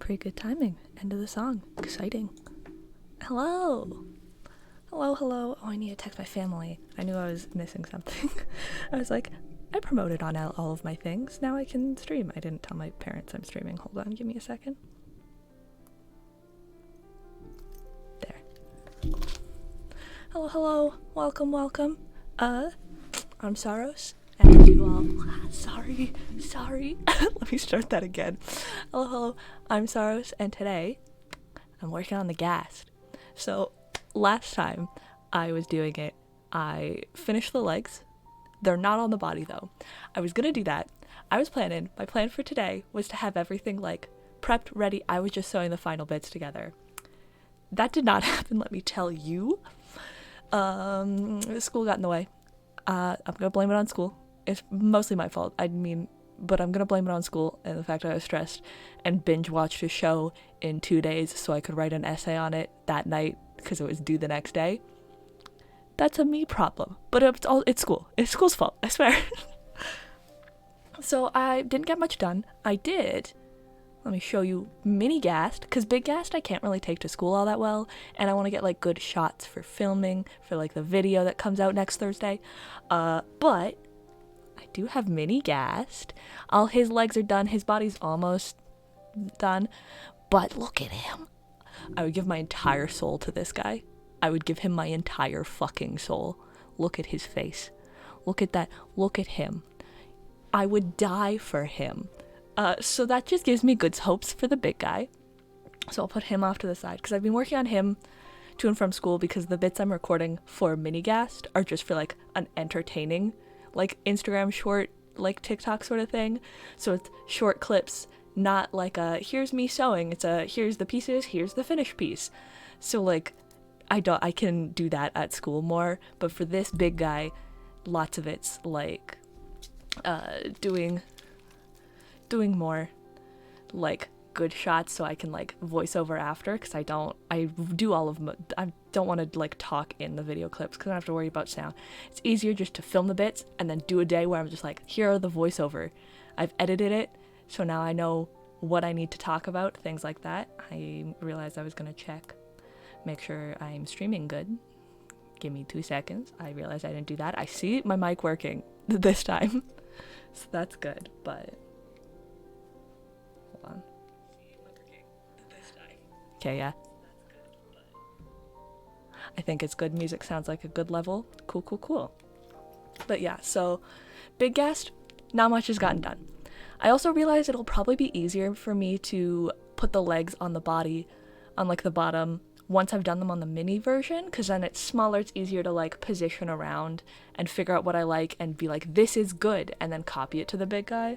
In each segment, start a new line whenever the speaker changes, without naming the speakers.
pretty good timing. End of the song. Exciting. Hello. Hello. Oh, I need to text my family. I knew I was missing something. I was like, I promoted on all of my things. Now I can stream. I didn't tell my parents I'm streaming. Hold on, give me a second. There. Hello. Welcome. I'm Saros. And you all... Sorry. Let me start that again. Hello. I'm Saros, and today I'm working on the Ghast. So, last time I was doing it, I finished the legs. They're not on the body, though. I was gonna do that. My plan for today was to have everything, prepped, ready. I was just sewing the final bits together. That did not happen, let me tell you. School got in the way. I'm gonna blame it on school. It's mostly my fault. But I'm gonna blame it on school and the fact that I was stressed and binge watched a show in 2 days so I could write an essay on it that night because it was due the next day. That's a me problem. But it's school. It's school's fault, I swear. So I didn't get much done. I did. Let me show you mini Ghast, because big Ghast I can't really take to school all that well, and I want to get good shots for filming, for the video that comes out next Thursday. But I do have mini Ghast. All his legs are done, his body's almost done, but look at him. I would give my entire soul to this guy. I would give him my entire fucking soul. Look at his face. Look at that. Look at him. I would die for him. So that just gives me good hopes for the big guy. So I'll put him off to the side because I've been working on him to and from school because the bits I'm recording for mini Ghast are just for an entertaining, Instagram short, TikTok sort of thing. So it's short clips, not here's me sewing. It's here's the pieces, here's the finished piece. So I can do that at school more, but for this big guy, lots of it's doing more good shots so I can voice over after, because I don't want to talk in the video clips because I don't have to worry about sound. It's easier just to film the bits and then do a day where I'm just here are the voiceover. I've edited it, so now I know what I need to talk about, things like that. I realized I was going to make sure I'm streaming good. Give me 2 seconds. I realized I didn't do that. I see my mic working this time. So that's good, but hold on. Okay, yeah. I think it's good. Music sounds like a good level. Cool. But yeah, so big Ghast, not much has gotten done. I also realized it'll probably be easier for me to put the legs on the body, on the bottom, once I've done them on the mini version, because then it's smaller, it's easier to position around and figure out what I like and be this is good, and then copy it to the big guy.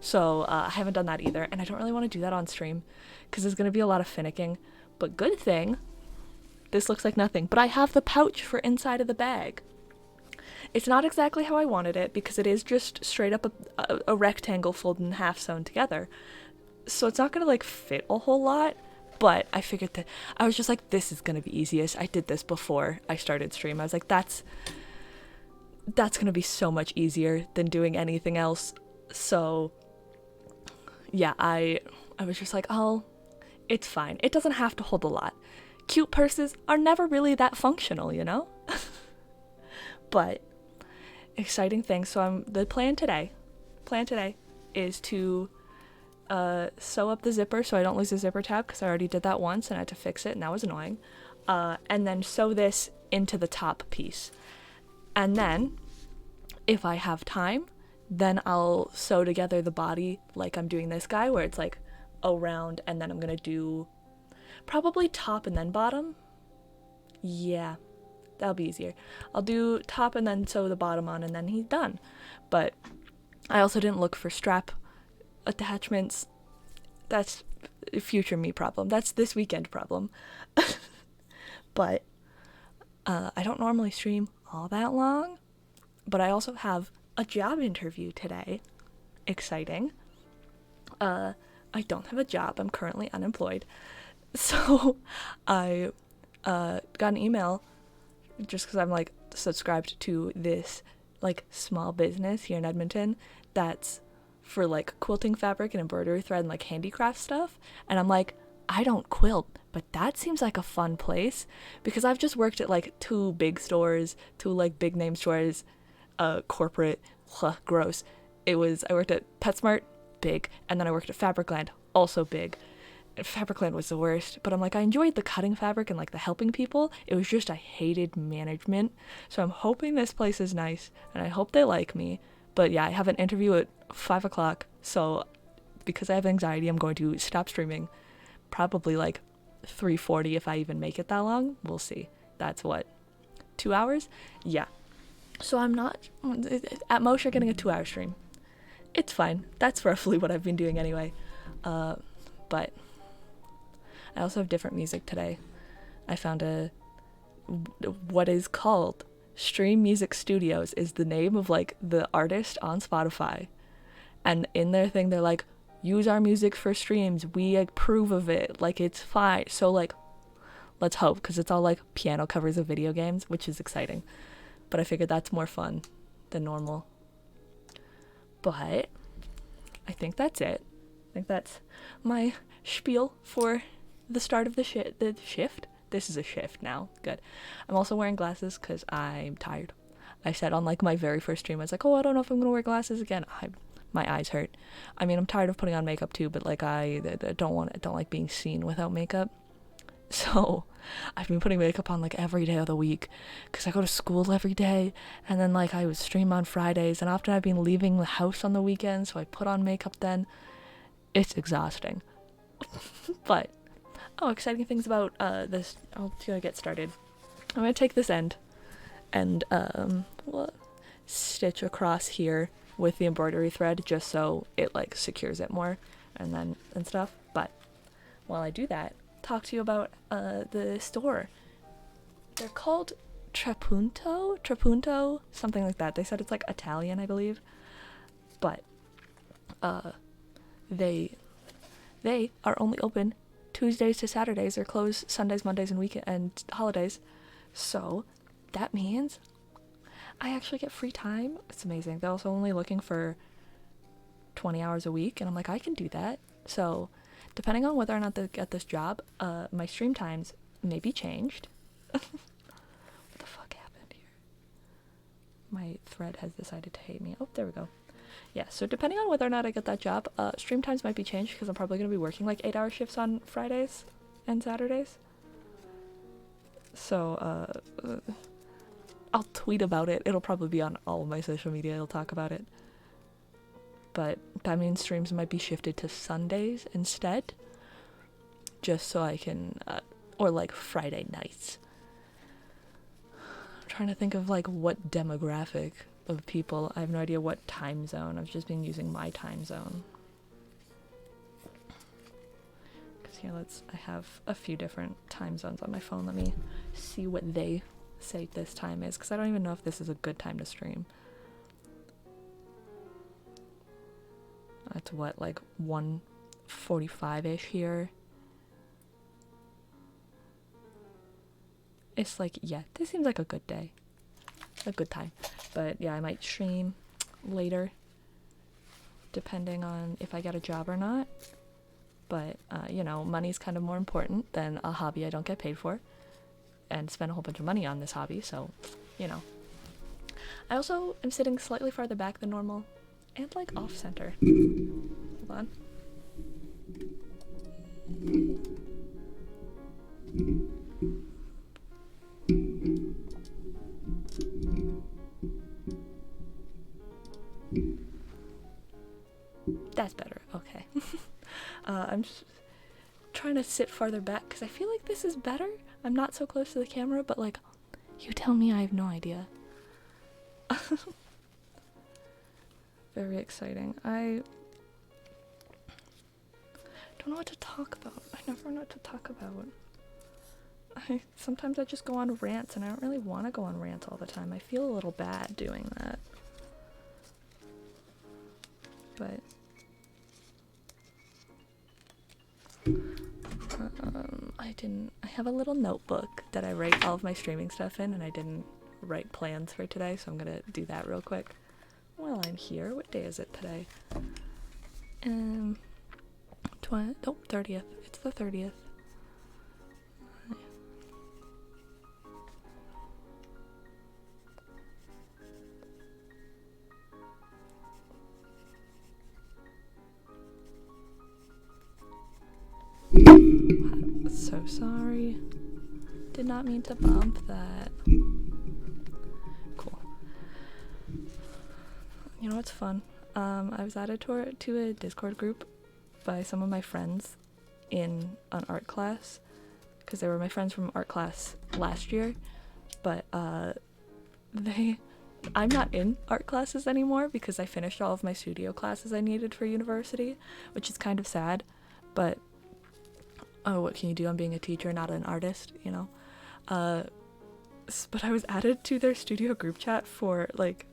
So I haven't done that either, and I don't really want to do that on stream because there's going to be a lot of finicking. But good thing, this looks like nothing, but I have the pouch for inside of the bag. It's not exactly how I wanted it because it is just straight up a rectangle folded in half sewn together. So it's not going to fit a whole lot, but I figured that I was just this is going to be easiest. I did this before I started stream. I was that's going to be so much easier than doing anything else. So yeah, I was just oh, it's fine. It doesn't have to hold a lot. Cute purses are never really that functional, you know? But exciting things. So the plan today is to sew up the zipper so I don't lose the zipper tab because I already did that once and I had to fix it and that was annoying. And then sew this into the top piece. And then, if I have time, then I'll sew together the body like I'm doing this guy, where it's around, and then I'm gonna do probably top and then bottom. Yeah, that'll be easier. I'll do top and then sew the bottom on, and then he's done. But I also didn't look for strap attachments. That's a future me problem. That's this weekend problem. But I don't normally stream all that long, but I also have a job interview today. Exciting. I don't have a job. I'm currently unemployed. So I got an email just because I'm subscribed to this small business here in Edmonton that's for like quilting fabric and embroidery thread and like handicraft stuff. And I'm like, I don't quilt, but that seems like a fun place, because I've just worked at like two big stores, two like big name stores, corporate, gross. I worked at PetSmart, big, and then I worked at Fabricland, also big. And Fabricland was the worst, but I'm like, I enjoyed the cutting fabric and like the helping people. It was just I hated management. So I'm hoping this place is nice, and I hope they like me. But yeah, I have an interview at 5 o'clock, so because I have anxiety, I'm going to stop streaming. Probably like 3:40 if I even make it that long. We'll see. That's what, 2 hours? Yeah. So I'm not, at most you're getting a 2-hour stream. It's fine. That's roughly what I've been doing anyway. But I also have different music today. I found what is called Stream Music Studios is the name of like the artist on Spotify. And in their thing, they're like, use our music for streams. We approve of it. Like, it's fine. So like, let's hope, because it's all like piano covers of video games, which is exciting. But I figured that's more fun than normal. But I think that's it. I think that's my spiel for the start of the shift. This is a shift now. Good. I'm also wearing glasses because I'm tired. I said on like my very first stream, I was like, oh, I don't know if I'm gonna wear glasses again. My eyes hurt. I mean, I'm tired of putting on makeup too, but like I don't like being seen without makeup. So I've been putting makeup on like every day of the week because I go to school every day, and then like I would stream on Fridays, and often I've been leaving the house on the weekend, so I put on makeup then. It's exhausting. But exciting things about this. I'll get started. I'm gonna take this end and stitch across here with the embroidery thread just so it like secures it more and stuff. But while I do that, talk to you about the store. They're called Trapunto, something like that. They said it's like Italian, I believe. But they are only open Tuesdays to Saturdays. They're closed Sundays, Mondays, and weekend and holidays. So that means I actually get free time. It's amazing. They're also only looking for 20 hours a week, and I'm like, I can do that. So depending on whether or not they get this job, my stream times may be changed. What the fuck happened here? My thread has decided to hate me. Oh, there we go. Yeah, so depending on whether or not I get that job, stream times might be changed because I'm probably going to be working like 8-hour shifts on Fridays and Saturdays. So, I'll tweet about it. It'll probably be on all of my social media. I'll talk about it. But that means streams might be shifted to Sundays instead. Just so I can, or like Friday nights. I'm trying to think of like what demographic of people. I have no idea what time zone. I've just been using my time zone. Because I have a few different time zones on my phone. Let me see what they say this time is, because I don't even know if this is a good time to stream. It's what, like 1:45-ish here. It's like, yeah, this seems like a good day. A good time. But yeah, I might stream later, depending on if I get a job or not. But, money's kind of more important than a hobby I don't get paid for. And spend a whole bunch of money on this hobby, so, I also am sitting slightly farther back than normal, and like off center. Hold on. That's better. Okay. I'm just trying to sit farther back because I feel like this is better. I'm not so close to the camera, but like, you tell me. I have no idea. Very exciting. I don't know what to talk about. I never know what to talk about. Sometimes I just go on rants, and I don't really want to go on rants all the time. I feel a little bad doing that. But I have a little notebook that I write all of my streaming stuff in, and I didn't write plans for today, so I'm gonna do that real quick while I'm here. What day is it today? Nope, 30th. It's the 30th. So sorry. Did not mean to bump that. Cool. You know what's fun? I was added to a Discord group by some of my friends in an art class, because they were my friends from art class last year, but I'm not in art classes anymore because I finished all of my studio classes I needed for university, which is kind of sad, but oh, what can you do? I'm being a teacher, not an artist, you know? But I was added to their studio group chat for, like,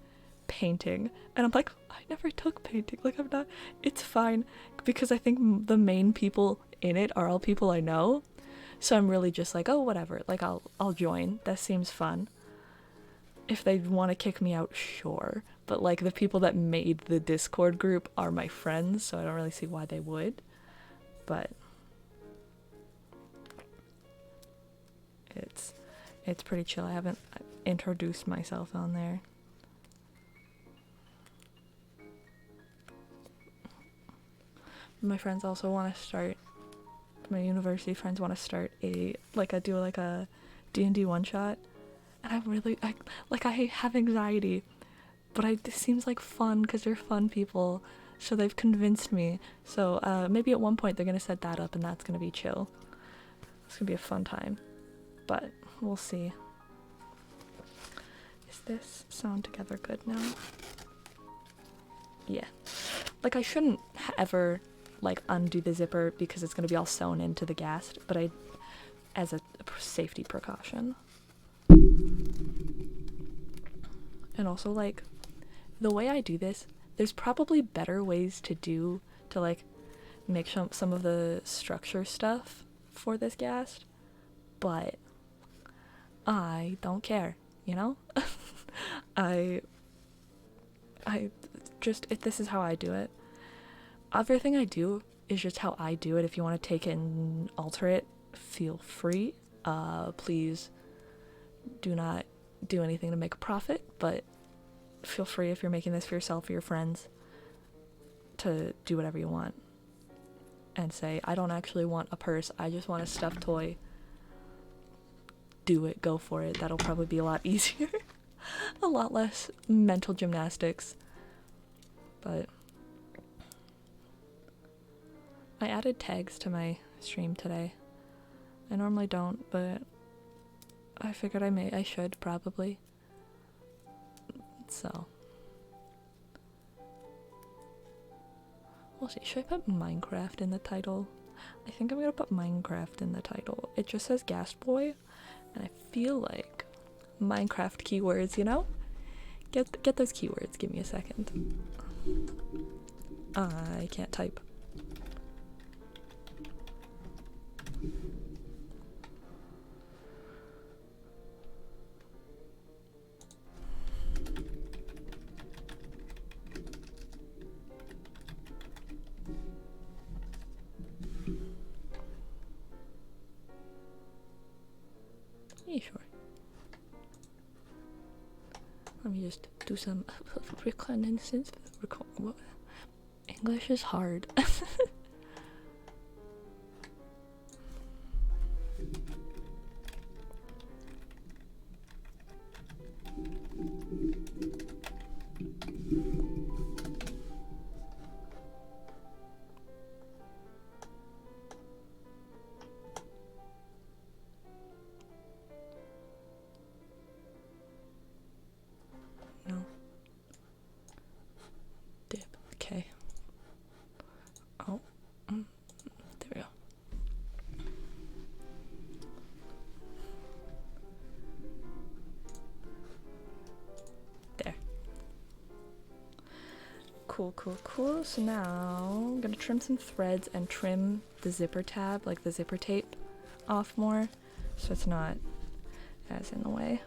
painting, and I'm like, I never took painting, like, I'm not, it's fine, because I think the main people in it are all people I know, so I'm really just like, oh, whatever, like, I'll join, that seems fun. If they want to kick me out, sure, but, like, the people that made the Discord group are my friends, so I don't really see why they would, but it's pretty chill. I haven't introduced myself on there. My friends also want to start, my university friends want to start a D&D one-shot, and I have anxiety, but it seems like fun because they're fun people, so they've convinced me, so maybe at one point they're gonna set that up and that's gonna be chill. It's gonna be a fun time, but we'll see. Is this sound together good now? Yeah. Like, I shouldn't ever, like, undo the zipper because it's gonna be all sewn into the Ghast, but as a safety precaution. And also, like, the way I do this, there's probably better ways to like, make some of the structure stuff for this Ghast, but I don't care, you know? This is how I do it. Everything I do is just how I do it. If you want to take it and alter it, feel free. Please do not do anything to make a profit, but feel free, if you're making this for yourself or your friends, to do whatever you want. And say, I don't actually want a purse, I just want a stuffed toy. Do it, go for it. That'll probably be a lot easier. A lot less mental gymnastics. But I added tags to my stream today. I normally don't, but I figured I should probably. So we'll see. Should I put Minecraft in the title? I think I'm gonna put Minecraft in the title. It just says Ghast Boy, and I feel like Minecraft keywords, you know? Get those keywords. Give me a second. I can't type. Yeah, sure. Let me just do some reconnaissance. English is hard. No. Dip. Okay. Oh. There we go. There. Cool. So now I'm gonna trim some threads and trim the zipper tab, like the zipper tape, off more, so it's not as in the way.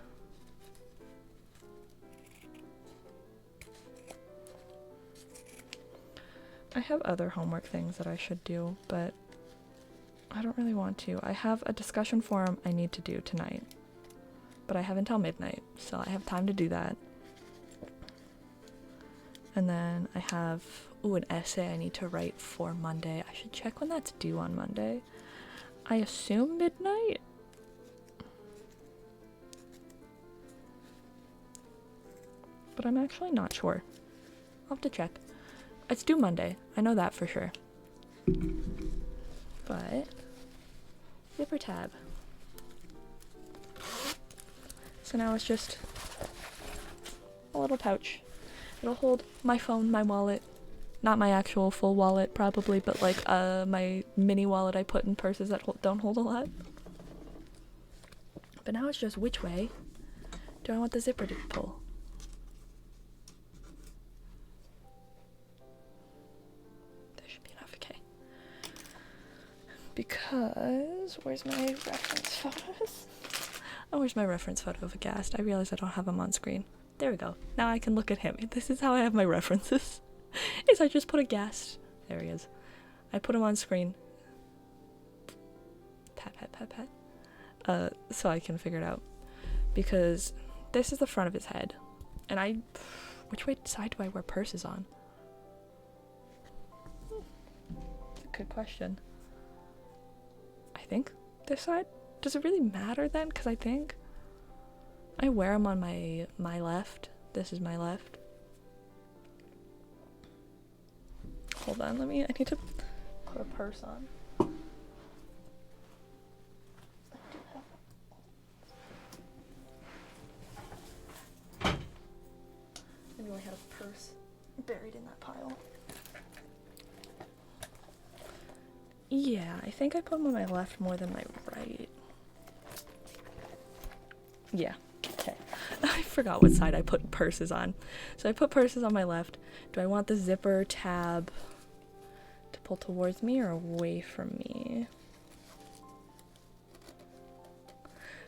I have other homework things that I should do, but I don't really want to. I have a discussion forum I need to do tonight, but I have until midnight, so I have time to do that. And then I have, an essay I need to write for Monday. I should check when that's due on Monday. I assume midnight? But I'm actually not sure. I'll have to check. It's due Monday. I know that for sure. But zipper tab. So now it's just a little pouch. It'll hold my phone, my wallet, not my actual full wallet probably, but like my mini wallet I put in purses that don't hold a lot. But now it's just which way do I want the zipper to pull? There should be enough, okay. Because, where's my reference photos? Oh, where's my reference photo of a Ghast? I realize I don't have him on screen. There we go. Now I can look at him. This is how I have my references. Is I just put a Ghast. There he is. I put him on screen. Pat, pat, pat, pat. So I can figure it out. Because this is the front of his head. And which side do I wear purses on? That's a good question. I think this side? Does it really matter then? Because I think I wear them on my left. This is my left. Hold on, I need to put a purse on. I really had a purse buried in that pile. Yeah, I think I put them on my left more than my right. Yeah, okay. I forgot what side I put purses on. So I put purses on my left. Do I want the zipper tab to pull towards me or away from me?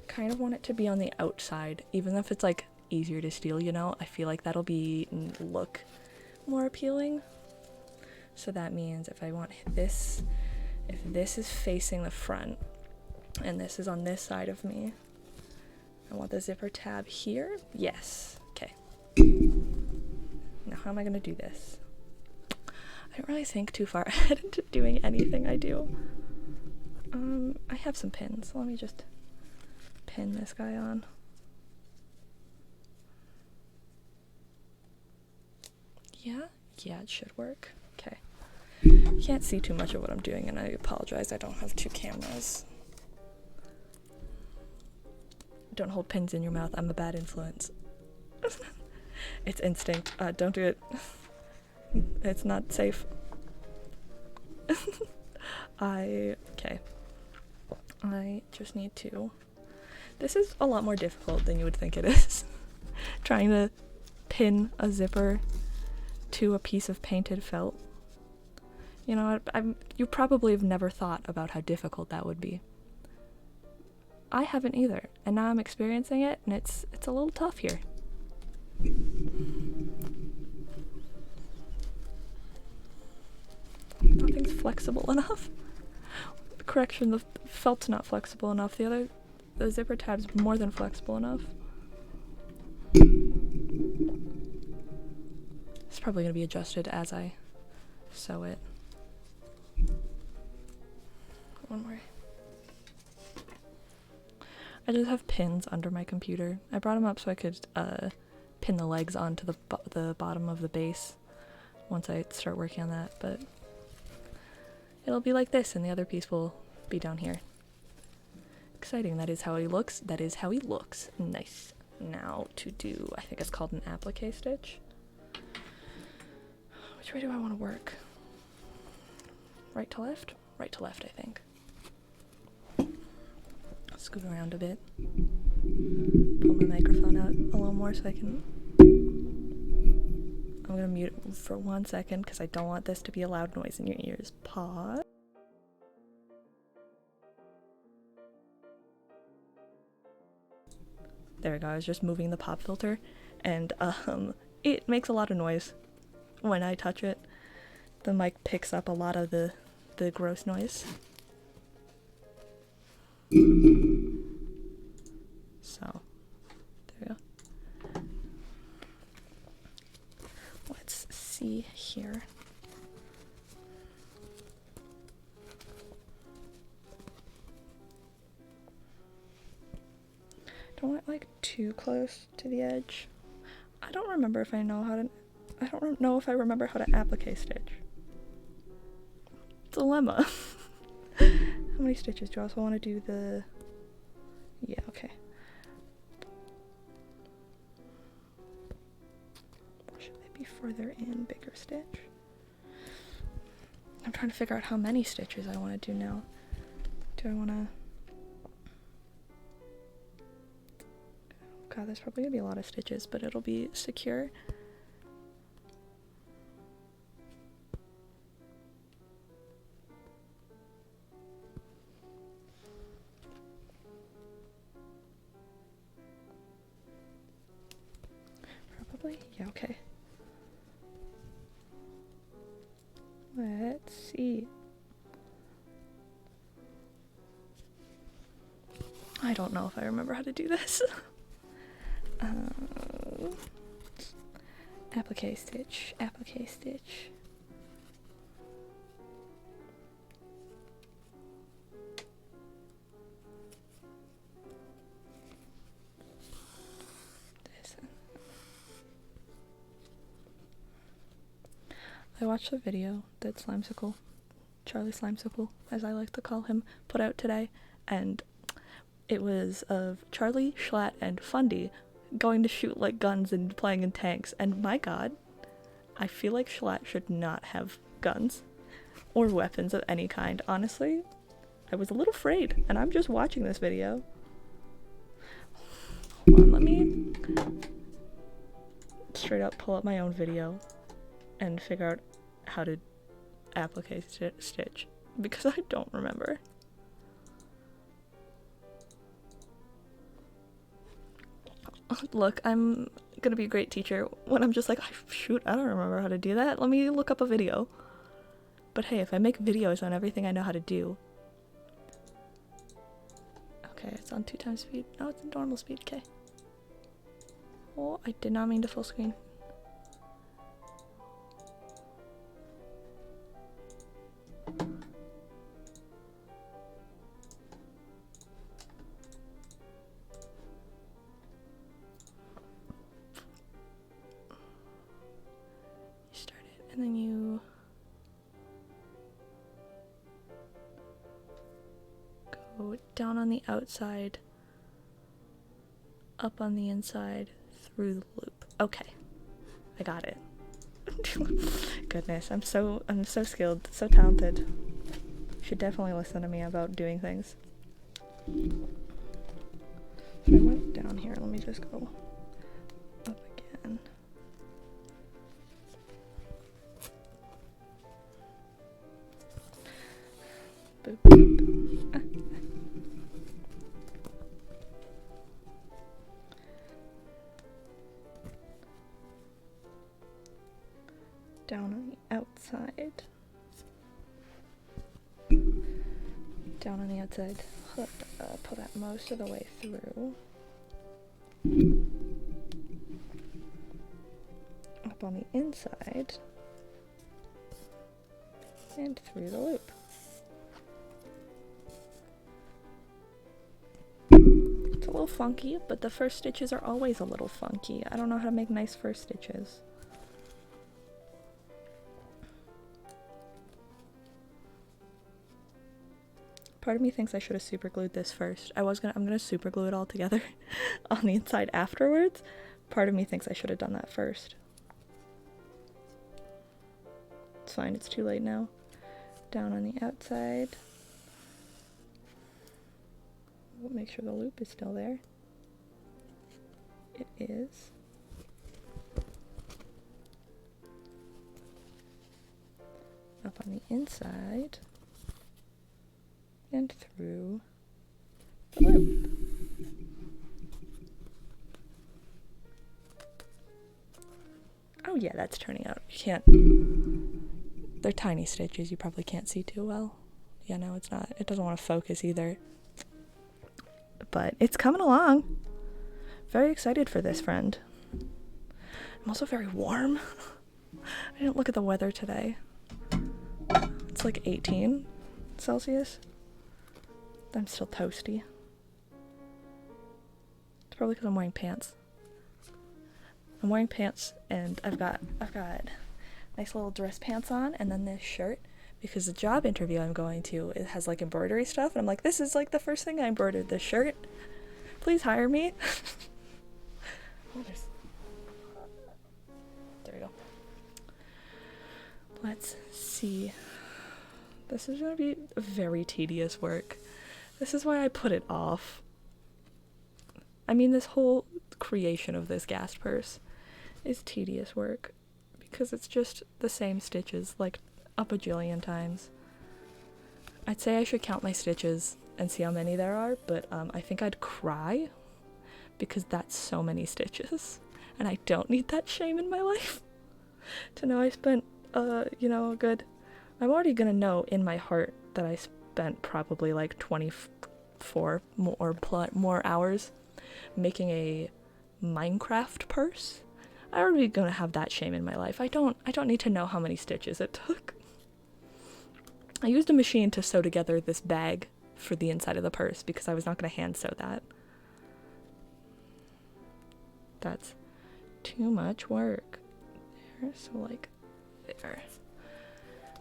Kind of want it to be on the outside, even if it's like easier to steal, you know? I feel like that'll look more appealing. So that means if I want this, if this is facing the front and this is on this side of me, I want the zipper tab here. Yes. Okay. Now how am I going to do this? I don't really think too far ahead into doing anything I do. I have some pins. Let me just pin this guy on. Yeah, it should work. Okay. Can't see too much of what I'm doing, and I apologize. I don't have two cameras. Don't hold pins in your mouth. I'm a bad influence. It's instinct. Don't do it. It's not safe. Okay. I just need to. This is a lot more difficult than you would think it is. Trying to pin a zipper to a piece of painted felt. You know, you probably have never thought about how difficult that would be. I haven't either, and now I'm experiencing it, and it's a little tough here. Nothing's flexible enough. Correction, the felt's not flexible enough. The zipper tab's more than flexible enough. It's probably going to be adjusted as I sew it. One more. I just have pins under my computer. I brought them up so I could pin the legs onto the bottom of the base once I start working on that, but it'll be like this and the other piece will be down here. Exciting. That is how he looks. That is how he looks. Nice. Now to do, I think it's called an applique stitch. Which way do I want to work? Right to left? Right to left, I think. Scoot around a bit. Pull my microphone out a little more so I can... I'm gonna mute it for 1 second because I don't want this to be a loud noise in your ears. Pause. There we go, I was just moving the pop filter and it makes a lot of noise when I touch it. the mic picks up a lot of the gross noise. So, there we go. Let's see here. Don't want it like too close to the edge. I don't remember if I know how to, I don't know if I remember how to applique stitch. Dilemma. How many stitches do I also want to do the, yeah, okay. Should they be further in, bigger stitch? I'm trying to figure out how many stitches I want to do now. Do I want to, God, there's probably gonna be a lot of stitches, but it'll be secure. Probably, yeah, okay. Let's see. I don't know if I remember how to do this. Applique stitch, applique stitch. This. I watched the video that Slimesicle, Charlie Slimesicle, as I like to call him, put out today, and it was of Charlie, Schlatt, and Fundy going to shoot like guns and playing in tanks, and my god, I feel like Schlatt should not have guns or weapons of any kind. Honestly, I was a little afraid, and I'm just watching this video. Hold on, let me straight up pull up my own video and figure out how to applique stitch, because I don't remember. Look, I'm gonna be a great teacher when I'm just like, oh, shoot, I don't remember how to do that. Let me look up a video. But hey, if I make videos on everything I know how to do. Okay, it's on 2x speed. No, it's in normal speed, okay. Oh, I did not mean to full screen. And then you go down on the outside, up on the inside, through the loop. Okay, I got it. Goodness, I'm so skilled, so talented. You should definitely listen to me about doing things. So I went down here. Let me just go up again. Boop, boop. Ah. Down on the outside. Down on the outside. Pull that most of the way through. Up on the inside. And through the loop. It's a little funky, but the first stitches are always a little funky. I don't know how to make nice first stitches. Part of me thinks I should have super glued this first. I'm gonna super glue it all together on the inside afterwards. Part of me thinks I should have done that first. It's fine, it's too late now. Down on the outside. We'll make sure the loop is still there. It is. Up on the inside. And through the loop. Oh yeah, that's turning out. You can't they're tiny stitches, you probably can't see too well. Yeah, no, it's not. It doesn't want to focus either. But it's coming along. Very excited for this, friend. I'm also very warm. I didn't look at the weather today. It's like 18 Celsius. I'm still toasty. It's probably because I'm wearing pants. I'm wearing pants and I've got nice little dress pants on, and then this shirt, because the job interview I'm going to, it has like embroidery stuff, and I'm like, this is like the first thing I embroidered, this shirt. Please hire me. There we go. Let's see. This is gonna be very tedious work. This is why I put it off. I mean, this whole creation of this Ghast purse is tedious work because it's just the same stitches like a bajillion times. I'd say I should count my stitches and see how many there are, but I think I'd cry because that's so many stitches, and I don't need that shame in my life to know I spent a good, I'm already gonna know in my heart that I spent probably like 24 more hours making a Minecraft purse. I'm already gonna have that shame in my life. I don't need to know how many stitches it took. I used a machine to sew together this bag for the inside of the purse because I was not gonna hand sew that. That's too much work. There, so like there.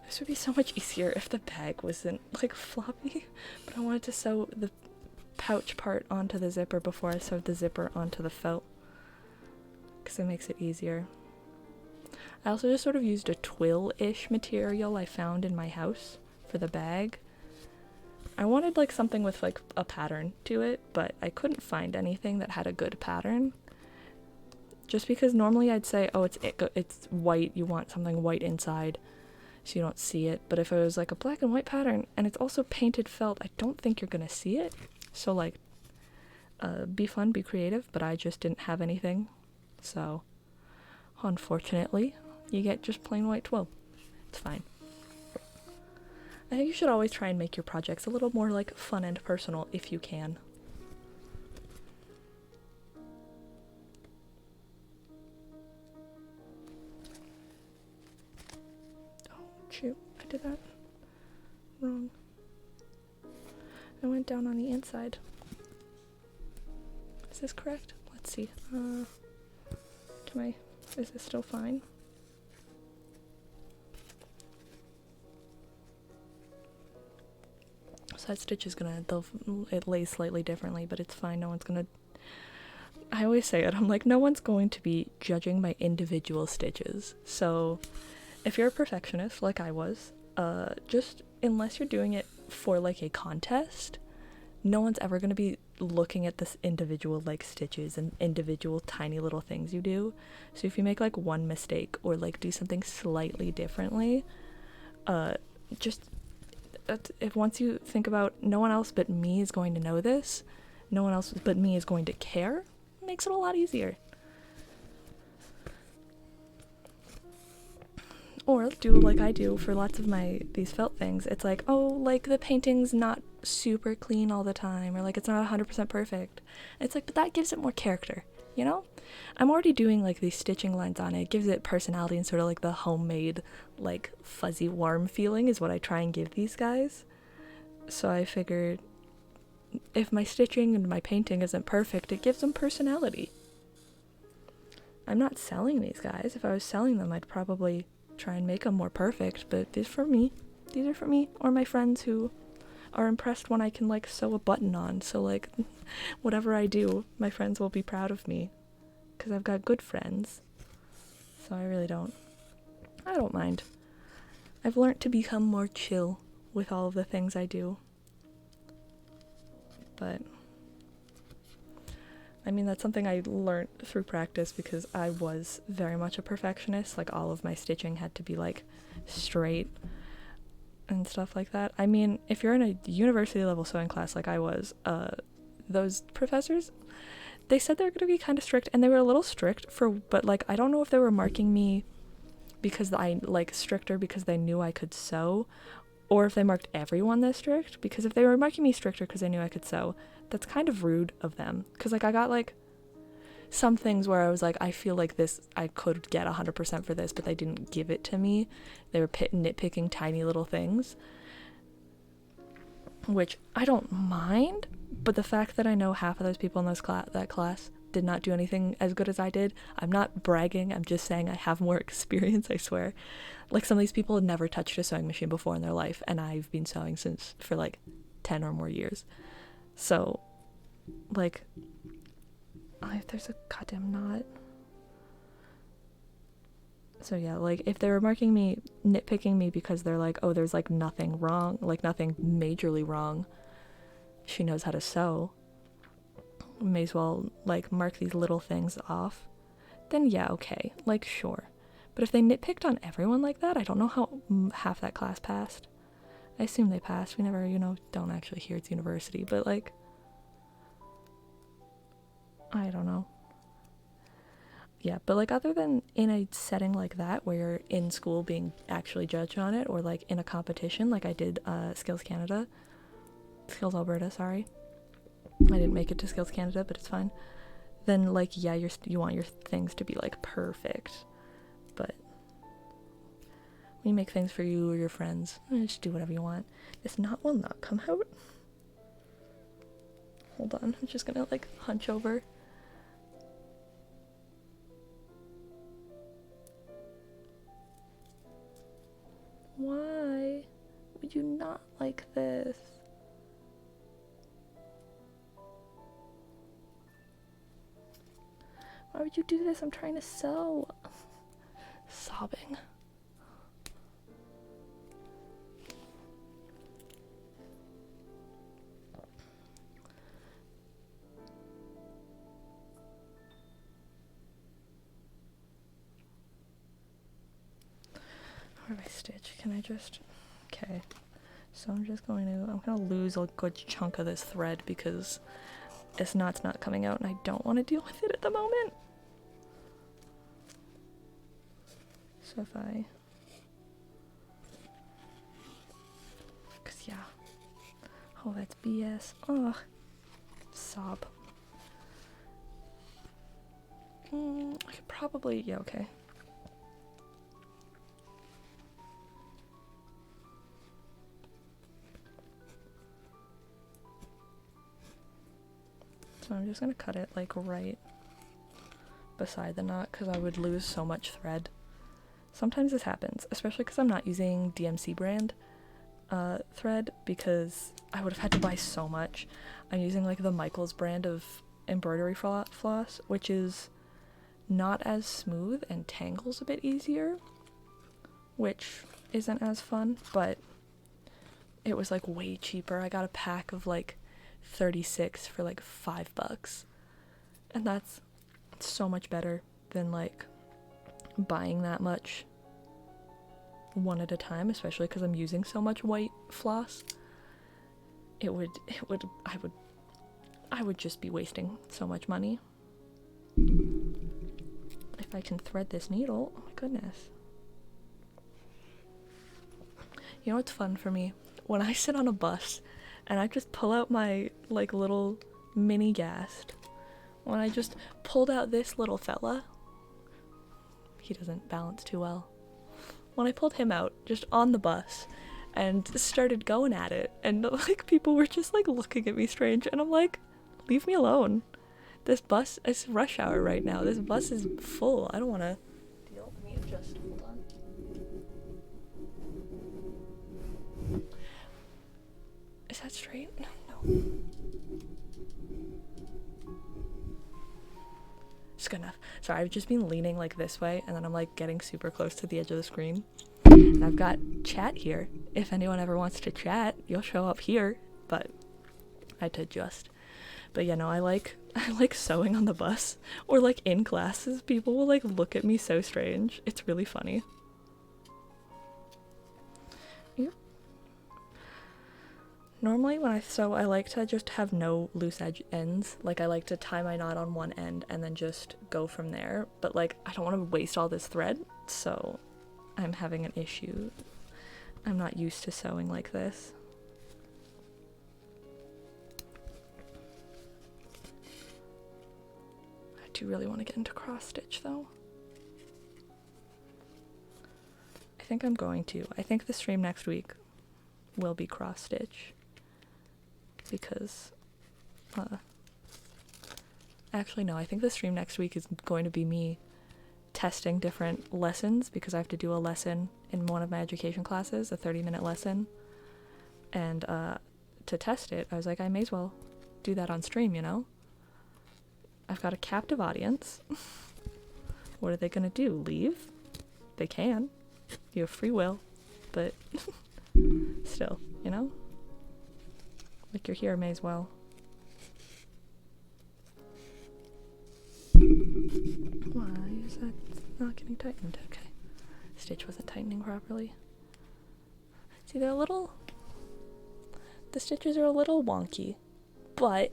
This would be so much easier if the bag wasn't like floppy, but I wanted to sew the pouch part onto the zipper before I sewed the zipper onto the felt because it makes it easier. I also just sort of used a twill-ish material I found in my house for the bag. I wanted like something with like a pattern to it, but I couldn't find anything that had a good pattern. Just because normally I'd say, oh, it's white, you want something white inside so you don't see it. But if it was like a black and white pattern and it's also painted felt, I don't think you're gonna see it. So like, be fun, be creative, but I just didn't have anything. So, unfortunately, you get just plain white twill. It's fine. I think you should always try and make your projects a little more like fun and personal if you can. Oh, shoot, I did that wrong. I went down on the inside. Is this correct? Let's see. Is this still fine? So that stitch is it lays slightly differently, but it's fine. No one's gonna, I always say it, I'm like, no one's going to be judging my individual stitches. So if you're a perfectionist like I was, just unless you're doing it for like a contest, no one's ever going to be looking at this individual like stitches and individual tiny little things you do. So if you make like one mistake or like do something slightly differently, if once you think about no one else but me is going to know this, no one else but me is going to care, it makes it a lot easier. Or do like I do for lots of these felt things. It's like, oh, like the painting's not super clean all the time, or like it's not 100% perfect. It's like, but that gives it more character, you know? I'm already doing like these stitching lines on it. It gives it personality and sort of like the homemade, like fuzzy warm feeling is what I try and give these guys. So I figured if my stitching and my painting isn't perfect, it gives them personality. I'm not selling these guys. If I was selling them, I'd probably try and make them more perfect, but these are for me or my friends who are impressed when I can like sew a button on. So like whatever I do, my friends will be proud of me because I've got good friends. So I don't mind. I've learned to become more chill with all of the things I do. But I mean, that's something I learned through practice because I was very much a perfectionist. Like, all of my stitching had to be, like, straight and stuff like that. I mean, if you're in a university-level sewing class like I was, those professors, they said they were going to be kind of strict, and they were a little strict but, like, I don't know if they were marking me because I like stricter because they knew I could sew, or if they marked everyone this strict, because if they were marking me stricter because they knew I could sew, that's kind of rude of them. Because like I got like some things where I was like, I feel like this, I could get 100% for this, but they didn't give it to me. They were nitpicking tiny little things, which I don't mind, but the fact that I know half of those people in that class did not do anything as good as I did. I'm not bragging, I'm just saying I have more experience, I swear. Like, some of these people had never touched a sewing machine before in their life, and I've been sewing for like 10 or more years. So, like, there's a goddamn knot. So yeah, like, if they were nitpicking me because they're like, oh, there's like nothing wrong, like nothing majorly wrong, she knows how to sew, may as well like mark these little things off, then yeah, okay, like, sure. But if they nitpicked on everyone like that, I don't know how half that class passed. I assume they passed. We never, don't actually hear it's university, but like, I don't know. Yeah, but like, other than in a setting like that where you're in school being actually judged on it, or like in a competition like I did Skills Alberta, sorry. I didn't make it to Skills Canada, but it's fine. Then like, yeah, you want your things to be like perfect, but when you make things for you or your friends, just do whatever you want. This knot will not come out. Hold on, I'm just gonna like hunch over. Why would you not like this? Why would you do this? I'm trying to sew. Sobbing. Where do I stitch? Can I just... Okay. So I'm gonna lose a good chunk of this thread because this knot's not coming out and I don't want to deal with it at the moment. So if I... Cause yeah. Oh, that's BS. Ugh. Sob. I could probably... Yeah, okay. So I'm just gonna cut it like right beside the knot because I would lose so much thread. Sometimes this happens, especially because I'm not using DMC brand thread, because I would have had to buy so much. I'm using like the Michaels brand of embroidery floss, which is not as smooth and tangles a bit easier, which isn't as fun, but it was like way cheaper. I got a pack of like 36 for like $5, and that's so much better than like buying that much one at a time, especially because I'm using so much white floss. I would just be wasting so much money. If I can thread this needle, oh my goodness. You know what's fun for me? When I sit on a bus and I just pull out my like little mini Ghast, when I just pulled out this little fella, he doesn't balance too well. When I pulled him out just on the bus and started going at it, and like people were just like looking at me strange, and I'm like, leave me alone. This bus is rush hour right now. This bus is full. I don't want to deal. Let me just hold on. Is that straight? No. It's good enough. Sorry, I've just been leaning like this way, and then I'm like getting super close to the edge of the screen. And I've got chat here. If anyone ever wants to chat, you'll show up here, but I had to adjust. But yeah, no, I like sewing on the bus, or like in classes. People will like look at me so strange. It's really funny. Yep. Normally when I sew, I like to just have no loose ends. Like, I like to tie my knot on one end and then just go from there. But like, I don't want to waste all this thread, so I'm having an issue. I'm not used to sewing like this. I do really want to get into cross stitch though. I think I'm going to. I think the stream next week will be cross stitch because actually no, I think the stream next week is going to be me testing different lessons because I have to do a lesson in one of my education classes, a 30-minute lesson, and to test it I was like, I may as well do that on stream, you know? I've got a captive audience. What are they gonna do? Leave? They can. You have free will, but still, you know? Like, you're here, may as well. Why is that not getting tightened? Okay. Stitch wasn't tightening properly. See, they're a little... The stitches are a little wonky, but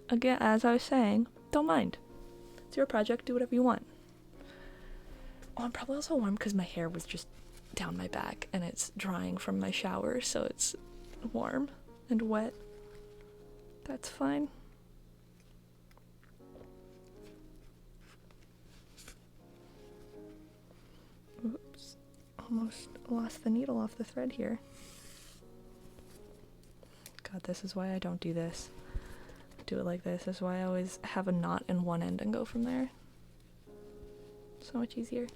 again, as I was saying, don't mind. It's your project, do whatever you want. Oh, I'm probably also warm because my hair was just down my back and it's drying from my shower, so it's warm and wet. That's fine. Oops. Almost lost the needle off the thread here. God, this is why I don't do this. Do it like this. This is why I always have a knot in one end and go from there. So much easier.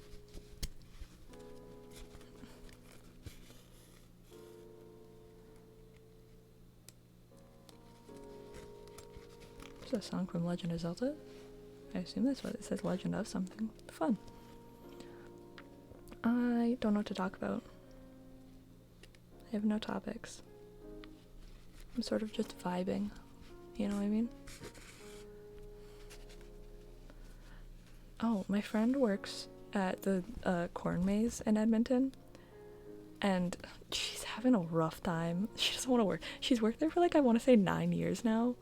Is that a song from Legend of Zelda? I assume that's what it says, Legend of something. Fun. I don't know what to talk about. I have no topics. I'm sort of just vibing. You know what I mean? Oh, my friend works at the corn maze in Edmonton, and she's having a rough time. She doesn't want to work. She's worked there for like, I want to say 9 years now.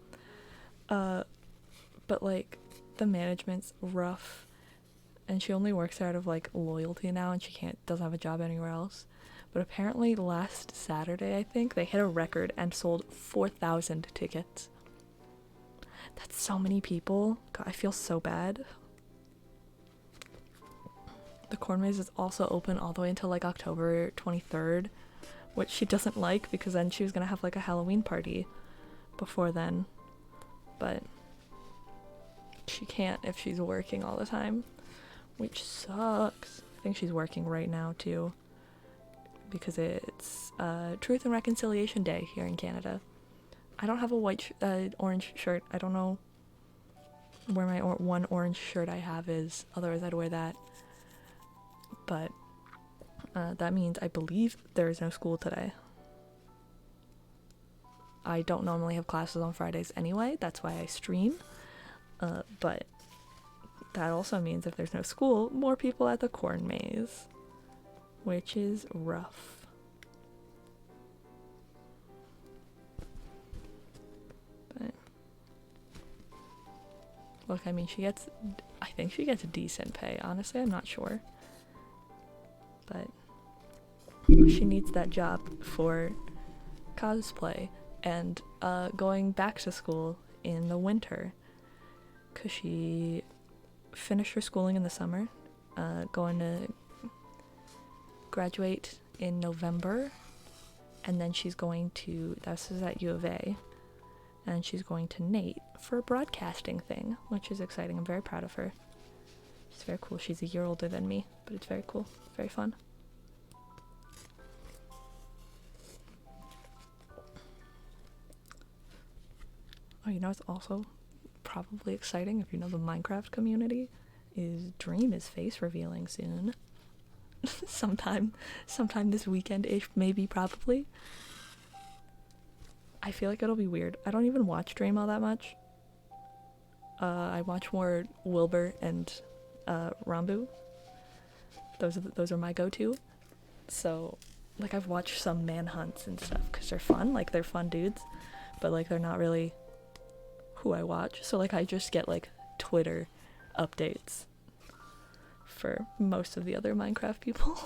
But like the management's rough, and she only works there out of like loyalty now, and she doesn't have a job anywhere else. But apparently last Saturday, I think, they hit a record and sold 4,000 tickets. That's so many people. God, I feel so bad. The corn maze is also open all the way until like October 23rd, which she doesn't like because then she was gonna have like a Halloween party before then. But she can't if she's working all the time, which sucks. I think she's working right now too, because it's Truth and Reconciliation Day here in Canada. I don't have a orange shirt. I don't know where my one orange shirt I have is, otherwise I'd wear that. But that means I believe there is no school today. I don't normally have classes on Fridays anyway, that's why I stream. But that also means if there's no school, more people at the corn maze, which is rough. But look, I mean, I think she gets decent pay. Honestly, I'm not sure. But she needs that job for cosplay and going back to school in the winter, because she finished her schooling in the summer, going to graduate in November, and then she's going to, this is at U of A, and she's going to NATE for a broadcasting thing, which is exciting. I'm very proud of her. She's very cool. She's a year older than me, but it's very cool, very fun. Oh, you know what's also probably exciting, if you know the Minecraft community, is Dream is face revealing soon. sometime this weekend-ish, maybe, probably. I feel like it'll be weird. I don't even watch Dream all that much. I watch more Wilbur and Rambu. Those are my go-to. So, like, I've watched some manhunts and stuff because they're fun. Like, they're fun dudes, but like they're not really who I watch. So like I just get like Twitter updates for most of the other Minecraft people.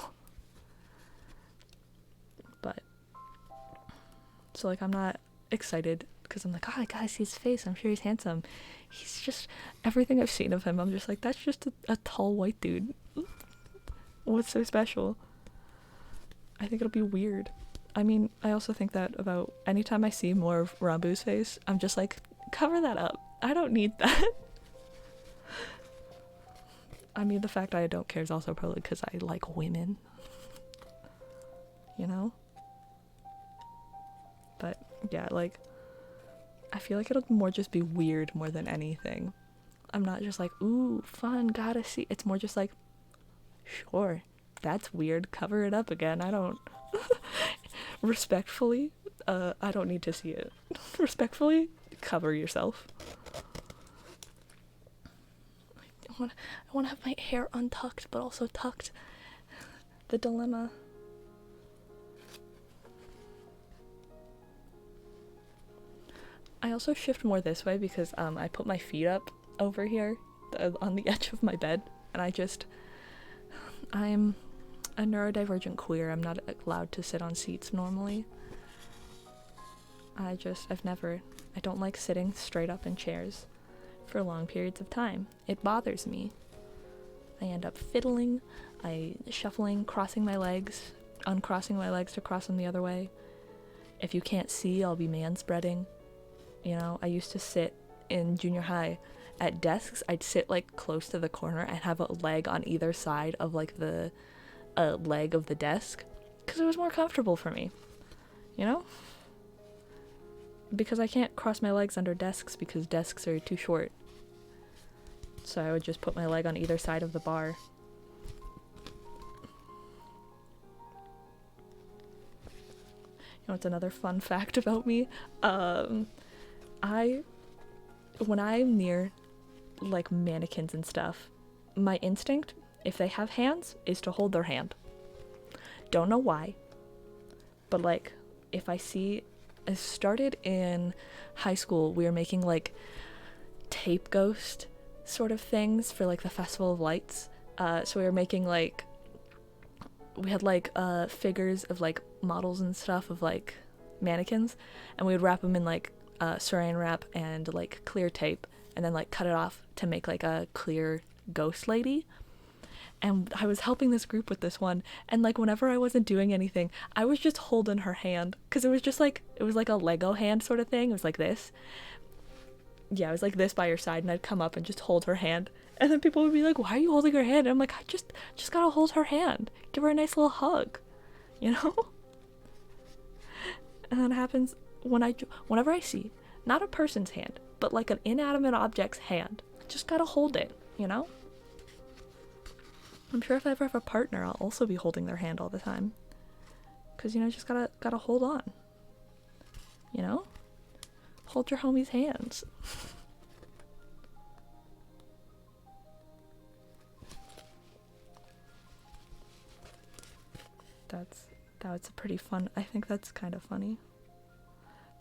But so like I'm not excited because I'm like, oh, I gotta see his face, I'm sure he's handsome. He's just, everything I've seen of him, I'm just like, that's just a tall white dude. What's so special? I think it'll be weird. I mean, I also think that about anytime I see more of Rambu's face, I'm just like, cover that up. I don't need that. I mean, the fact I don't care is also probably because I like women. You know? But yeah, like, I feel like it'll more just be weird more than anything. I'm not just like, ooh, fun, gotta see. It's more just like, sure, that's weird, cover it up again. I don't... Respectfully, I don't need to see it. Respectfully, cover yourself. I want to have my hair untucked, but also tucked. The dilemma. I also shift more this way because I put my feet up over here on the edge of my bed, and I'm a neurodivergent queer. I'm not allowed to sit on seats normally. I don't like sitting straight up in chairs for long periods of time. It bothers me. I end up fiddling, shuffling, crossing my legs, uncrossing my legs to cross them the other way. If you can't see, I'll be manspreading. You know, I used to sit in junior high at desks. I'd sit like close to the corner and have a leg on either side of like the leg of the desk because it was more comfortable for me, you know? Because I can't cross my legs under desks because desks are too short. So I would just put my leg on either side of the bar. You know what's another fun fact about me? When I'm near like mannequins and stuff, my instinct, if they have hands, is to hold their hand. Don't know why, but like if I see, I started in high school, we were making like tape ghost sort of things for like the Festival of Lights. So we were making like, we had like figures of like models and stuff of like mannequins, and we would wrap them in like saran wrap and like clear tape, and then like cut it off to make like a clear ghost lady. And I was helping this group with this one, and like whenever I wasn't doing anything, I was just holding her hand, because it was like a Lego hand sort of thing. It was like this. Yeah, it was like this by your side, and I'd come up and just hold her hand, and then people would be like, why are you holding her hand? And I'm like, I just gotta hold her hand, give her a nice little hug, you know? And then it happens whenever I see not a person's hand, but like an inanimate object's hand, just gotta hold it, you know? I'm sure if I ever have a partner, I'll also be holding their hand all the time. Because, you know, just gotta hold on. You know? Hold your homie's hands. That's a pretty fun, I think that's kind of funny.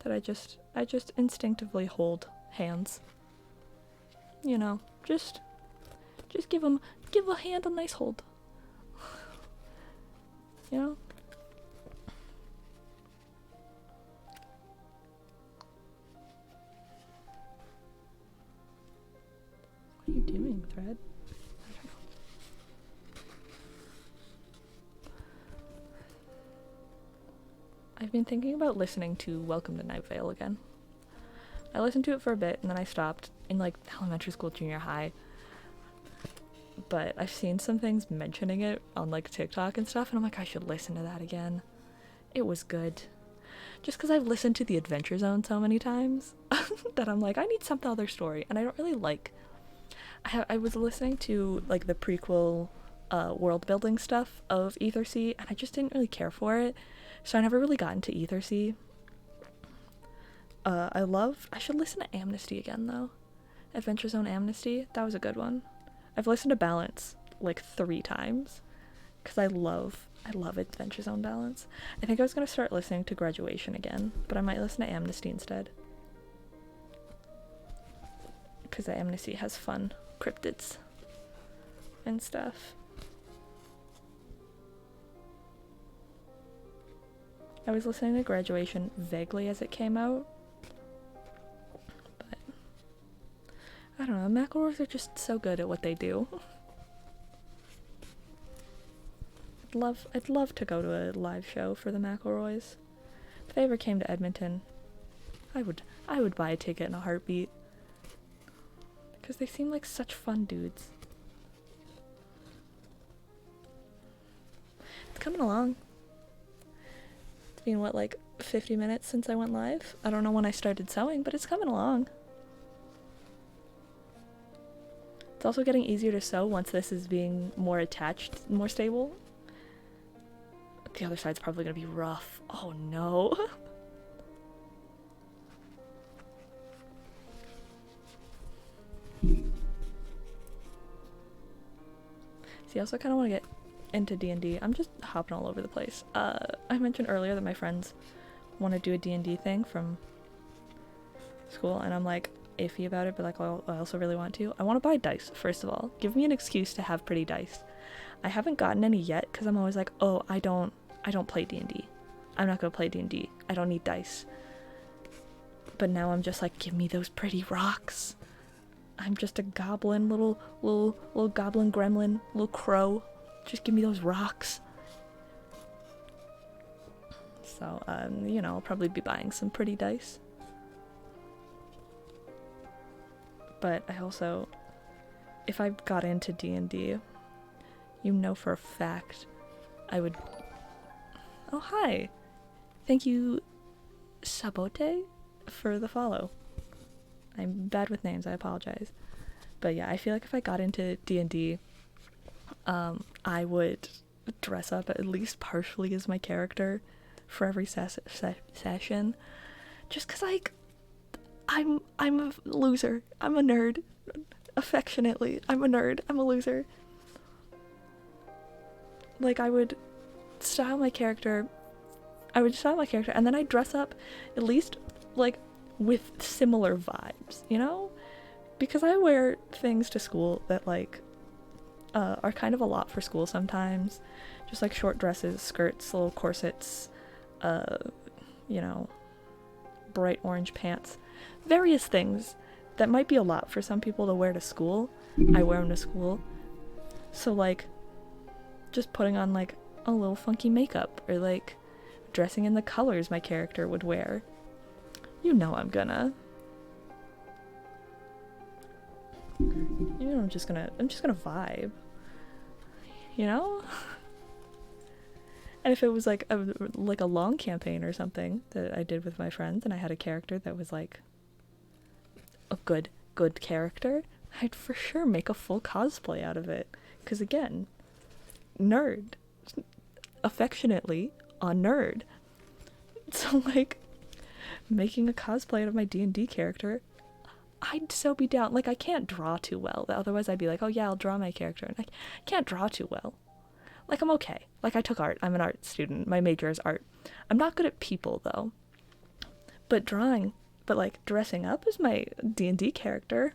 That I just instinctively hold hands. You know, just give a hand a nice hold. You know? What are you doing, Thread? I don't know. I've been thinking about listening to Welcome to Night Vale again. I listened to it for a bit and then I stopped in like elementary school, junior high. But I've seen some things mentioning it on like TikTok and stuff, and I'm like, I should listen to that again. It was good. Just because I've listened to The Adventure Zone so many times that I'm like, I need some other story, and I don't really like. I was listening to like the prequel world building stuff of Ether Sea, and I just didn't really care for it, so I never really got into Ether Sea. I should listen to Amnesty again though. Adventure Zone Amnesty, that was a good one. I've listened to Balance like 3 times because I love Adventure Zone Balance. I think I was going to start listening to Graduation again, but I might listen to Amnesty instead. Because the Amnesty has fun cryptids and stuff. I was listening to Graduation vaguely as it came out. But I don't know, McElroys are just so good at what they do. I'd love to go to a live show for the McElroys. If they ever came to Edmonton, I would buy a ticket in a heartbeat. Because they seem like such fun dudes. It's coming along. It's been, what, like 50 minutes since I went live? I don't know when I started sewing, but it's coming along. It's also getting easier to sew once this is being more attached, more stable. The other side's probably gonna be rough. Oh no. See, I also kind of want to get into D&D. I'm just hopping all over the place. I mentioned earlier that my friends want to do a D&D thing from school, and I'm like iffy about it, but like I also really want to. I want to buy dice, first of all. Give me an excuse to have pretty dice. I haven't gotten any yet because I'm always like, oh, I don't play D&D. I'm not gonna play D&D. I don't need dice. But now I'm just like, give me those pretty rocks. I'm just a goblin, little goblin gremlin, little crow. Just give me those rocks. So, you know, I'll probably be buying some pretty dice. But I also, if I got into D&D, you know for a fact I would... Oh, hi! Thank you, Sabote, for the follow. I'm bad with names, I apologize. But yeah, I feel like if I got into D&D, I would dress up at least partially as my character for every session. Just cause like, I'm a loser. I'm a nerd. Affectionately, I'm a nerd. I'm a loser. Like, I would style my character, and then I'd dress up at least, like, with similar vibes, you know? Because I wear things to school that, like, are kind of a lot for school sometimes. Just, like, short dresses, skirts, little corsets, you know, bright orange pants. Various things that might be a lot for some people to wear to school. I wear them to school. So, like, just putting on, like, a little funky makeup, or, like, dressing in the colors my character would wear. You know I'm gonna. You know I'm just gonna vibe. You know? And if it was like a long campaign or something that I did with my friends, and I had a character that was like a good character, I'd for sure make a full cosplay out of it. 'Cause again, nerd. Affectionately, a nerd. So like, making a cosplay out of my D&D character, I'd so be down. Like, I can't draw too well, otherwise I'd be like, oh yeah, I'll draw my character, and I can't draw too well. Like, I'm okay. Like, I took art. I'm an art student. My major is art. I'm not good at people, though. But like, dressing up as my D&D character,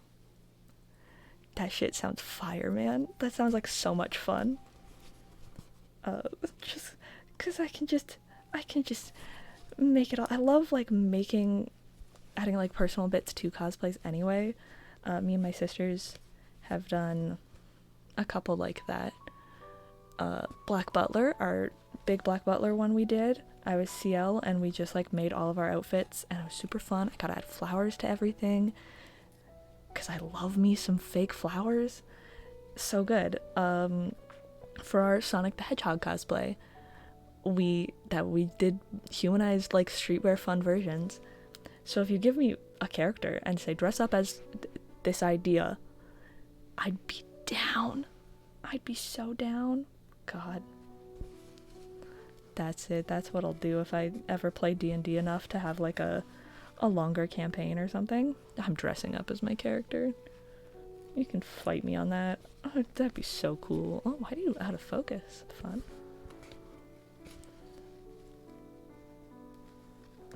that shit sounds fire, man. That sounds like so much fun. Just, 'cause I can just make it all. I love, like, adding, like, personal bits to cosplays anyway. Me and my sisters have done a couple like that. Black Butler, our big Black Butler one we did, I was CL, and we just, like, made all of our outfits, and it was super fun. I gotta add flowers to everything, because I love me some fake flowers. So good. For our Sonic the Hedgehog cosplay, we did humanized, like, streetwear fun versions. So if you give me a character and say dress up as this idea, I'd be down. I'd be so down. God, that's it. That's what I'll do if I ever play D&D enough to have, like, a longer campaign or something. I'm dressing up as my character. You can fight me on that. Oh, that'd be so cool. Oh, why do you out of focus? Fun.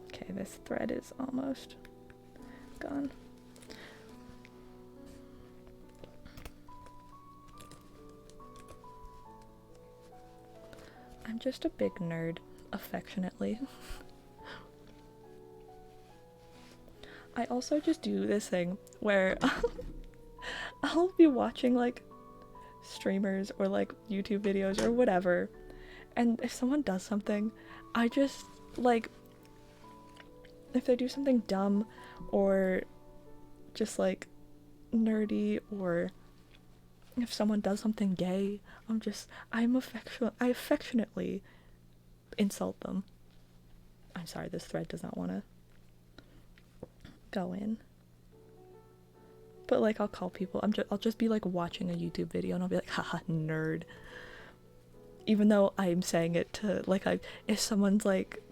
Okay, this thread is almost gone. I'm just a big nerd. affectionately. I also just do this thing where I'll be watching like streamers or like YouTube videos or whatever, and if someone does something, I just like, if they do something dumb or just like nerdy, or if someone does something gay, I affectionately insult them. I'm sorry, this thread does not want to go in. But like, I'll call people. I'll just be like watching a YouTube video and I'll be like, haha, nerd. Even though I'm saying it to like, if someone's like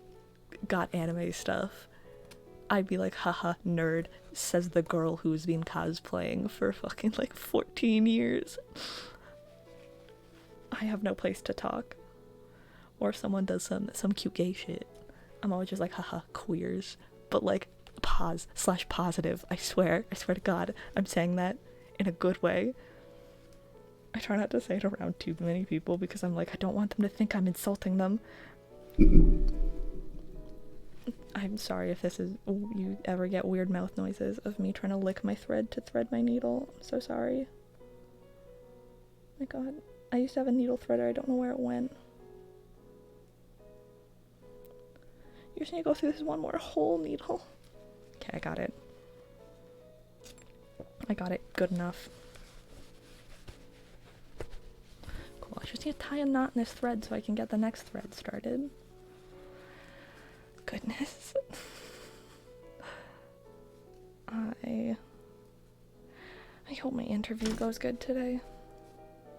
got anime stuff, I'd be like, haha, nerd, says the girl who's been cosplaying for fucking like 14 years. I have no place to talk. Or if someone does some cute gay shit, I'm always just like, haha, queers. But like, pause/positive. I swear to God, I'm saying that in a good way. I try not to say it around too many people because I'm like, I don't want them to think I'm insulting them. I'm sorry if you ever get weird mouth noises of me trying to lick my thread to thread my needle. I'm so sorry. Oh my God, I used to have a needle threader. I don't know where it went. You just need to go through this one more whole needle. Okay, I got it. Good enough. Cool, I just need to tie a knot in this thread so I can get the next thread started. Goodness. I hope my interview goes good today.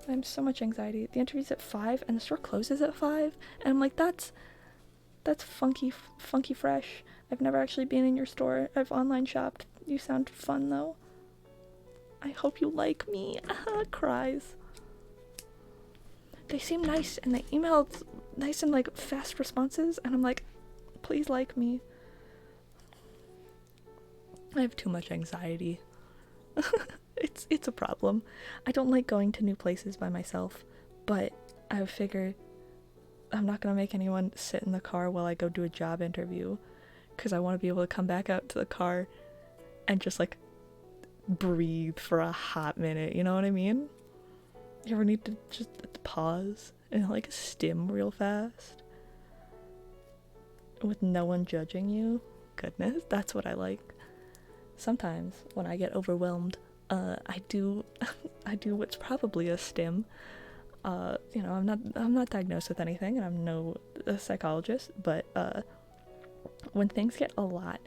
I have so much anxiety. The interview's at 5 and the store closes at 5, and I'm like, that's funky fresh. I've never actually been in your store. I've online shopped. You sound fun though. I hope you like me. Cries. They seem nice and they emailed nice and like fast responses, and I'm like, please like me. I have too much anxiety. It's a problem. I don't like going to new places by myself, but I figure I'm not gonna make anyone sit in the car while I go do a job interview, because I want to be able to come back out to the car and just like breathe for a hot minute, you know what I mean? You ever need to just pause and like stim real fast with no one judging you? Goodness, that's what I like. Sometimes when I get overwhelmed, I do what's probably a stim. You know, I'm not diagnosed with anything, and I'm no psychologist, but when things get a lot,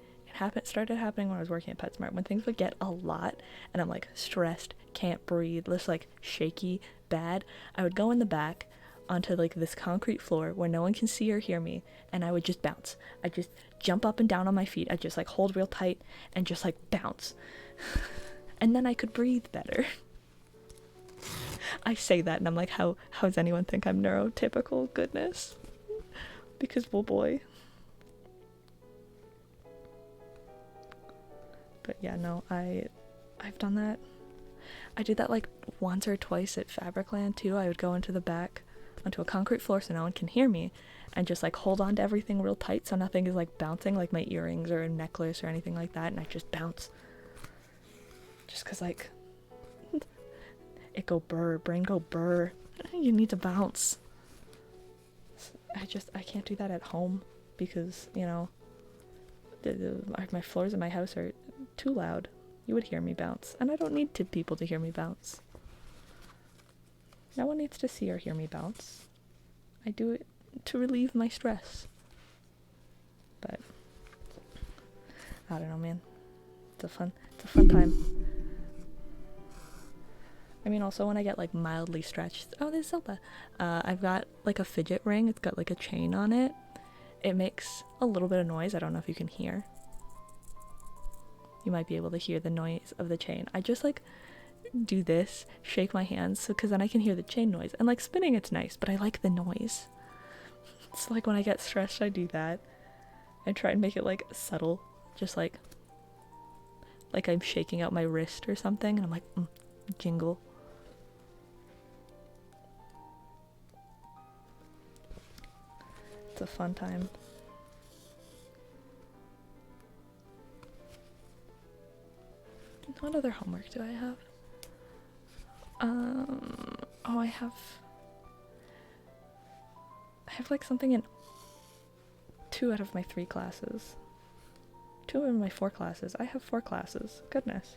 started happening when I was working at PetSmart. When things would get a lot and I'm like stressed, can't breathe, just like shaky, bad, I would go in the back onto like this concrete floor where no one can see or hear me, and I would just bounce. I'd just jump up and down on my feet. I'd just like hold real tight and just like bounce. And then I could breathe better. I say that and I'm like, how does anyone think I'm neurotypical? Goodness. Because, well, boy. But yeah, no, I've done that. I did that like once or twice at Fabricland too. I would go into the back onto a concrete floor so no one can hear me, and just like hold on to everything real tight so nothing is like bouncing, like my earrings or a necklace or anything like that, and I just bounce. Just cause like it go burr, brain go burr. You need to bounce. I can't do that at home because, you know, my floors in my house are too loud. You would hear me bounce, and I don't need people to hear me bounce. No one needs to see or hear me bounce. I do it to relieve my stress. But I don't know, man. It's a fun time. I mean, also when I get like mildly stretched. Oh, there's Zelda. I've got like a fidget ring. It's got like a chain on it. It makes a little bit of noise. I don't know if you can hear. You might be able to hear the noise of the chain. I just like do this, shake my hands, because then I can hear the chain noise. And like spinning, it's nice, but I like the noise. It's like when I get stressed, I do that and try and make it like subtle, just like I'm shaking out my wrist or something, and I'm like, jingle. It's a fun time. What other homework do I have? Oh, I have like something in 2 out of my 3 classes. 2 of my 4 classes. I have 4 classes. Goodness.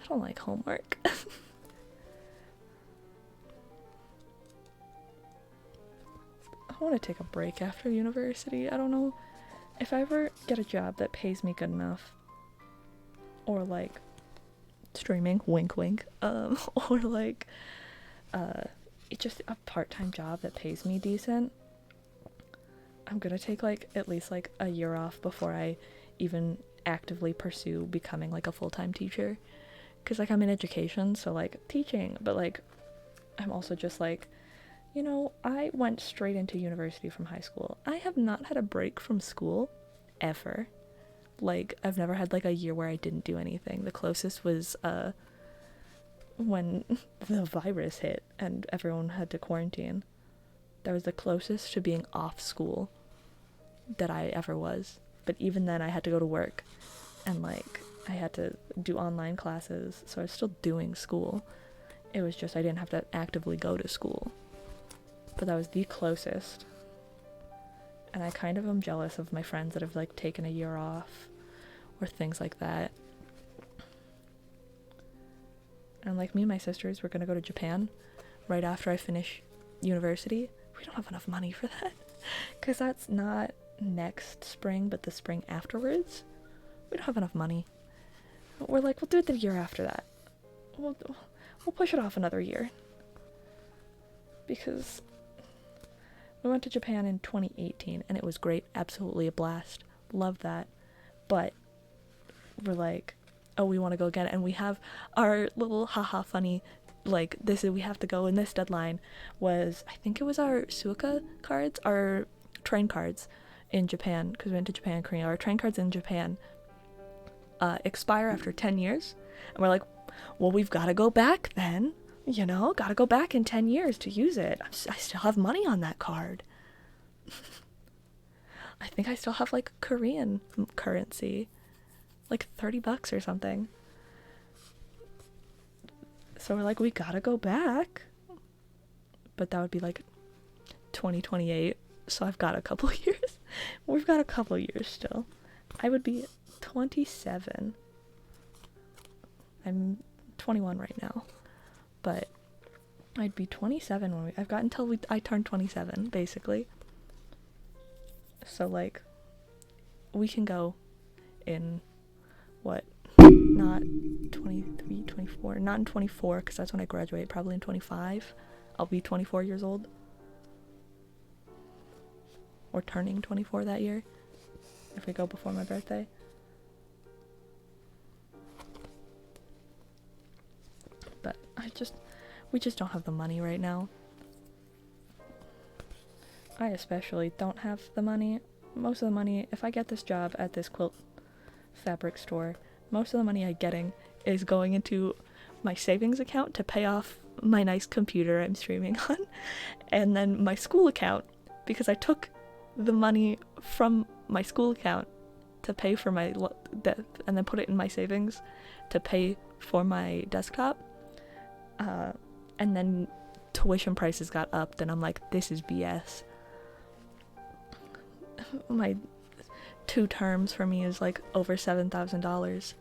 I don't like homework. I want to take a break after university. I don't know if I ever get a job that pays me good enough, or like streaming, wink wink, or like it's just a part-time job that pays me decent. I'm gonna take like at least like a year off before I even actively pursue becoming like a full-time teacher, because like I'm in education, so like teaching, but like I'm also just like, you know, I went straight into university from high school. I have not had a break from school ever. Like, I've never had like a year where I didn't do anything. The closest was when the virus hit and everyone had to quarantine. That was the closest to being off school that I ever was. But even then I had to go to work, and like I had to do online classes, so I was still doing school. It was just I didn't have to actively go to school. But that was the closest. And I kind of am jealous of my friends that have like taken a year off or things like that. And like me and my sisters were gonna go to Japan right after I finish university. We don't have enough money for that, because that's not next spring but the spring afterwards. We don't have enough money. We're like, we'll do it the year after that. We'll push it off another year, because we went to Japan in 2018 and it was great, absolutely a blast, love that. But we're like, oh, we want to go again, and we have our little haha funny, like, this is, we have to go, and this deadline was, I think it was our Suica cards, our train cards in Japan, because we went to Japan and Korea. Our train cards in Japan expire after 10 years, and we're like, well, we've got to go back then. You know, gotta go back in 10 years to use it. I still have money on that card. I think I still have like Korean currency, like $30 or something. So we're like, we gotta go back. But that would be like 2028. So I've got a couple years. We've got a couple years still. I would be 27. I'm 21 right now. But I'd be 27 when I've got until I turn 27, basically. So, like, we can go in, what, not 23, 24, not in 24, because that's when I graduate, probably in 25. I'll be 24 years old. Or turning 24 that year, if we go before my birthday. But we just don't have the money right now. I especially don't have the money. Most of the money, if I get this job at this quilt fabric store, most of the money I'm getting is going into my savings account to pay off my nice computer I'm streaming on, and then my school account, because I took the money from my school account to pay for my and then put it in my savings to pay for my desktop. And then tuition prices got upped, and I'm like, this is BS. My 2 terms for me is like over $7,000.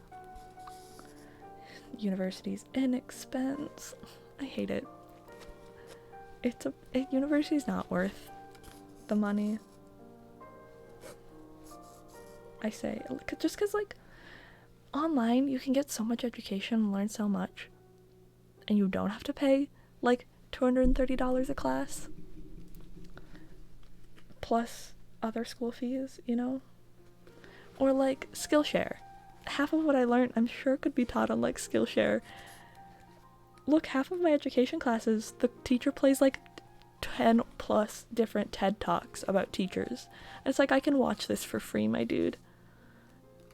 University's an expense. I hate it. University's not worth the money. I say, just because like online you can get so much education and learn so much, and you don't have to pay like $230 a class plus other school fees, you know? Or like Skillshare. Half of what I learned I'm sure could be taught on like Skillshare. Look, half of my education classes, the teacher plays like 10 plus different TED Talks about teachers. And it's like, I can watch this for free, my dude.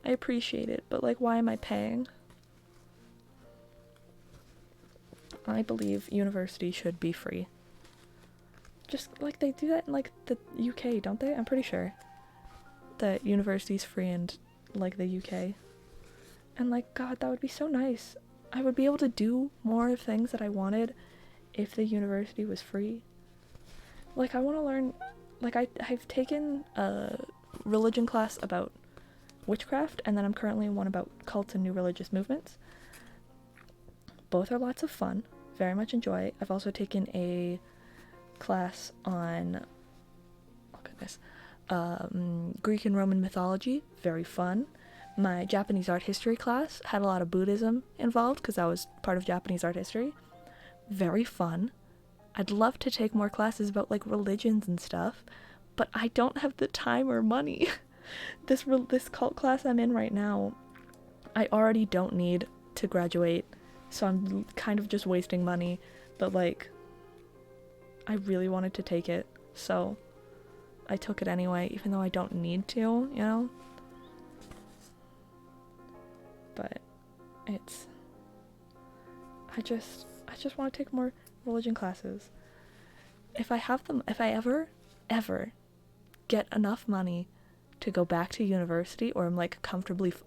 I appreciate it, but like, why am I paying? I believe university should be free. Just like they do that in like the UK, don't they? I'm pretty sure that university's free in like the UK. And like, God, that would be so nice. I would be able to do more things that I wanted if the university was free. Like, I want to learn, like, I've taken a religion class about witchcraft, and then I'm currently in one about cults and new religious movements. Both are lots of fun. Very much enjoy. I've also taken a class on, oh goodness, Greek and Roman mythology. Very fun. My Japanese art history class had a lot of Buddhism involved because that was part of Japanese art history. Very fun. I'd love to take more classes about like religions and stuff, but I don't have the time or money. This cult class I'm in right now, I already don't need to graduate, so I'm kind of just wasting money, but like, I really wanted to take it, so I took it anyway, even though I don't need to, you know? But it's, I just want to take more religion classes. If I have them, if I ever get enough money to go back to university, or I'm like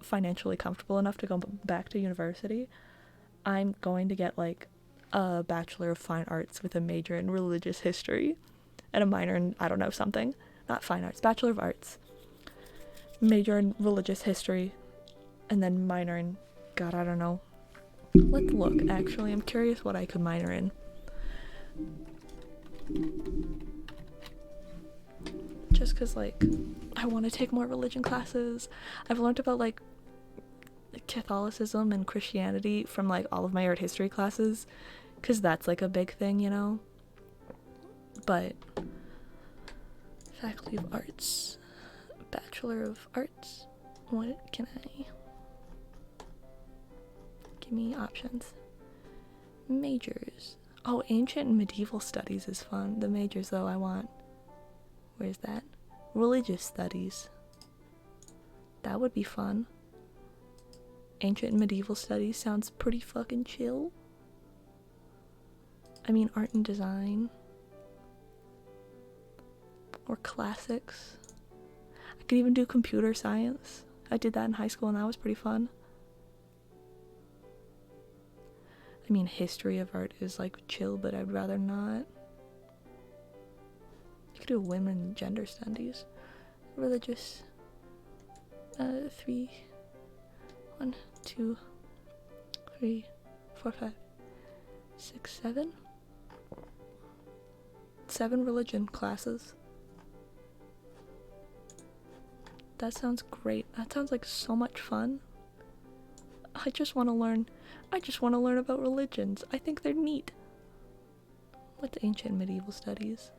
financially comfortable enough to go back to university, I'm going to get like a Bachelor of Fine Arts with a major in religious history and a minor in, I don't know, something. Not fine arts, Bachelor of Arts. Major in religious history, and then minor in, God, I don't know. Let's look, actually. I'm curious what I could minor in. Just because, like, I want to take more religion classes. I've learned about, like, Catholicism and Christianity from, like, all of my art history classes, because that's, like, a big thing, you know? But Faculty of Arts, Bachelor of Arts, what can I... Give me options. Majors. Oh, Ancient and Medieval Studies is fun. The majors, though, I want... Where's that? Religious Studies. That would be fun. Ancient and Medieval Studies sounds pretty fucking chill. I mean, Art and Design. Or Classics. I could even do Computer Science. I did that in high school and that was pretty fun. I mean, History of Art is like chill, but I'd rather not. You could do Women Gender Studies. Religious. 3, 1, 2, 3, 4, 5, 6, 7. 7 religion classes. That sounds great. That sounds like so much fun. I just want to learn about religions. I think they're neat. What's Ancient and Medieval Studies?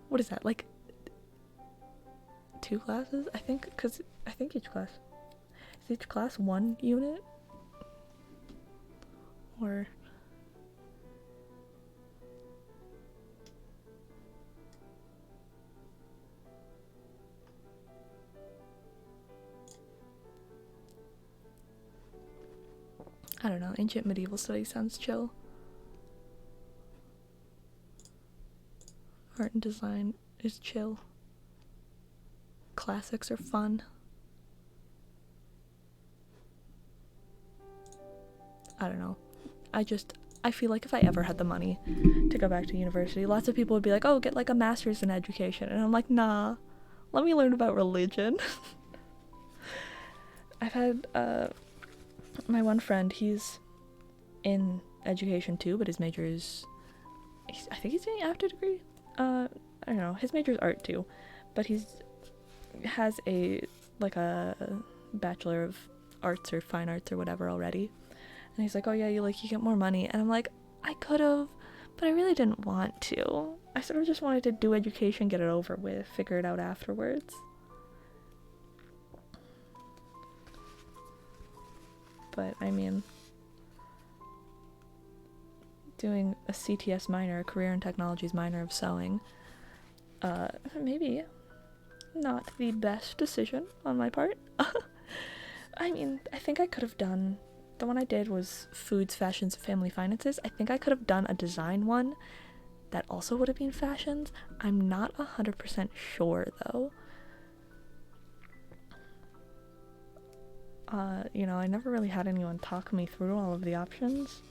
What is that, like 2 classes? I think each class. Is each class 1 unit? Or... I don't know, Ancient Medieval Studies sounds chill. Art and Design is chill. Classics are fun. I don't know. I feel like if I ever had the money to go back to university, lots of people would be like, oh, get like a master's in education. And I'm like, nah, let me learn about religion. I've had, my one friend, he's in education too, but his major is, I think he's doing after degree. I don't know, his major is art too, but has a Bachelor of Arts or Fine Arts or whatever already. And he's like, oh yeah, you get more money. And I'm like, I could have, but I really didn't want to. I sort of just wanted to do education, get it over with, figure it out afterwards. But I mean, doing a CTS minor, a Career and Technologies minor of sewing, maybe not the best decision on my part. I mean, I think I could have done the one I did was foods, fashions, family finances. I think I could have done a design one that also would have been fashions. I'm not 100% sure though. You know, I never really had anyone talk me through all of the options.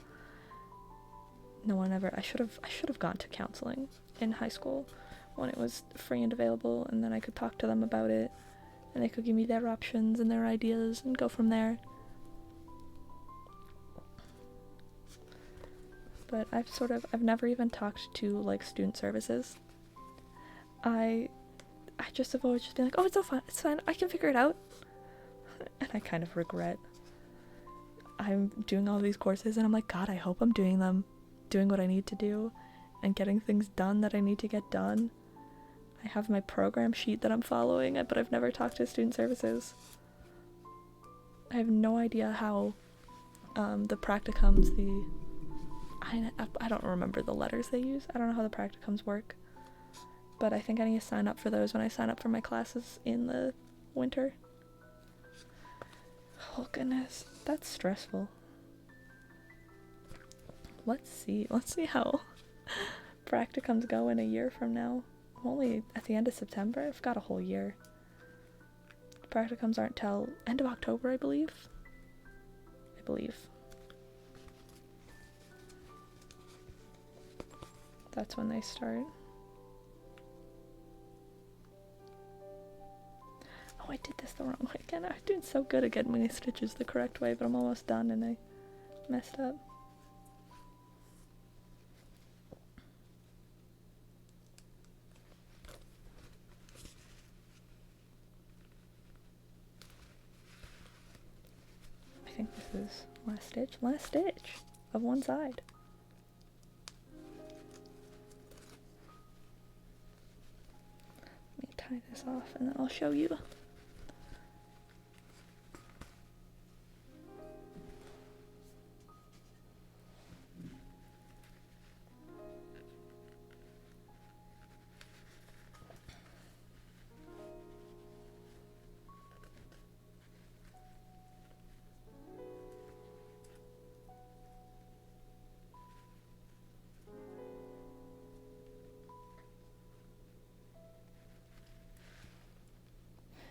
No one ever. I should have gone to counseling in high school when it was free and available, and then I could talk to them about it, and they could give me their options and their ideas and go from there. But I've never even talked to like student services. I just have always just been like, oh, it's fine, I can figure it out. And I kind of regret. I'm doing all these courses and I'm like, God, I hope I'm doing them, doing what I need to do, and getting things done that I need to get done. I have my program sheet that I'm following, but I've never talked to student services. I have no idea how the practicums, I don't remember the letters they use. I don't know how the practicums work. But I think I need to sign up for those when I sign up for my classes in the winter. Oh goodness, that's stressful. Let's see how practicums go in a year from now. I'm only at the end of September. I've got a whole year. Practicums aren't till end of October, I believe. That's when they start. Oh, I did this the wrong way again. I'm doing so good at getting my stitches the correct way, but I'm almost done and I messed up. I think this is last stitch of one side. Let me tie this off and then I'll show you.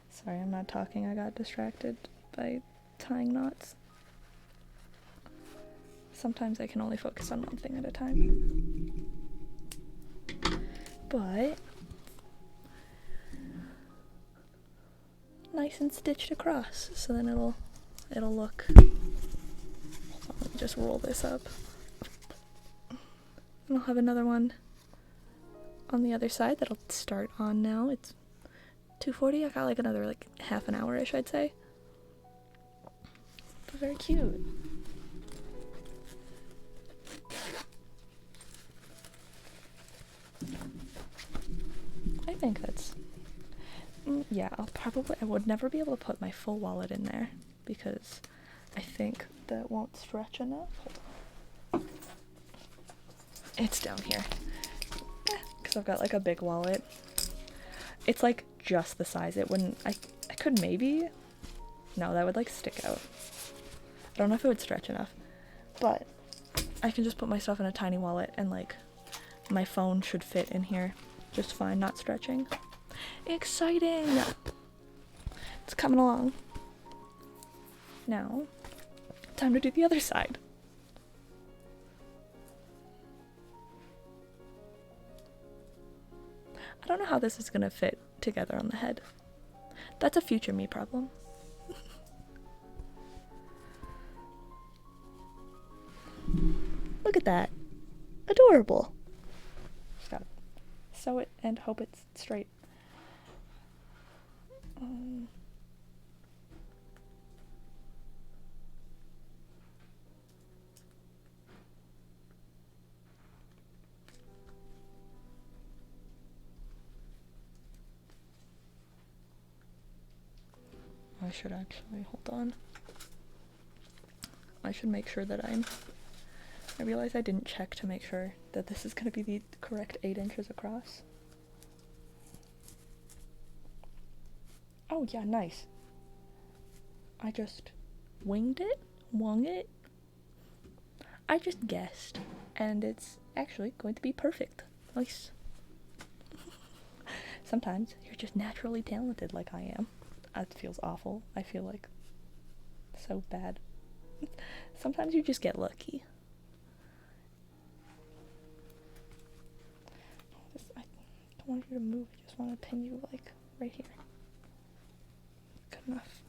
Sorry, I'm not talking. I got distracted by tying knots. Sometimes I can only focus on one thing at a time. But nice and stitched across, so then it'll look. Hold on, let me just roll this up. And I'll have another one on the other side that'll start on now. It's 2:40. I got like another half an hour-ish, I'd say. But very cute. I think that's yeah, I would never be able to put my full wallet in there because I think that won't stretch enough. Hold on. It's down here because I've got like a big wallet. It's like just the size. It wouldn't. I could maybe. No, that would like stick out. I don't know if it would stretch enough, but I can just put my stuff in a tiny wallet and like my phone should fit in here just fine, not stretching. Exciting! It's coming along. Now, time to do the other side. I don't know how this is gonna fit together on the head. That's a future me problem. Look at that. Adorable. Just gotta sew it and hope it's straight. I should actually, hold on. I should make sure that I realize I didn't check to make sure that this is going to be the correct 8 inches across. Oh yeah, nice. I just winged it wung it. I just guessed, and it's actually going to be perfect. Nice. Sometimes you're just naturally talented like I am. That feels awful. I feel like so bad. Sometimes you just get lucky. I don't want you to move. I just want to pin you like right here. Good enough.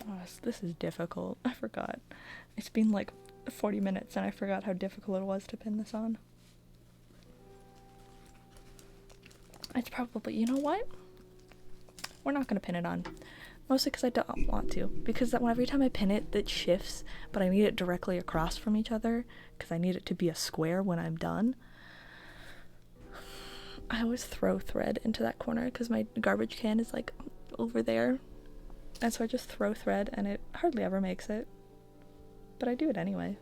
Oh, this is difficult. I forgot. It's been like 40 minutes and I forgot how difficult it was to pin this on. It's probably, you know what? We're not going to pin it on. Mostly because I don't want to. Because every time I pin it, it shifts, but I need it directly across from each other because I need it to be a square when I'm done. I always throw thread into that corner because my garbage can is like over there. And so I just throw thread and it hardly ever makes it. But I do it anyway.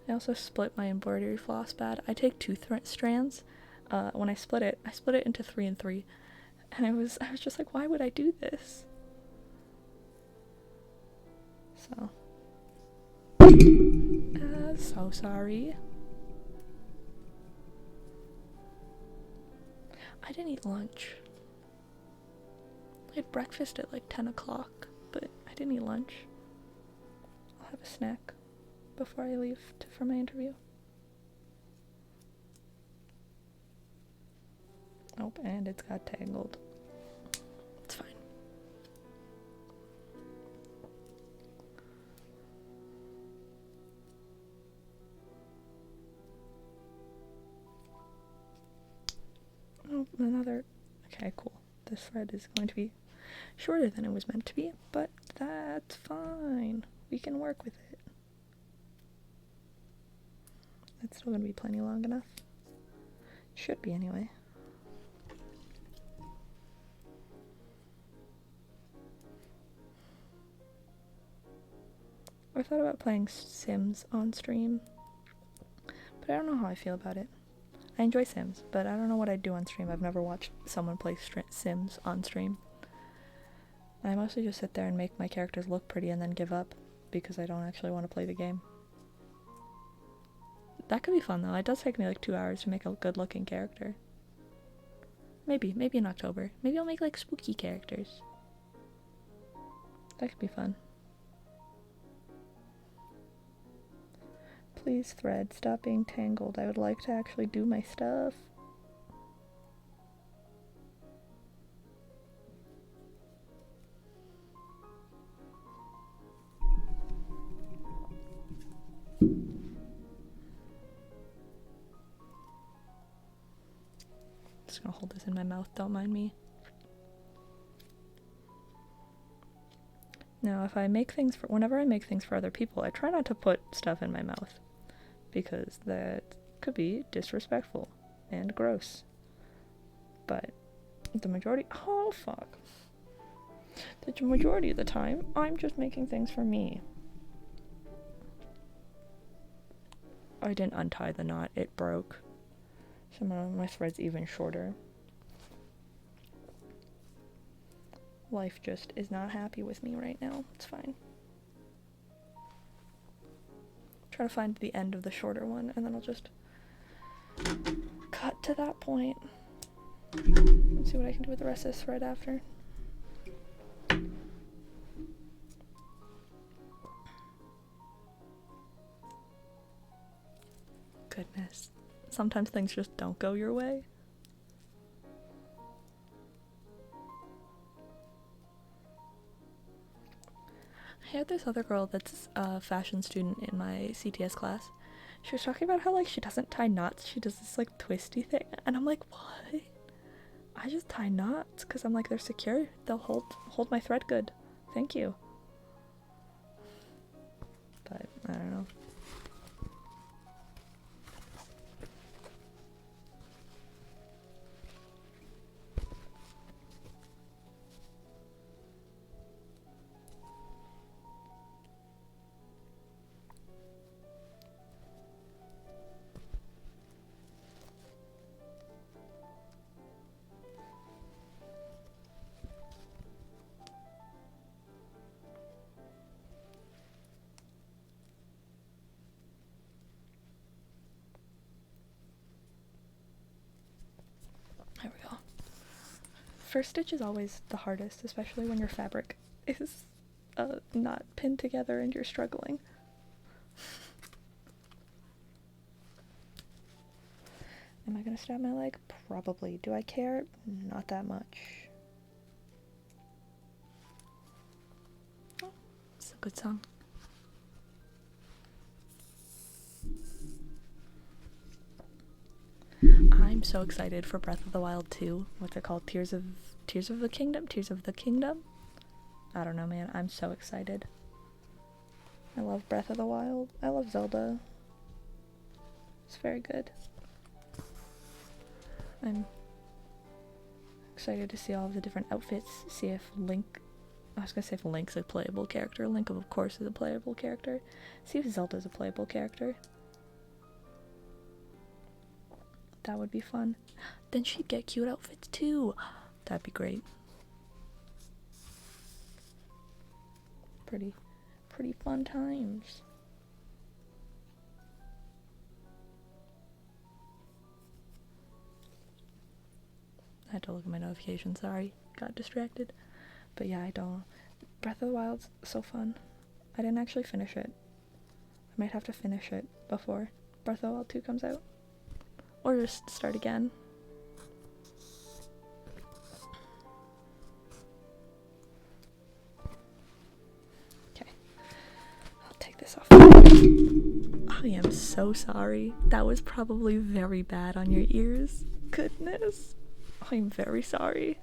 I also split my embroidery floss bad. I take two strands. When I split it into 3 and 3. And I was just like, why would I do this? So. So sorry. I didn't eat lunch. I had breakfast at like 10 o'clock, but I didn't eat lunch. I'll have a snack before I leave for my interview. Oh, and it's got tangled. It's fine. Oh, another. Okay, cool. This thread is going to be shorter than it was meant to be, but that's fine. We can work with it. It's still going to be plenty long enough. Should be anyway. I thought about playing Sims on stream, but I don't know how I feel about it. I enjoy Sims, but I don't know what I'd do on stream. I've never watched someone play Sims on stream. I mostly just sit there and make my characters look pretty and then give up, because I don't actually want to play the game. That could be fun though. It does take me like 2 hours to make a good looking character. Maybe in October. Maybe I'll make like spooky characters. That could be fun. Please, thread, stop being tangled. I would like to actually do my stuff. Just gonna hold this in my mouth, don't mind me. Now, whenever I make things for other people, I try not to put stuff in my mouth, because that could be disrespectful and gross. But the majority of the time, I'm just making things for me. I didn't untie the knot, it broke. So my thread's even shorter. Life just is not happy with me right now. It's fine. Try to find the end of the shorter one, and then I'll just cut to that point. Let's see what I can do with the rest of this thread after. Goodness. Sometimes things just don't go your way. I had this other girl that's a fashion student in my CTS class. She was talking about how like she doesn't tie knots, she does this like twisty thing, and I'm like, what? I just tie knots because I'm like, they're secure. They'll hold my thread good. Thank you. But I don't know. There we go. First stitch is always the hardest, especially when your fabric is not pinned together and you're struggling. Am I gonna stab my leg? Probably. Do I care? Not that much. Oh, it's a good song. I'm so excited for Breath of the Wild 2. What's it called? Tears of the Kingdom? Tears of the Kingdom? I don't know, man. I'm so excited. I love Breath of the Wild. I love Zelda. It's very good. I'm excited to see all of the different outfits. See if Link... I was gonna say if Link's a playable character. Link, of course, is a playable character. See if Zelda's a playable character. That would be fun. Then she'd get cute outfits too. That'd be great. Pretty fun times. I had to look at my notifications, sorry. Got distracted. But yeah, I don't. Breath of the Wild's so fun. I didn't actually finish it. I might have to finish it before Breath of the Wild 2 comes out. Or just start again. Okay. I'll take this off. I am so sorry. That was probably very bad on your ears. Goodness. I'm very sorry.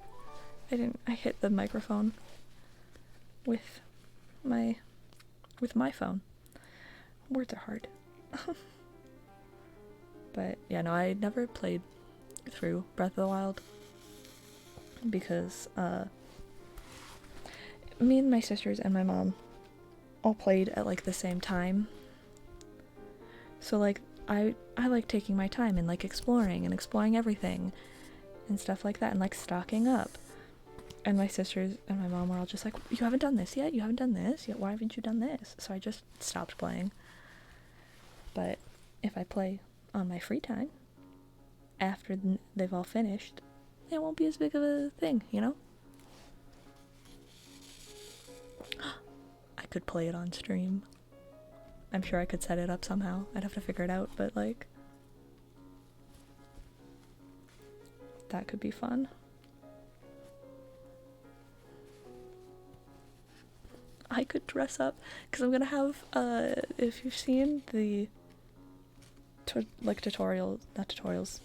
I hit the microphone with my phone. Words are hard. But yeah, no, I never played through Breath of the Wild because me and my sisters and my mom all played at like the same time. So like I like taking my time and like exploring everything and stuff like that and like stocking up. And my sisters and my mom were all just like, you haven't done this yet? You haven't done this yet? Why haven't you done this? So I just stopped playing. But if I play on my free time after they've all finished, it won't be as big of a thing, you know? I could play it on stream. I'm sure I could set it up somehow. I'd have to figure it out, but like that could be fun. I could dress up because I'm gonna have if you've seen the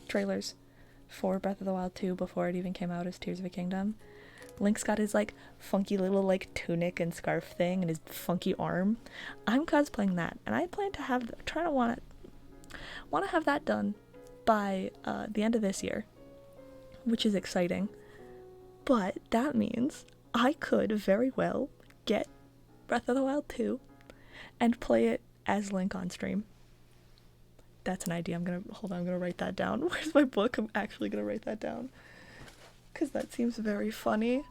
trailers for Breath of the Wild 2 before it even came out as Tears of the Kingdom, Link's got his like funky little like tunic and scarf thing and his funky arm. I'm cosplaying that, and I plan to have want to have that done by the end of this year, which is exciting. But that means I could very well get Breath of the Wild 2 and play it as Link on stream. That's an idea. I'm gonna write that down. Where's my book? I'm actually gonna write that down. Because that seems very funny.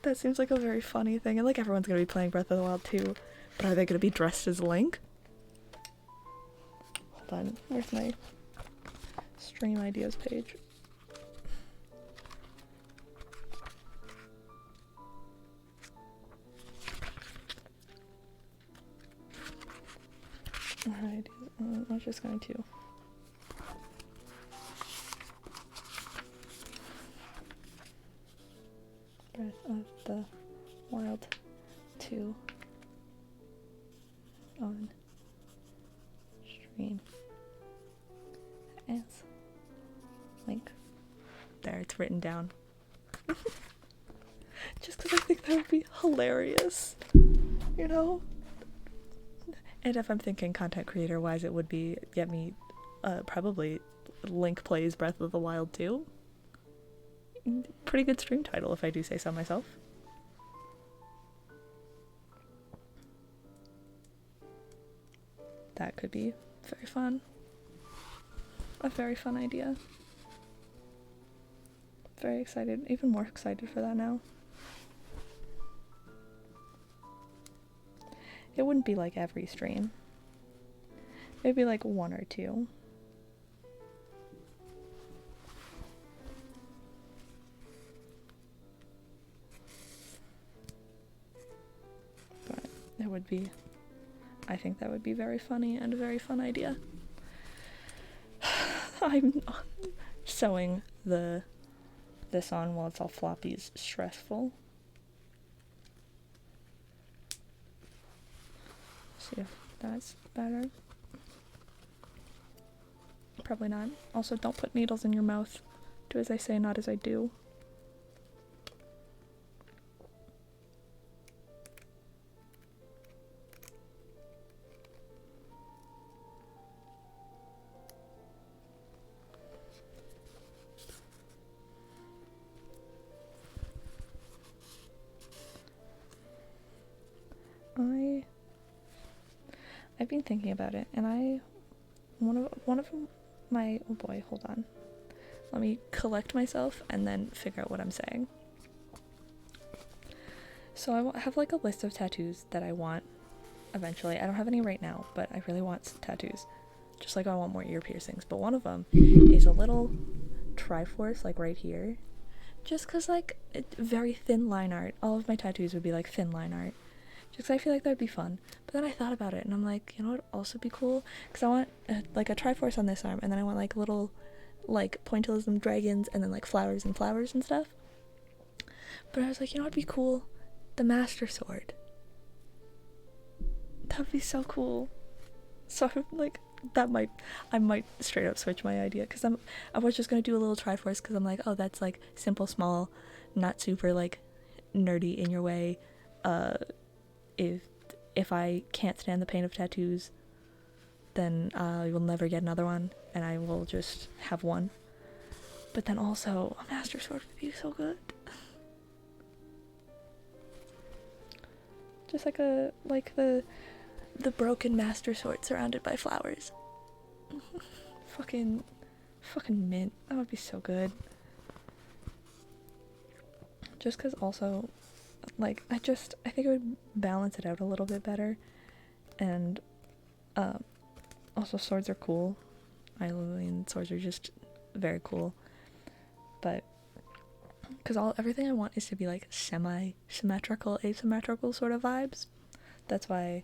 That seems like a very funny thing. And like everyone's gonna be playing Breath of the Wild 2. But are they gonna be dressed as Link? Hold on. Where's my stream ideas page? Alright, I was just going to Breath of the Wild 2 on stream as Link. There it's written down. Just because I think that would be hilarious, you know? And if I'm thinking content creator wise, it would be get me probably Link plays Breath of the Wild 2. Pretty good stream title if I do say so myself. That could be very fun. A very fun idea. Very excited, even more excited for that now. It wouldn't be like every stream. It'd be like 1 or 2. But it would be, I think that would be very funny and a very fun idea. I'm sewing this on while it's all floppy is stressful. See if that's better. Probably not. Also, don't put needles in your mouth. Do as I say, not as I do. I've been thinking about it, and one of my, oh boy, hold on. Let me collect myself and then figure out what I'm saying. So I have like a list of tattoos that I want eventually. I don't have any right now, but I really want tattoos. Just like I want more ear piercings. But one of them is a little Triforce, like right here. Just because, like, very thin line art. All of my tattoos would be like thin line art. Just 'cause I feel like that would be fun. But then I thought about it and I'm like, you know what would also be cool? Because I want like a Triforce on this arm, and then I want like little like pointillism dragons and then like flowers and stuff. But I was like, you know what would be cool? The Master Sword. That would be so cool. So I'm like, I might straight up switch my idea, because I was just gonna do a little Triforce because I'm like, oh, that's like simple, small, not super like nerdy in your way. If I can't stand the pain of tattoos, then I will never get another one, and I will just have one. But then also, a Master Sword would be so good. Just like the broken Master Sword surrounded by flowers. fucking mint. That would be so good. Just because also, like, I think it would balance it out a little bit better. And also swords are cool. I mean, swords are just very cool. But because everything I want is to be like semi-symmetrical, asymmetrical sort of vibes. That's why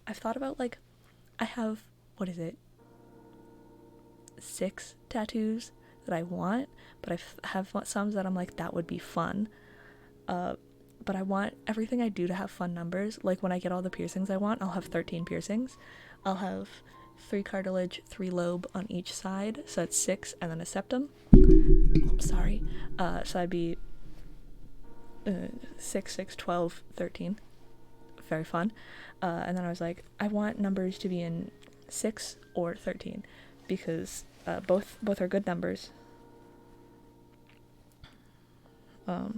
I've thought about, like, I have, 6 tattoos that I want, but I have some that I'm like, that would be fun. But I want everything I do to have fun numbers. Like, when I get all the piercings I want, I'll have 13 piercings. I'll have 3 cartilage, 3 lobe on each side, so that's 6, and then a septum. I'm sorry. So I'd be 6, 12, 13. Very fun. And then I was like, I want numbers to be in 6 or 13, because both are good numbers. Not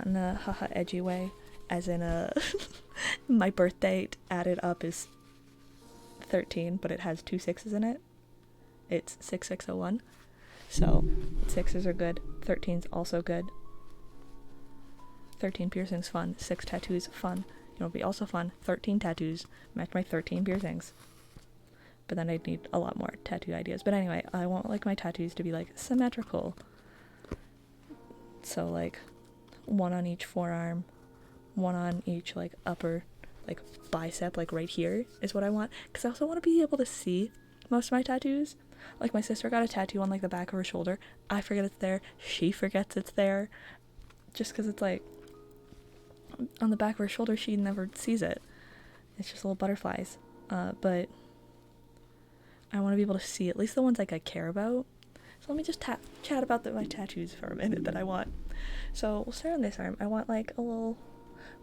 in a haha edgy way, as in my birth date added up is 13, but it has 2 6s in it. It's 6601. So 6s are good, 13's also good. 13 piercings fun, 6 tattoos fun. You know, it'd be also fun, 13 tattoos, match my 13 piercings. But then I'd need a lot more tattoo ideas. But anyway, I want like my tattoos to be like symmetrical. So like 1 on each forearm, 1 on each like upper like bicep, like right here is what I want. Because I also want to be able to see most of my tattoos. Like, my sister got a tattoo on like the back of her shoulder. I forget it's there. She forgets it's there. Just because it's like on the back of her shoulder, she never sees it. It's just little butterflies. But I want to be able to see at least the ones like I care about. So let me just chat about my tattoos for a minute that I want. So we'll start on this arm. I want like a little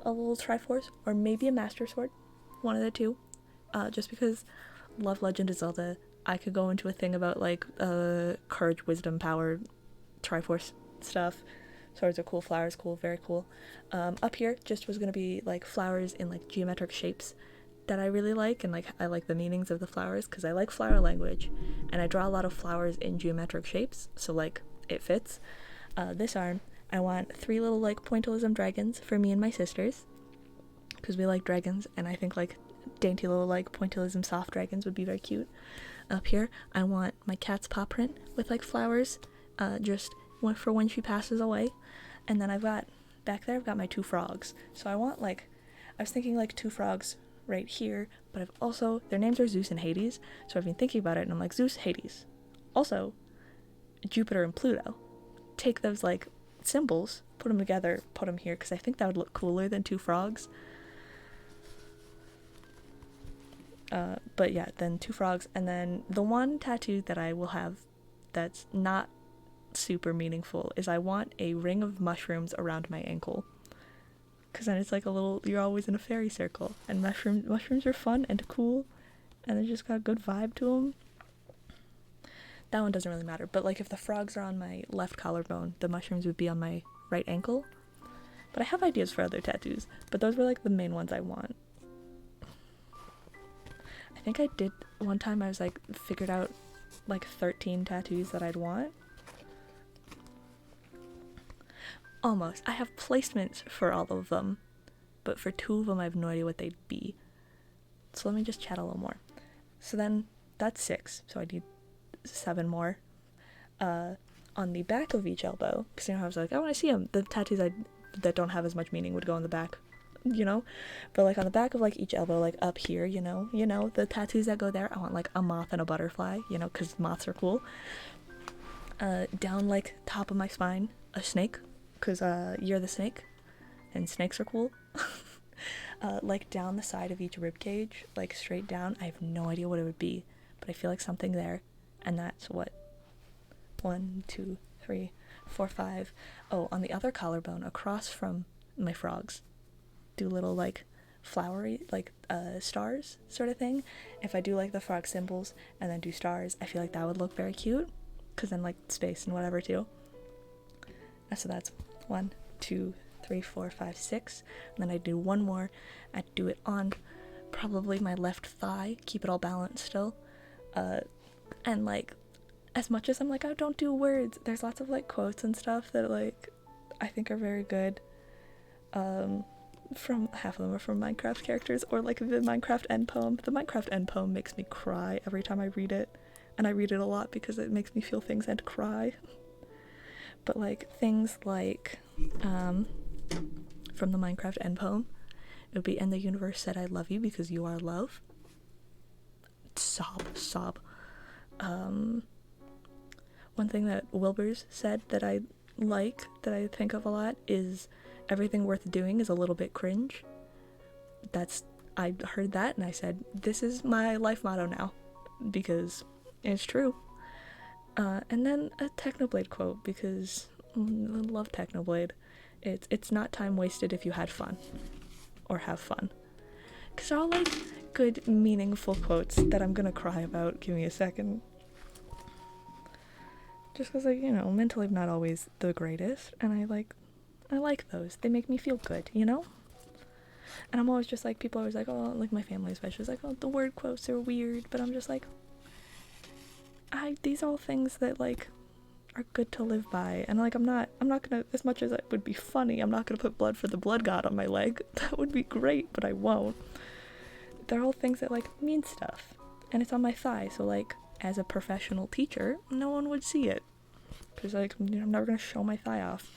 Triforce or maybe a Master Sword, one of the two. Just because love Legend of Zelda. I could go into a thing about like courage, wisdom, power, Triforce stuff. Swords are cool, flowers cool, very cool. Up here just was gonna be like flowers in like geometric shapes that I really like, and like I like the meanings of the flowers because I like flower language, and I draw a lot of flowers in geometric shapes, so like it fits. This arm, I want 3 little like pointillism dragons for me and my sisters because we like dragons, and I think like dainty little like pointillism soft dragons would be very cute. Up here, I want my cat's paw print with like flowers, just for when she passes away. And then I've got back there, I've got my 2 frogs. So I want like, I was thinking like 2 frogs right here, but I've also, their names are Zeus and Hades. So I've been thinking about it, and I'm like, Zeus, Hades. Also, Jupiter and Pluto. Take those like symbols, put them together, put them here, because I think that would look cooler than 2 frogs. But yeah, then 2 frogs, and then the one tattoo that I will have that's not super meaningful is I want a ring of mushrooms around my ankle, because then it's like a little, you're always in a fairy circle, and mushrooms are fun and cool, and they just got a good vibe to them. That one doesn't really matter, but like if the frogs are on my left collarbone, the mushrooms would be on my right ankle. But I have ideas for other tattoos, but those were like the main ones I want. I think I did one time, I was like figured out like 13 tattoos that I'd want. Almost. I have placements for all of them, but for 2 of them I have no idea what they'd be. So let me just chat a little more. So then that's 6, so I need 7 more. On the back of each elbow, because you know I was like, I want to see them. The tattoos that don't have as much meaning would go on the back, you know, but like on the back of like each elbow, like up here, you know the tattoos that go there, I want like a moth and a butterfly, you know, because moths are cool. Down like top of my spine, a snake, because you're the snake and snakes are cool. Like down the side of each rib cage, like straight down, I have no idea what it would be, but I feel like something there. And that's what, 1, 2, 3, 4, 5. Oh, on the other collarbone across from my frogs, do little like flowery like stars sort of thing. If I do like the frog symbols and then do stars, I feel like that would look very cute, because then like space and whatever too. So that's 1, 2, 3, 4, 5, 6, and then I do one more. I do it on probably my left thigh, keep it all balanced still. And like, as much as I'm like, I don't do words, there's lots of like quotes and stuff that like I think are very good. From half of them are from Minecraft characters, or like the Minecraft end poem. The Minecraft end poem makes me cry every time I read it, and I read it a lot because it makes me feel things and cry. But like things like from the Minecraft end poem, it would be, and the universe said I love you because you are love. Sob. One thing that Wilbur's said that I like, that I think of a lot, is everything worth doing is a little bit cringe. I heard that and I said, this is my life motto now, because it's true. And then a Technoblade quote, because I love Technoblade. It's not time wasted if you had fun, or have fun. Because they're all like good, meaningful quotes that I'm gonna cry about. Give me a second. Just because, like, you know, mentally I'm not always the greatest, and I like those. They make me feel good, you know? And I'm always just like, people are always like, oh, like my family especially is like, oh, the word quotes are weird, but I'm just like, these are all things that like are good to live by, and like I'm not gonna, as much as it would be funny, I'm not gonna put blood for the blood god on my leg. That would be great, but I won't. They're all things that like mean stuff, and it's on my thigh, so like as a professional teacher, no one would see it, because like, you know, I'm never gonna show my thigh off.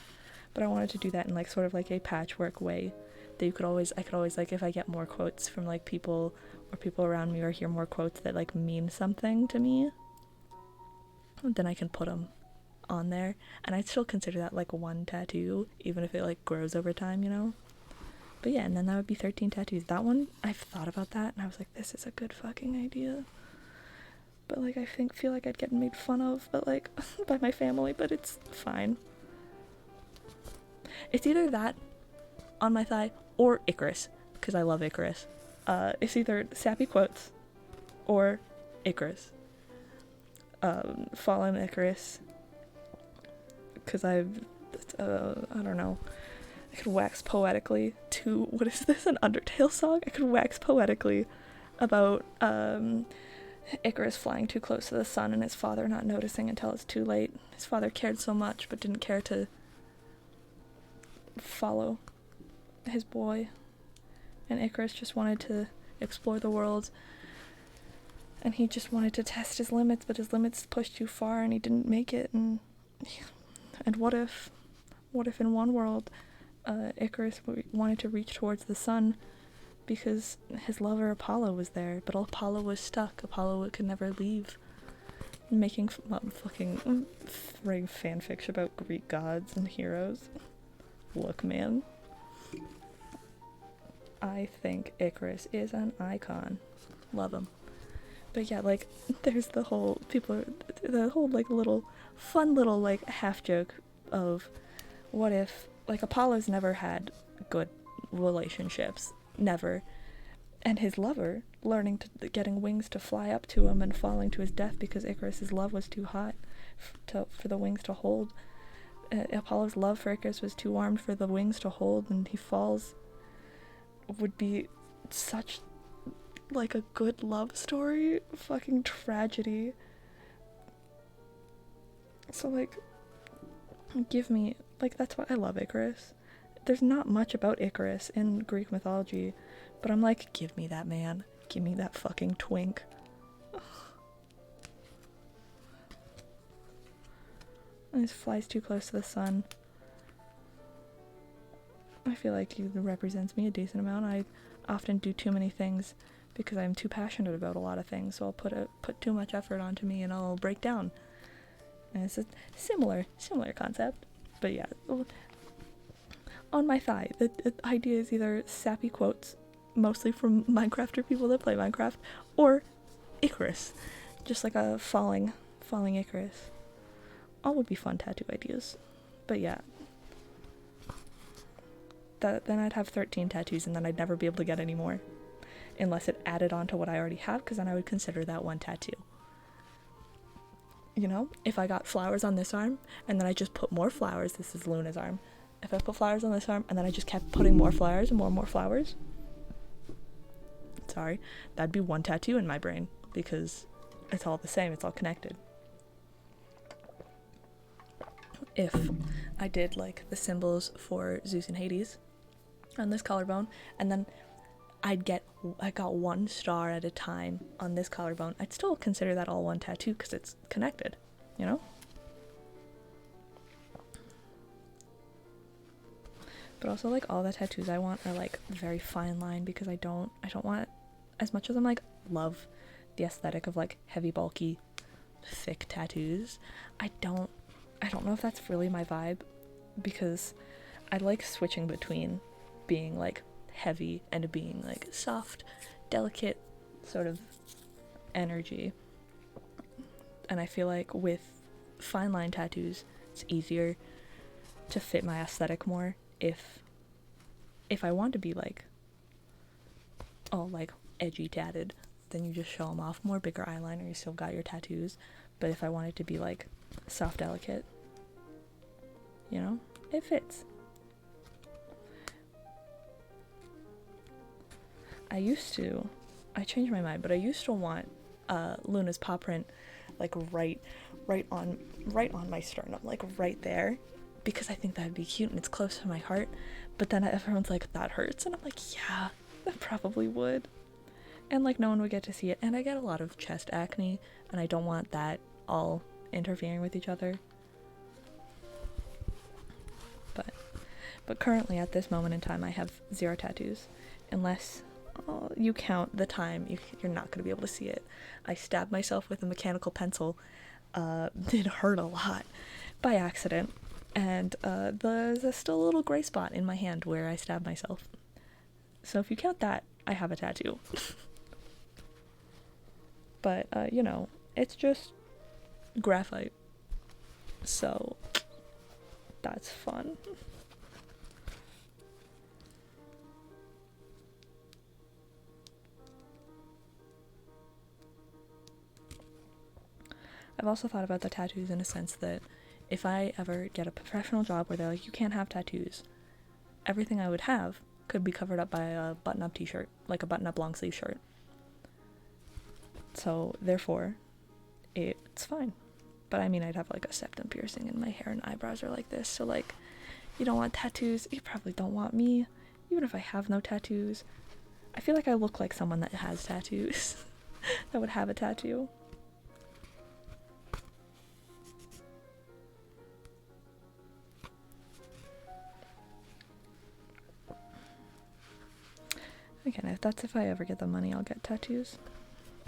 But I wanted to do that in like sort of like a patchwork way, that I could always like, if I get more quotes from like people or people around me, or hear more quotes that like mean something to me, then I can put them on there, and I'd still consider that like one tattoo, even if it like grows over time, you know. But yeah, and then that would be 13 tattoos. That one, I've thought about that and I was like, this is a good fucking idea. but like I feel like I'd get made fun of, but like by my family, but it's fine. It's either that on my thigh or Icarus, because I love Icarus. It's either sappy quotes or Icarus. Fallen Icarus, because I don't know. I could wax poetically to, what is this, an Undertale song? I could wax poetically about Icarus flying too close to the sun and his father not noticing until it's too late. His father cared so much but didn't care to follow his boy. And Icarus just wanted to explore the world. And he just wanted to test his limits, but his limits pushed too far and he didn't make it. And what if in one world Icarus wanted to reach towards the sun because his lover Apollo was there, but Apollo was stuck. Apollo could never leave. Making fucking writing fanfiction about Greek gods and heroes. Look, man. I think Icarus is an icon. Love him. But yeah, like, there's the whole like little fun little like half joke of what if, like, Apollo's never had good relationships, never, and his lover getting wings to fly up to him and falling to his death because Icarus's love was too hot for the wings to hold. Apollo's love for Icarus was too warm for the wings to hold, and he falls. Would be such like a good love story, fucking tragedy. So like, give me, like, that's why I love Icarus. There's not much about Icarus in Greek mythology, but I'm like, give me that man. Give me that fucking twink. And he flies too close to the sun. I feel like he represents me a decent amount. I often do too many things because I'm too passionate about a lot of things, so I'll put too much effort onto me and I'll break down. And it's a similar concept, but yeah. On my thigh, the idea is either sappy quotes, mostly from Minecraft or people that play Minecraft, or Icarus, just like a falling Icarus. All would be fun tattoo ideas, but yeah. Then I'd have 13 tattoos and then I'd never be able to get any more. Unless it added on to what I already have, because then I would consider that one tattoo. You know, if I got flowers on this arm, and then I just put more flowers, this is Luna's arm. If I put flowers on this arm, and then I just kept putting more flowers and more flowers, sorry, that'd be one tattoo in my brain, because it's all the same, it's all connected. If I did, like, the symbols for Zeus and Hades on this collarbone, and then I got one star at a time on this collarbone, I'd still consider that all one tattoo because it's connected, you know? But also, like, all the tattoos I want are like very fine line, because I don't want, as much as I'm like love the aesthetic of like heavy, bulky, thick tattoos, I don't know if that's really my vibe, because I like switching between being like heavy and being like soft, delicate sort of energy. And I feel like with fine line tattoos, it's easier to fit my aesthetic more if I want to be like all like edgy tatted, then you just show them off more, bigger eyeliner, you still got your tattoos. But if I want it to be like soft, delicate, you know, it fits. I changed my mind, but I used to want Luna's paw print like right on my sternum, like right there, because I think that'd be cute and it's close to my heart. But then everyone's like, that hurts, and I'm like, yeah, that probably would. And like no one would get to see it, and I get a lot of chest acne, and I don't want that all interfering with each other. But currently at this moment in time I have 0 tattoos, unless you count the time you're not going to be able to see it. I stabbed myself with a mechanical pencil. It hurt a lot by accident, and there's still a little gray spot in my hand where I stabbed myself. So if you count that, I have a tattoo. But you know, It's just graphite. So that's fun. I've also thought about the tattoos in a sense that if I ever get a professional job where they're like, you can't have tattoos, everything I would have could be covered up by a button-up t-shirt, like a button-up long-sleeve shirt. So, therefore, it's fine. But I mean, I'd have like a septum piercing and my hair and eyebrows are like this, so like, you don't want tattoos, you probably don't want me, even if I have no tattoos. I feel like I look like someone that has tattoos, that would have a tattoo. Again, if I ever get the money, I'll get tattoos.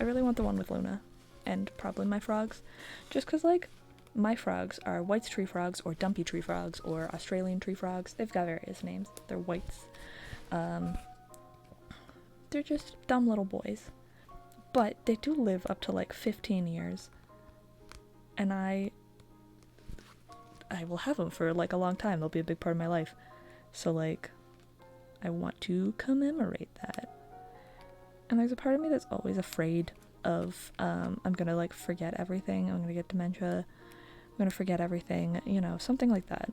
I really want the one with Luna, and probably my frogs, just because, like, my frogs are White's tree frogs, or Dumpy tree frogs, or Australian tree frogs. They've got various names. They're whites. They're just dumb little boys. But they do live up to, like, 15 years. And I will have them for, like, a long time. They'll be a big part of my life. So, like, I want to commemorate that. And there's a part of me that's always afraid of, I'm gonna, like, forget everything. I'm gonna get dementia. I'm gonna forget everything, you know, something like that.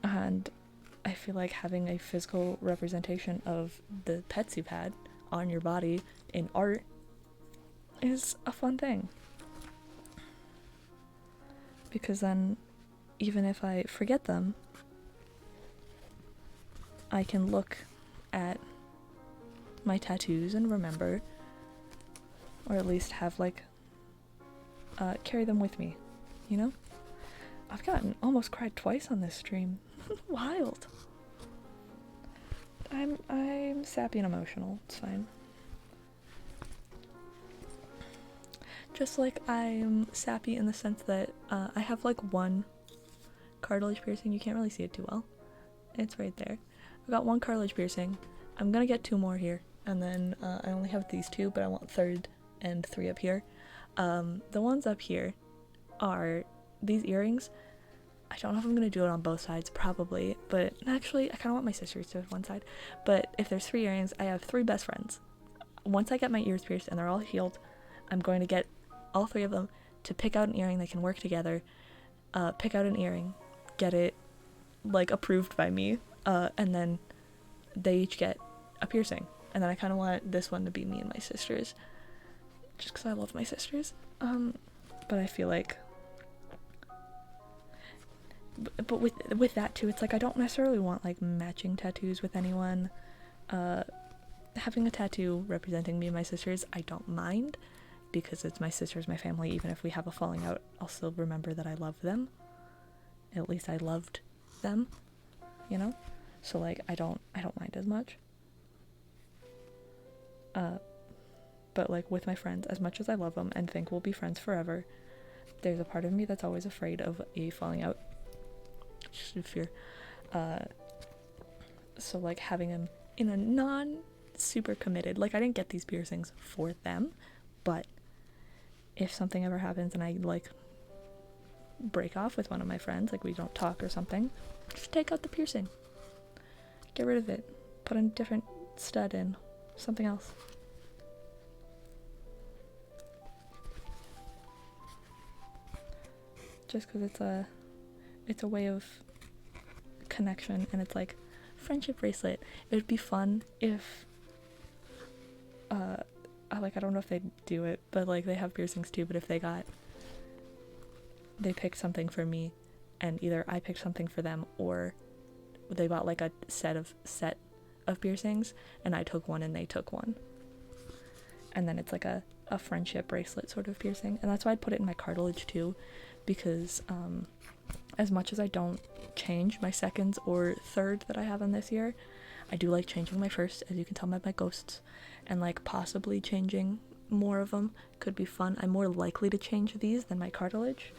And I feel like having a physical representation of the pets you've had on your body in art is a fun thing. Because then, even if I forget them, I can look at my tattoos and remember, or at least have, like, carry them with me, you know? I've almost cried twice on this stream. Wild. I'm sappy and emotional. It's fine. Just like I'm sappy in the sense that I have, like, one cartilage piercing. You can't really see it too well. It's right there. I've got one cartilage piercing. I'm gonna get 2 more here. And then I only have these 2, but I want 3rd and 3 up here. The ones up here are these earrings. I don't know if I'm gonna do it on both sides, probably, but actually I kind of want my sisters to have one side. But if there's 3 earrings, I have 3 best friends. Once I get my ears pierced and they're all healed, I'm going to get all 3 of them to pick out an earring that can work together, pick out an earring, get it, like, approved by me, and then they each get a piercing. And then I kind of want this one to be me and my sisters, just because I love my sisters. But I feel like, but with that too, it's like I don't necessarily want, like, matching tattoos with anyone. Having a tattoo representing me and my sisters, I don't mind, because it's my sisters, my family. Even if we have a falling out, I'll still remember that I love them. At least I loved them, you know? So, like, I don't mind as much. But, like, with my friends, as much as I love them and think we'll be friends forever, there's a part of me that's always afraid of a falling out. Just a fear. So, like, having them in a non-super committed, like, I didn't get these piercings for them, but if something ever happens and I, like, break off with one of my friends, like, we don't talk or something, just take out the piercing. Get rid of it. Put a different stud in. Something else. Just because it's a way of connection, and it's like friendship bracelet. It would be fun if I don't know if they do it, but, like, they have piercings too, but if they picked something for me, and either I picked something for them, or they bought, like, a set of piercings, and I took one and they took one, and then it's like a friendship bracelet sort of piercing. And that's why I'd put it in my cartilage too, because as much as I don't change my 2nd or 3rd that I have in this year, I do like changing my 1st, as you can tell by my ghosts, and, like, possibly changing more of them could be fun. I'm more likely to change these than my cartilage,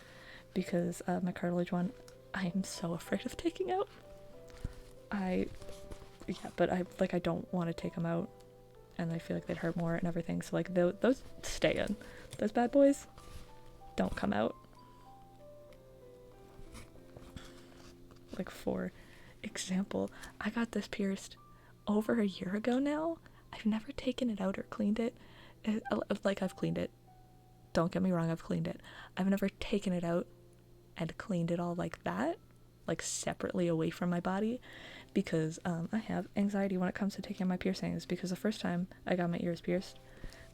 because my cartilage one, I am so afraid of taking out. But I don't want to take them out and I feel like they'd hurt more and everything. So like those stay in. Those bad boys don't come out. Like, for example, I got this pierced over a year ago now. I've never taken it out or cleaned it. Like, I've cleaned it. Don't get me wrong, I've cleaned it. I've never taken it out and cleaned it all like that, like separately away from my body, because I have anxiety when it comes to taking out my piercings, because the first time I got my ears pierced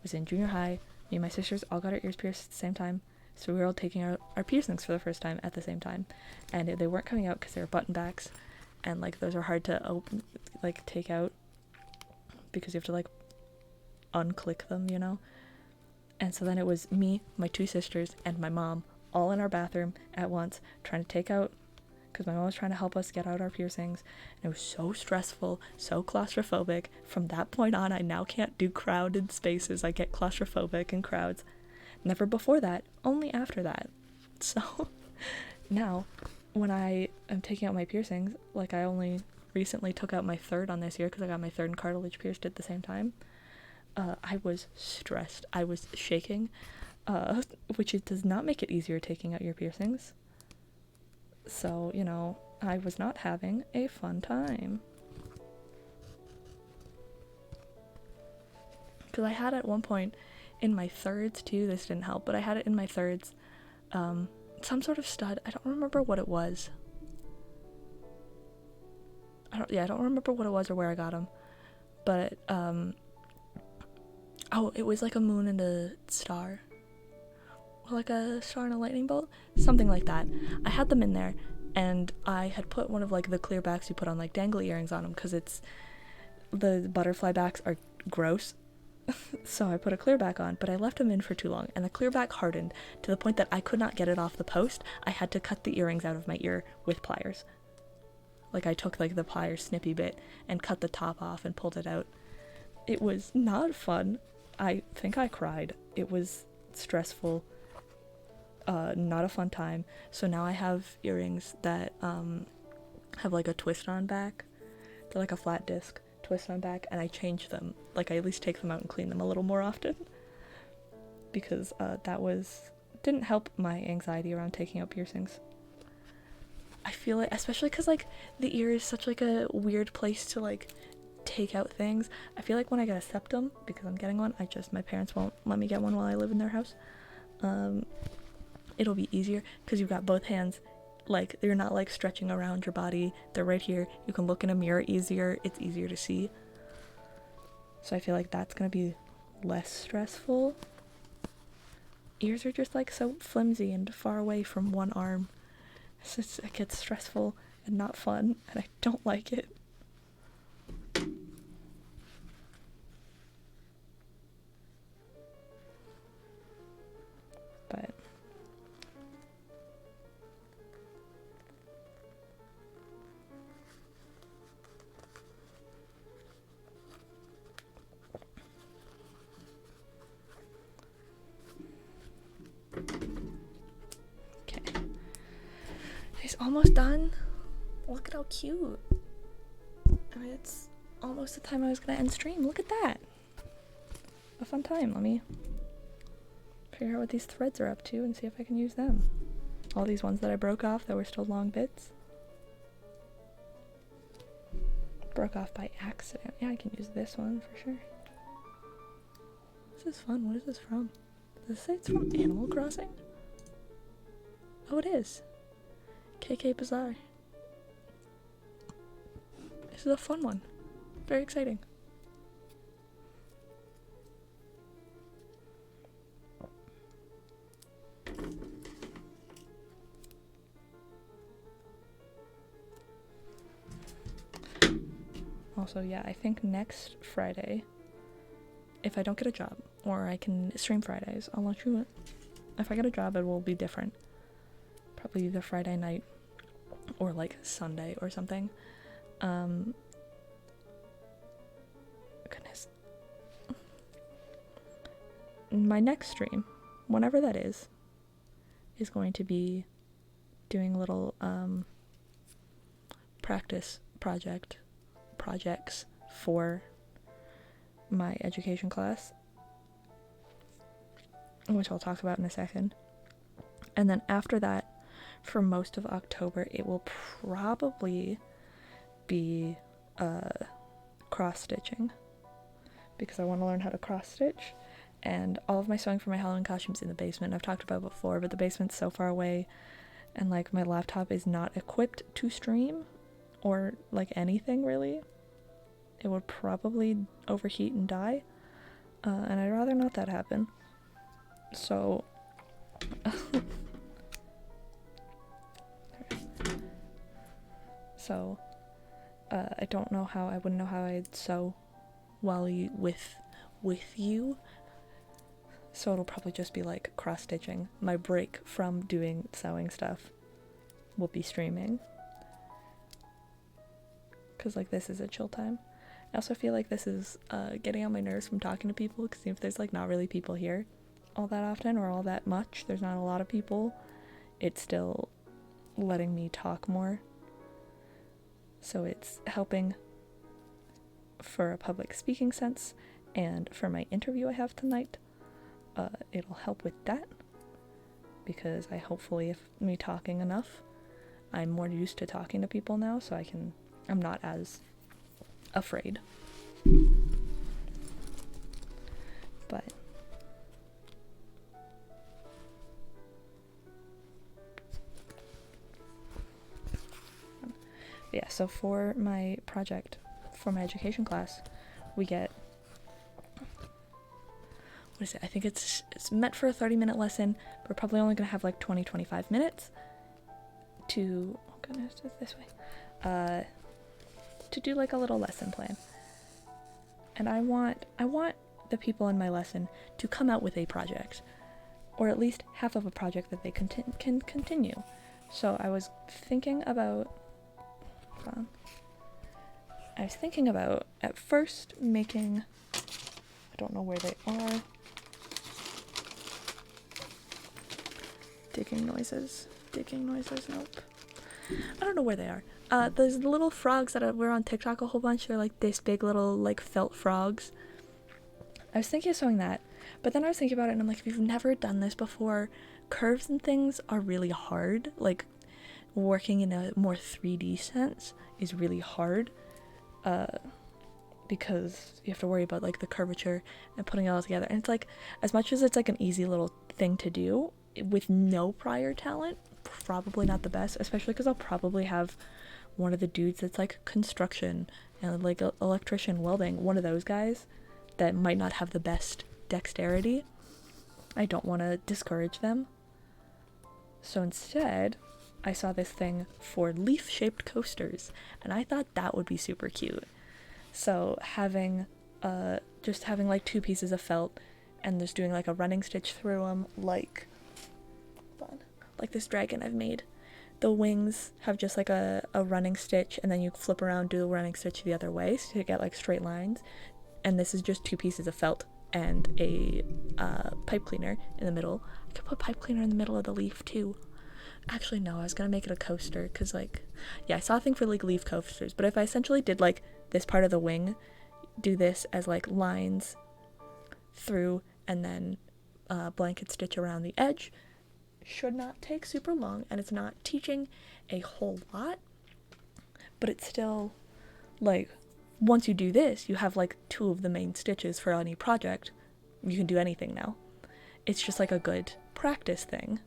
was in junior high. Me and my sisters all got our ears pierced at the same time. So we were all taking out our piercings for the first time at the same time, and they weren't coming out because they were button backs, and like those are hard to open, like take out, because you have to like unclick them, you know. And so then it was me, my two sisters, and my mom all in our bathroom at once trying to take out, because my mom was trying to help us get out our piercings, and it was so stressful, so claustrophobic. From that point on, I now can't do crowded spaces. I get claustrophobic in crowds. Never before that, only after that. So now when I am taking out my piercings, like I only recently took out my third on this year because I got my third cartilage pierced at the same time. I was stressed. I was shaking, which it does not make it easier taking out your piercings. So, you know, I was not having a fun time. Because I had at one point in my thirds too, this didn't help, but I had it in my thirds, some sort of stud. I don't remember what it was. I don't remember what it was or where I got them, but it was like a moon and a star, or like a star and a lightning bolt, something like that. I had them in there, and I had put one of like the clear backs you put on like dangly earrings on them, because the butterfly backs are gross. So I put a clear back on, but I left them in for too long, and the clear back hardened to the point that I could not get it off the post. I had to cut the earrings out of my ear with pliers. Like, I took like the pliers snippy bit and cut the top off and pulled it out. It was not fun. I think I cried. It was stressful. Not a fun time. So now I have earrings that have like a twist on back. They're like a flat disc twist on back, and I change them. Like, I at least take them out and clean them a little more often, because didn't help my anxiety around taking out piercings. I feel like, especially because like the ear is such like a weird place to like take out things. I feel like when I get a septum, because I'm getting one, my parents won't let me get one while I live in their house, it'll be easier because you've got both hands. Like, they're not like stretching around your body, they're right here. You can look in a mirror easier, it's easier to see. So I feel like that's gonna be less stressful. Ears are just like so flimsy and far away from one arm. It gets stressful and not fun, and I don't like it. But okay, he's almost done. Look at how cute. I mean, it's almost the time I was gonna end stream. Look at that. A fun time. Let me figure out what these threads are up to and see if I can use them. All these ones that I broke off that were still long bits. Broke off by accident. Yeah, I can use this one for sure. This is fun. What is this from? Does it say it's from Animal Crossing? Oh, it is. KK Bazaar. This is a fun one. Very exciting. Also, yeah, I think next Friday, if I don't get a job, or I can stream Fridays, I'll let you know. If I get a job, it will be different. Probably either Friday night or like Sunday or something. Goodness. My next stream, whenever that is going to be doing little practice projects for my education class, which I'll talk about in a second. And then after that, for most of October, it will probably be cross-stitching, because I want to learn how to cross-stitch. And all of my sewing for my Halloween costumes in the basement, I've talked about before, but the basement's so far away, and like my laptop is not equipped to stream or like anything really. It would probably overheat and die, and I'd rather not that happen. So I don't know how, I wouldn't know how I'd sew while with you. So it'll probably just be like cross-stitching. My break from doing sewing stuff will be streaming, because like this is a chill time. I also feel like this is getting on my nerves from talking to people, because if there's like not really people here all that often or all that much, there's not a lot of people, it's still letting me talk more. So it's helping for a public speaking sense, and for my interview I have tonight, it'll help with that, because I hopefully, if me talking enough, I'm more used to talking to people now, so I'm not as afraid. But yeah, so for my project, for my education class, we get, what is it? I think it's meant for a 30-minute lesson, but we're probably only going to have like 20-25 minutes to, oh goodness, this way, to do like a little lesson plan. And I want the people in my lesson to come out with a project, or at least half of a project that they can continue. So I was thinking about, at first making, I don't know where they are, digging noises, nope. I don't know where they are. There's the little frogs that were on TikTok a whole bunch. They're like this big little like felt frogs. I was thinking of sewing that, but then I was thinking about it and I'm like, if you've never done this before, curves and things are really hard. Like working in a more 3D sense is really hard, because you have to worry about like the curvature and putting it all together. And it's like, as much as it's like an easy little thing to do with no prior talent, probably not the best, especially because I'll probably have one of the dudes that's like construction and like electrician, welding, one of those guys that might not have the best dexterity. I don't want to discourage them. So instead, I saw this thing for leaf-shaped coasters, and I thought that would be super cute. So having like 2 pieces of felt and just doing like a running stitch through them, like this dragon I've made. The wings have just like a running stitch, and then you flip around, do the running stitch the other way so you get like straight lines. And this is just 2 pieces of felt and a pipe cleaner in the middle. I could put pipe cleaner in the middle of the leaf too. Actually, no, I was gonna make it a coaster, because like, yeah, I saw a thing for like leaf coasters, but if I essentially did like this part of the wing, do this as like lines through, and then blanket stitch around the edge, should not take super long, and it's not teaching a whole lot, but it's still like, once you do this, you have like 2 of the main stitches for any project. You can do anything now. It's just like a good practice thing.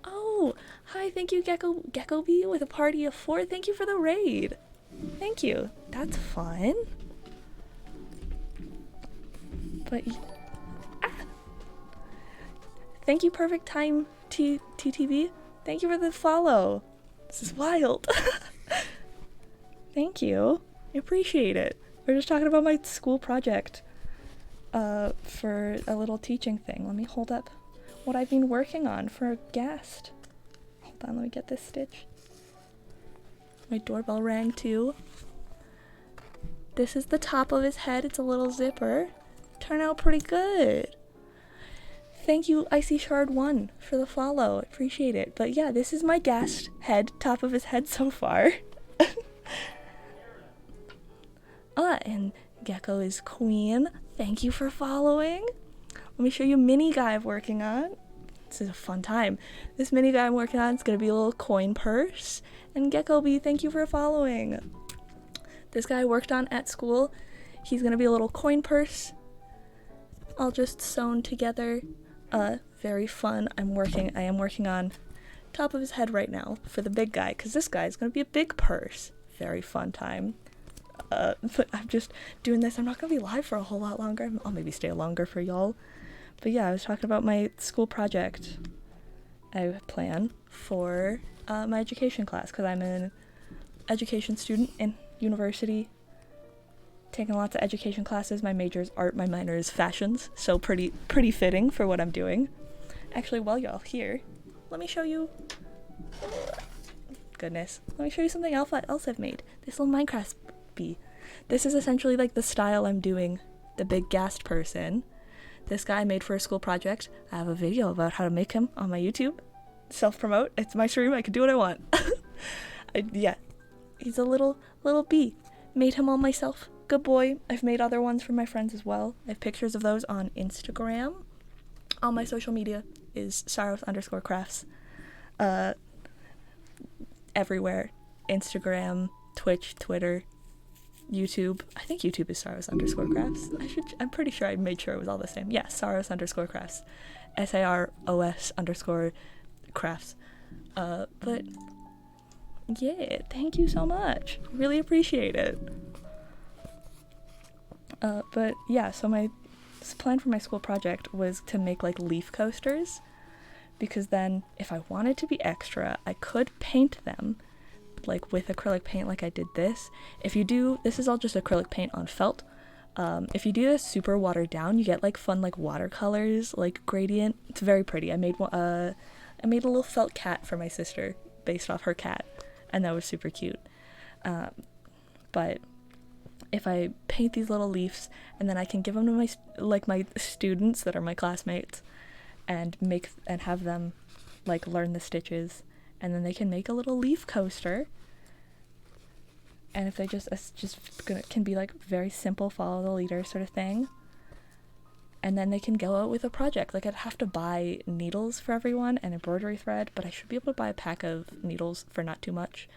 Oh, hi, thank you, Gecko Bee with a party of 4. Thank you for the raid. Thank you. That's fun. But thank you, Perfect Time TTV. Thank you for the follow. This is wild. Thank you. I appreciate it. We're just talking about my school project for a little teaching thing. Let me hold up what I've been working on for Ghast. Hold on, let me get this stitch. My doorbell rang too. This is the top of his head. It's a little zipper. Turned out pretty good. Thank you, Icy Shard 1, for the follow. I appreciate it. But yeah, this is my Ghast head, top of his head so far. And Gecko is queen. Thank you for following. Let me show you a mini guy I'm working on. This is a fun time. This mini guy I'm working on is going to be a little coin purse. And Gecko B, thank you for following. This guy I worked on at school. He's going to be a little coin purse. All just sewn together. Very fun. I am working on top of his head right now for the big guy, because this guy is going to be a big purse. Very fun time. But I'm just doing this. I'm not going to be live for a whole lot longer. I'll maybe stay longer for y'all. But yeah, I was talking about my school project I plan for my education class, because I'm an education student in university, taking lots of education classes. My major is art, my minor is fashions, so pretty fitting for what I'm doing. Actually, while y'all here, let me show you, goodness, let me show you something else I've made. This little Minecraft bee. This is essentially like the style I'm doing the big Ghast person. This guy I made for a school project. I have a video about how to make him on my YouTube. Self-promote. It's my stream. I can do what I want. Yeah. He's a little bee. Made him all myself. Good boy. I've made other ones for my friends as well. I have pictures of those on Instagram. All my social media is Saros_crafts. Everywhere. Instagram, Twitch, Twitter, YouTube. I think YouTube is Saros_crafts. I'm pretty sure I made sure it was all the same. Yeah, Saros_crafts. SAROS_crafts. But yeah, thank you so much. Really appreciate it. But yeah, so my plan for my school project was to make like leaf coasters, because then if I wanted to be extra, I could paint them like with acrylic paint like I did this. This is all just acrylic paint on felt. If you do this super watered down, you get like fun like watercolors, like gradient. It's very pretty. I made a little felt cat for my sister based off her cat, and that was super cute. But if I paint these little leaves, and then I can give them to my students that are my classmates, and have them like learn the stitches, and then they can make a little leaf coaster. And if they can be like very simple, follow the leader sort of thing. And then they can go out with a project. Like, I'd have to buy needles for everyone and embroidery thread, but I should be able to buy a pack of needles for not too much.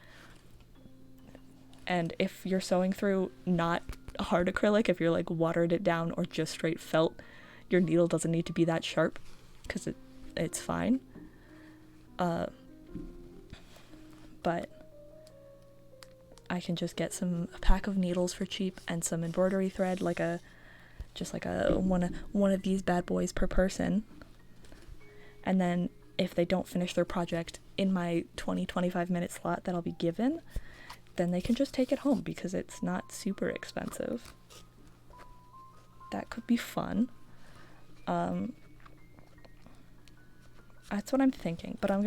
And if you're sewing through not hard acrylic, if you're like watered it down or just straight felt, your needle doesn't need to be that sharp, because it's fine. But I can just get a pack of needles for cheap and some embroidery thread, like one of these bad boys per person. And then if they don't finish their project in my 20-25 minute slot that I'll be given, then they can just take it home, because it's not super expensive. That could be fun. That's what I'm thinking, but I'll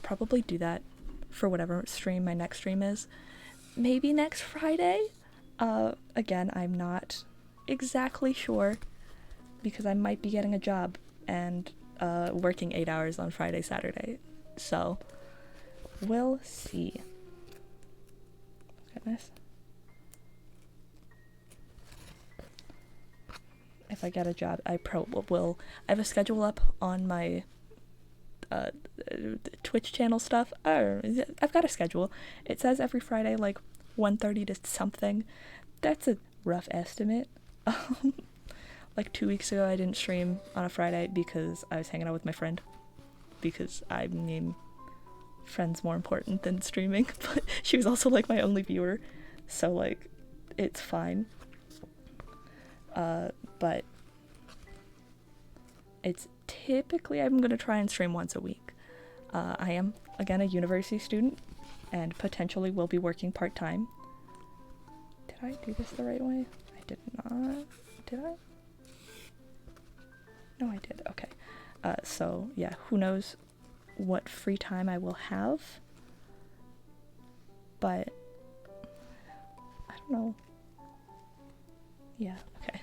probably do that for whatever stream my next stream is. Maybe next Friday? Again, I'm not exactly sure, because I might be getting a job and working 8 hours on Friday, Saturday. So, we'll see. Goodness. If I get a job, I will. I have a schedule up on my Twitch channel stuff. I've got a schedule. It says every Friday, like 1:30 to something. That's a rough estimate. Like 2 weeks ago, I didn't stream on a Friday because I was hanging out with my friend. Because I mean, friend's more important than streaming. But she was also like my only viewer, so like, it's fine. But it's typically, I'm gonna try and stream once a week. I am, again, a university student, and potentially will be working part-time. Did I do this the right way? I did not. Did I? No, I did. Okay. So, yeah, who knows what free time I will have. But, I don't know. Yeah, okay.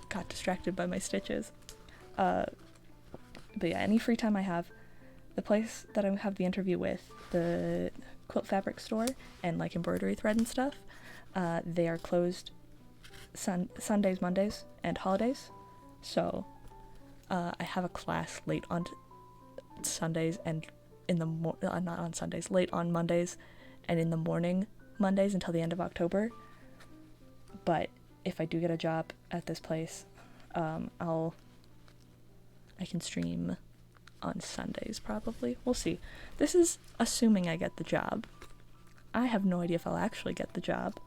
Got distracted by my stitches. But yeah, any free time I have, the place that I have the interview with, the quilt fabric store and like embroidery thread and stuff, they are closed Sundays, Mondays, and holidays. So I have a class late on Sundays and not on Sundays, late on Mondays and in the morning Mondays until the end of October. But if I do get a job at this place, I can stream on Sundays probably. We'll see. This is assuming I get the job. I have no idea if I'll actually get the job,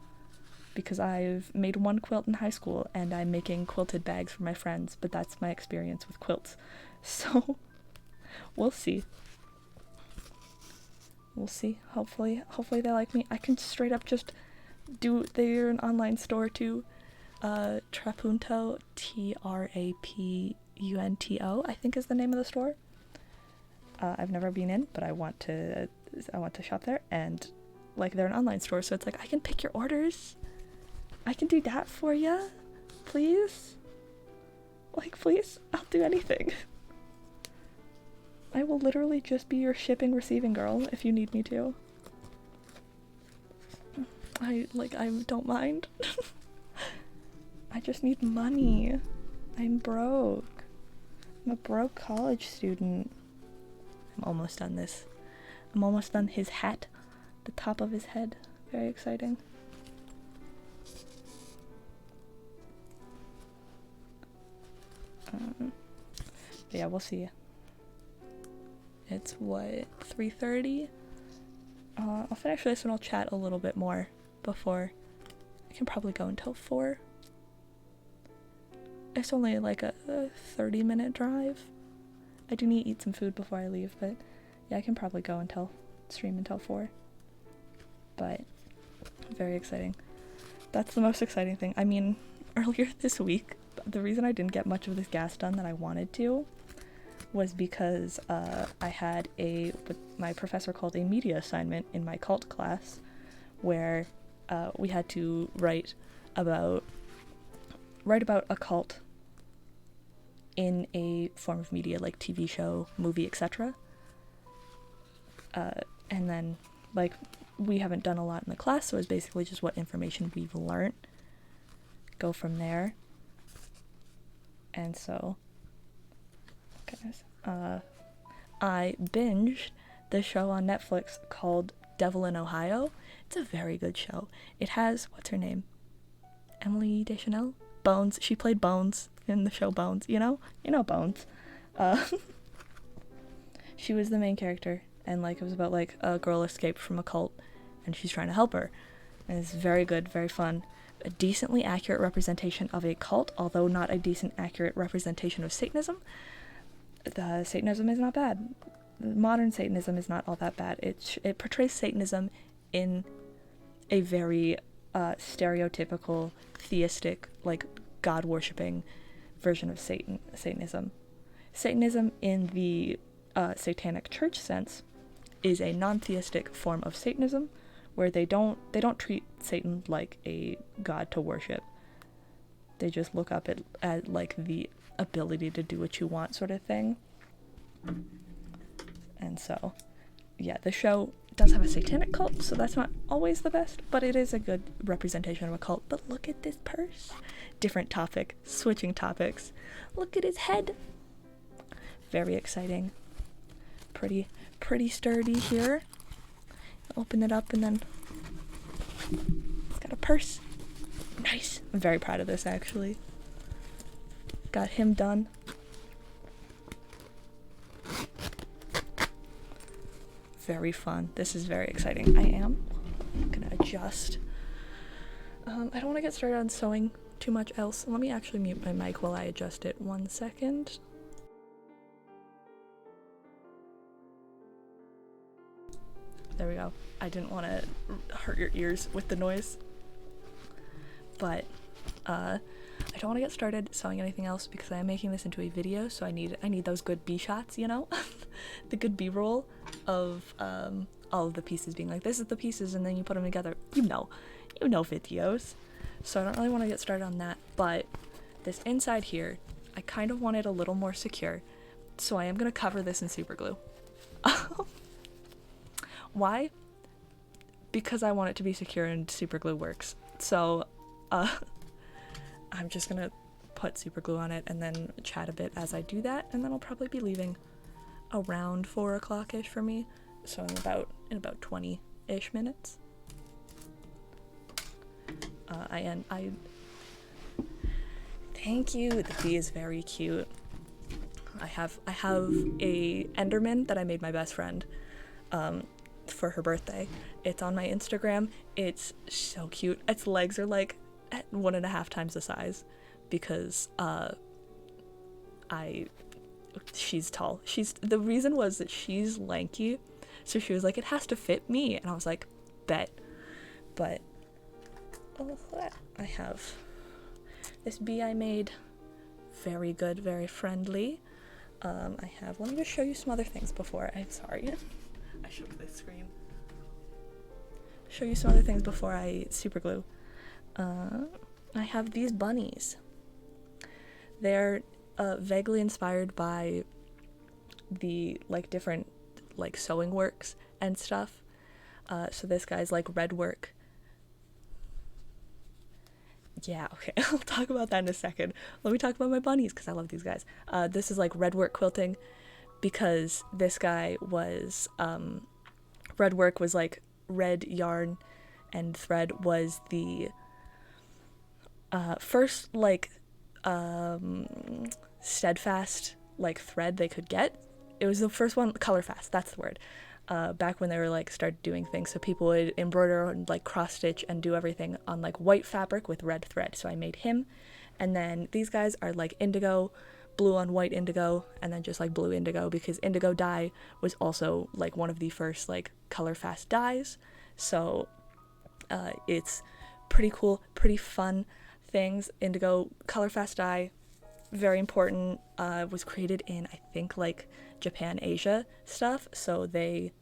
because I've made one quilt in high school and I'm making quilted bags for my friends, but that's my experience with quilts. So we'll see. We'll see. Hopefully they like me. I can straight up just they're an online store too. Trapunto, Trapunto, I think is the name of the store. I've never been in, but I want to shop there, and like they're an online store, so it's like I can pick your orders. I can do that for you, please. Like, please, I'll do anything. I will literally just be your shipping receiving girl if you need me to. I don't mind. I just need money. I'm broke. I'm a broke college student. I'm almost done this. I'm almost done his hat. The top of his head. Very exciting. Yeah, we'll see. It's what, 3:30? I'll finish this and I'll chat a little bit more before. I can probably go until 4. It's only like a 30-minute drive. I do need to eat some food before I leave, but yeah, I can probably go stream until 4. But very exciting. That's the most exciting thing. I mean, earlier this week, the reason I didn't get much of this Ghast done that I wanted to was because I had what my professor called a media assignment in my cult class, where we had to write about a cult in a form of media, like TV show, movie, etc. And then, like, we haven't done a lot in the class, so it's basically just what information we've learned. Go from there. And so, goodness, I binged the show on Netflix called Devil in Ohio. It's a very good show. It has, what's her name? Emily Deschanel? Bones. She played Bones in the show Bones. You know Bones. She was the main character, and like it was about like a girl escaped from a cult, and she's trying to help her. And it's very good, very fun. A decently accurate representation of a cult, although not a decent accurate representation of Satanism. The Satanism is not bad. Modern Satanism is not all that bad. It portrays Satanism in a very stereotypical, theistic, like God-worshipping version of Satanism. Satanism in the satanic church sense is a non-theistic form of Satanism, where they don't treat Satan like a god to worship. They just look up at like the ability to do what you want sort of thing. And so, yeah, the show does have a satanic cult, so that's not always the best, but it is a good representation of a cult. But look at this purse. Different topic, switching topics. Look at his head. Very exciting. Pretty sturdy here. Open it up and then it's got a purse. Nice. I'm very proud of this, actually. Got him done. Very fun. This is very exciting. I'm gonna adjust. I don't want to get started on sewing too much else. Let me actually mute my mic while I adjust it. 1 second. There we go. I didn't want to hurt your ears with the noise. But I don't want to get started sewing anything else because I am making this into a video, so I need those good B shots, you know? The good B-roll of all of the pieces being like, this is the pieces, and then you put them together. You know videos. So I don't really want to get started on that, but this inside here, I kind of want it a little more secure, so I am going to cover this in super glue. Why? Because I want it to be secure and super glue works. So, I'm just gonna put super glue on it and then chat a bit as I do that, and then I'll probably be leaving around 4 o'clock-ish for me, so in about 20-ish minutes. I thank you. The bee is very cute. I have a Enderman that I made my best friend for her birthday. It's on my Instagram. It's so cute. Its legs are like at 1.5 times the size because she's tall. The reason was that she's lanky, so she was like, it has to fit me, and I was like, bet. But I have this bee I made. Very good, very friendly. Let me just show you some other things before, I'm sorry. I shook this screen. Show you some other things before I super glue. I have these bunnies. They're vaguely inspired by the like different like sewing works and stuff. So this guy's like red work. Yeah, okay, I'll talk about that in a second. Let me talk about my bunnies because I love these guys. This is like red work quilting because this guy was red work was like red yarn and thread was the first like steadfast like thread they could get. It was the first one, color fast, that's the word. Back when they were like started doing things, so people would embroider and like cross stitch and do everything on like white fabric with red thread. So I made him, and then these guys are like indigo, blue on white indigo, and then just like blue indigo because indigo dye was also like one of the first like color fast dyes. So it's pretty cool, pretty fun things. Indigo color fast dye, very important. Was created in I think like Japan, Asia stuff, so they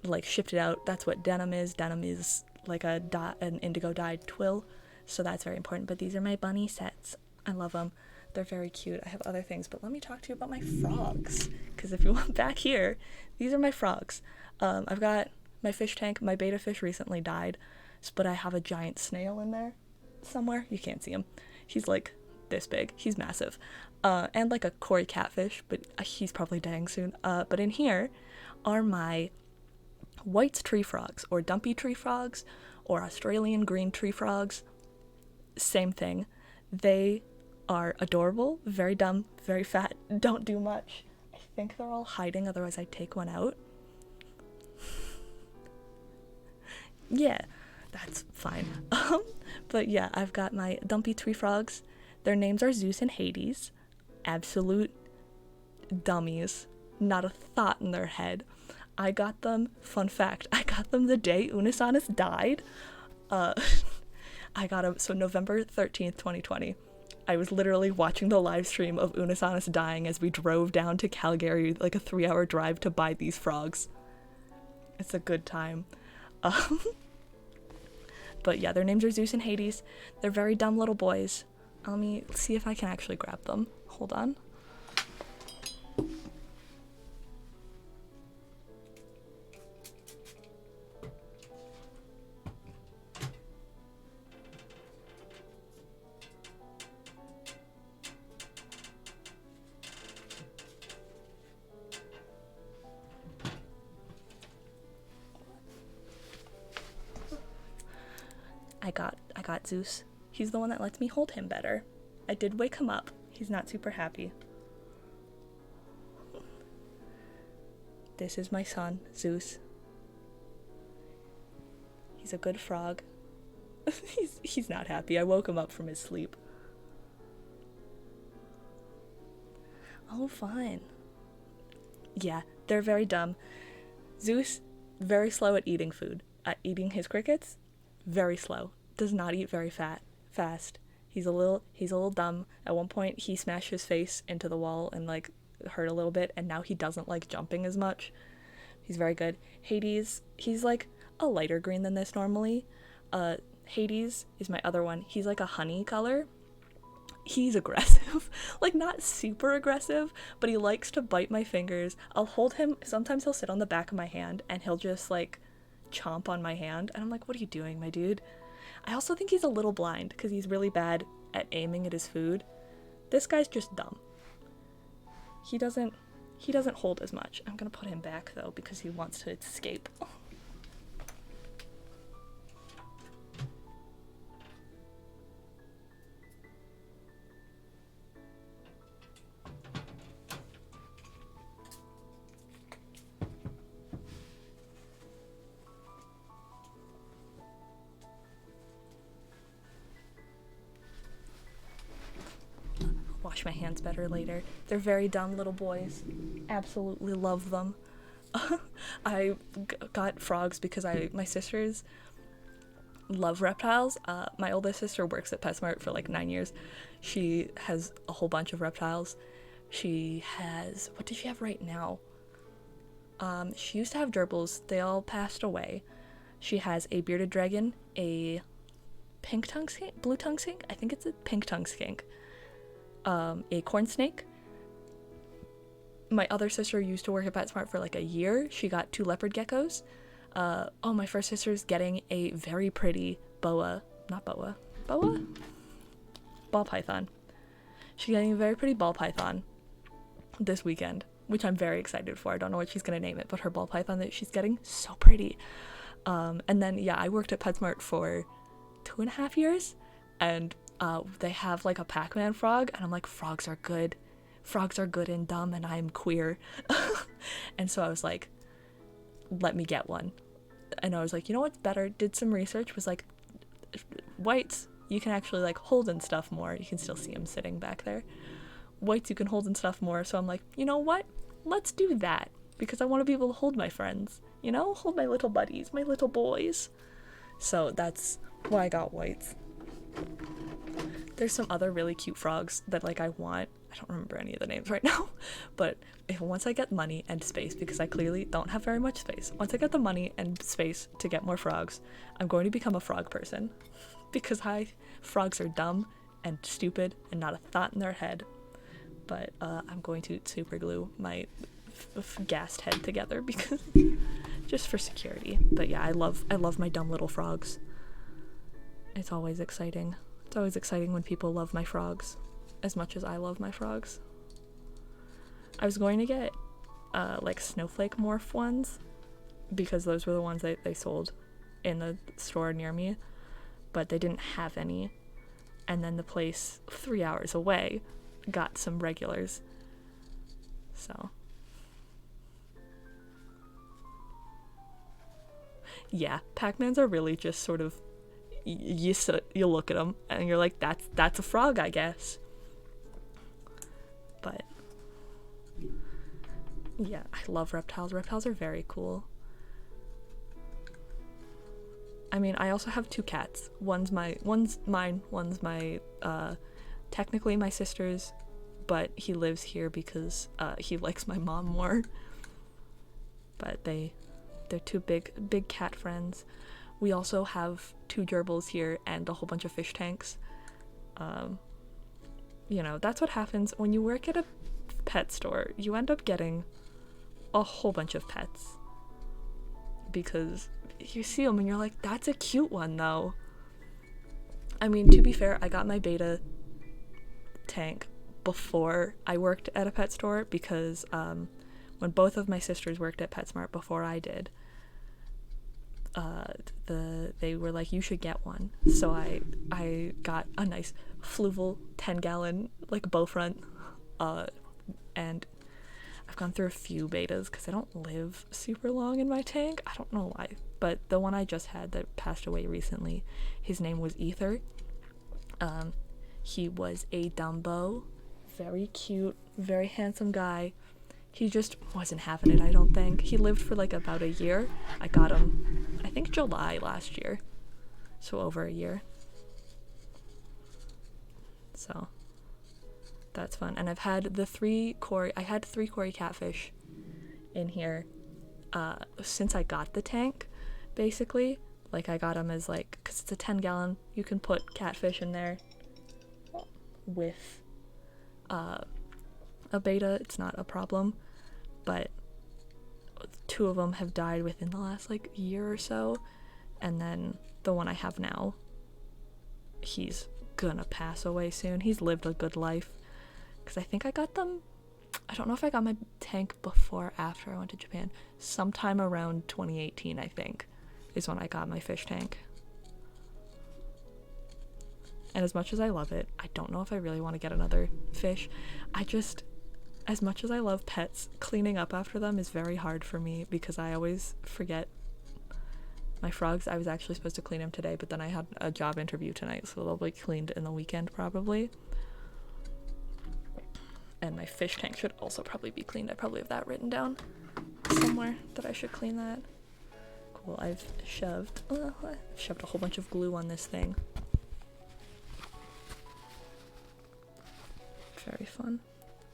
like shipped it out. That's what denim is. Denim is like an indigo dyed twill, so that's very important. But these are my bunny sets. I love them. They're very cute. I have other things, but let me talk to you about my frogs, because if you want back here, these are my frogs. I've got my fish tank. My betta fish recently died, but I have a giant snail in there somewhere. You can't see him. He's like this big. He's massive. And like a koi catfish, but he's probably dying soon. But in here are my White's tree frogs, or dumpy tree frogs, or Australian green tree frogs. Same thing. They are adorable, very dumb, very fat, don't do much. I think they're all hiding, otherwise I'd take one out. Yeah, that's fine. But yeah, I've got my dumpy tree frogs. Their names are Zeus and Hades. Absolute dummies. Not a thought in their head. I got them, fun fact, I got them the day Unisanis died. I got them, so November 13th, 2020. I was literally watching the live stream of Unisanis dying as we drove down to Calgary, like a 3-hour drive to buy these frogs. It's a good time. But yeah, their names are Zeus and Hades. They're very dumb little boys. Let me see if I can actually grab them. Hold on. I got Zeus. He's the one that lets me hold him better. I did wake him up. He's not super happy. This is my son, Zeus. He's a good frog. he's not happy. I woke him up from his sleep. Oh, fine. Yeah, they're very dumb. Zeus, very slow at eating food. At eating his crickets, very slow. Does not eat very fast. He's a little dumb. At one point, he smashed his face into the wall and like hurt a little bit, and now he doesn't like jumping as much. He's very good. Hades, he's like a lighter green than this normally. Hades is my other one. He's like a honey color. He's aggressive. Like, not super aggressive, but he likes to bite my fingers. I'll hold him. Sometimes he'll sit on the back of my hand and he'll just like chomp on my hand, and I'm like, what are you doing, my dude? I also think he's a little blind because he's really bad at aiming at his food. This guy's just dumb. He doesn't hold as much. I'm gonna put him back though because he wants to escape. Wash my hands better later. They're very dumb little boys. Absolutely love them. I got frogs because my sisters love reptiles. My oldest sister works at PetSmart for like 9 years. She has a whole bunch of reptiles. She has, what does she have right now? She used to have gerbils. They all passed away. She has a bearded dragon, a pink tongue skink, blue tongue skink. I think it's a pink tongue skink. A corn snake. My other sister used to work at PetSmart for like a year. She got 2 leopard geckos. My first sister's getting a very pretty ball python. She's getting a very pretty ball python this weekend, which I'm very excited for. I don't know what she's gonna name it, but her ball python that she's getting, so pretty. And then yeah, I worked at PetSmart for 2.5 years, and they have like a Pac-Man frog, and I'm like, frogs are good and dumb, and I'm queer. And so I was like, let me get one. And I was like, you know what's better? Did some research, was like, whites you can actually like hold and stuff more. You can still see him sitting back there. Whites you can hold and stuff more. So I'm like, you know what, let's do that, because I want to be able to hold my friends, you know, hold my little buddies, my little boys. So that's why I got whites. There's some other really cute frogs that like I want. I don't remember any of the names right now, but once I get money and space, because I clearly don't have very much space, once I get the money and space to get more frogs, I'm going to become a frog person, because frogs are dumb and stupid and not a thought in their head. But I'm going to super glue my Ghast head together because just for security. But yeah, I love my dumb little frogs. It's always exciting. It's always exciting when people love my frogs as much as I love my frogs. I was going to get like snowflake morph ones, because those were the ones that they sold in the store near me, but they didn't have any. And then the place 3 hours away got some regulars. So yeah, Pac-Mans are really just sort of, you look at them and you're like, that's a frog, I guess. But yeah, I love reptiles. Reptiles are very cool. I mean, I also have 2 cats. One's mine, one's my technically my sister's, but he lives here because he likes my mom more. But they're 2 big cat friends. We also have 2 gerbils here and a whole bunch of fish tanks. You know, that's what happens when you work at a pet store. You end up getting a whole bunch of pets, because you see them and you're like, that's a cute one though. I mean, to be fair, I got my beta tank before I worked at a pet store, because when both of my sisters worked at PetSmart before I did, they were like, you should get one. So I got a nice Fluval 10-gallon like Bowfront, and I've gone through a few betas because I don't live super long in my tank. I don't know why, but the one I just had that passed away recently, his name was Ether. He was a Dumbo, very cute, very handsome guy. He just wasn't having it, I don't think. He lived for like about a year. I got him, I think July last year, so over a year. So that's fun. And I've had the 3 Cory catfish in here since I got the tank, basically. Like, I got them as like, because it's a 10-gallon, you can put catfish in there with a beta, it's not a problem. But 2 of them have died within the last like year or so, and then the one I have now, he's gonna pass away soon. He's lived a good life. Because I think I got them, I don't know if I got my tank before or after I went to Japan. Sometime around 2018, I think, is when I got my fish tank. And as much as I love it, I don't know if I really want to get another fish. As much as I love pets, cleaning up after them is very hard for me because I always forget. My frogs, I was actually supposed to clean them today, but then I had a job interview tonight, so they'll be cleaned in the weekend probably. And my fish tank should also probably be cleaned. I probably have that written down somewhere that I should clean that. Cool, I've shoved a whole bunch of glue on this thing. Very fun.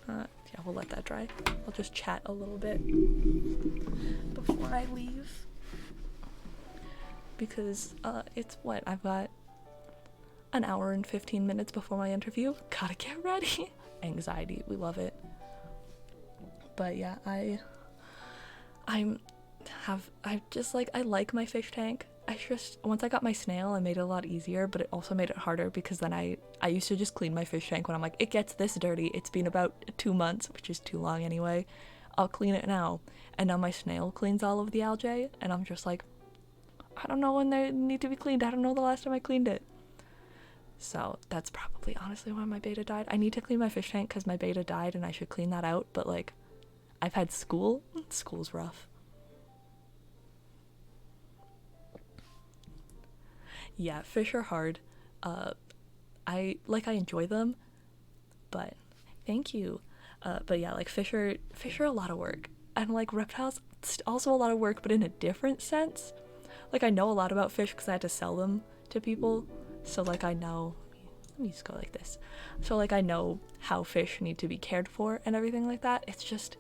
Yeah, we'll let that dry. I'll just chat a little bit before I leave. Because it's what? I've got an hour and 15 minutes before my interview. Gotta get ready. Anxiety, we love it. But yeah, I like my fish tank. Once I got my snail, I made it a lot easier, but it also made it harder because then I used to just clean my fish tank when I'm like, it gets this dirty. It's been about 2 months, which is too long anyway. I'll clean it now. And now my snail cleans all of the algae, and I'm just like, I don't know when they need to be cleaned. I don't know the last time I cleaned it. So that's probably honestly why my betta died. I need to clean my fish tank because my betta died and I should clean that out, but like, I've had school. School's rough. Yeah, fish are hard. I enjoy them, but thank you. But yeah, like fish are a lot of work. And like reptiles, it's also a lot of work, but in a different sense. Like I know a lot about fish because I had to sell them to people. So like I know, let me just go like this. So like I know how fish need to be cared for and everything like that. It's just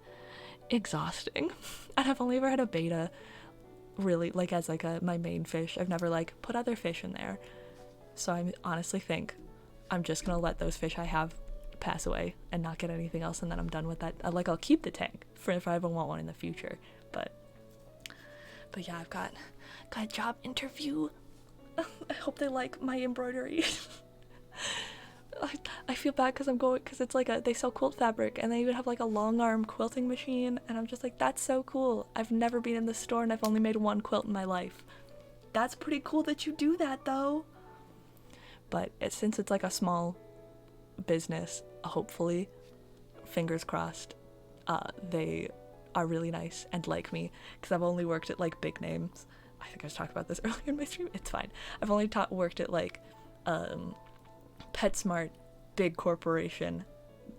exhausting. And I've only ever had a betta really like as like my main fish. I've never like put other fish in there. So I honestly think I'm just gonna let those fish I have pass away and not get anything else, and then I'm done with that. I'll keep the tank for if I ever want one in the future. But yeah, I've got a job interview. I hope they like my embroidery. I feel bad because it's like they sell quilt fabric and they even have like a long arm quilting machine, and I'm just like, that's so cool. I've never been in the store and I've only made one quilt in my life. That's pretty cool that you do that though. But since it's like a small business, hopefully, fingers crossed, they are really nice and like me, because I've only worked at like big names. I think I was talking about this earlier in my stream. It's fine. I've only worked at like PetSmart, big corporation.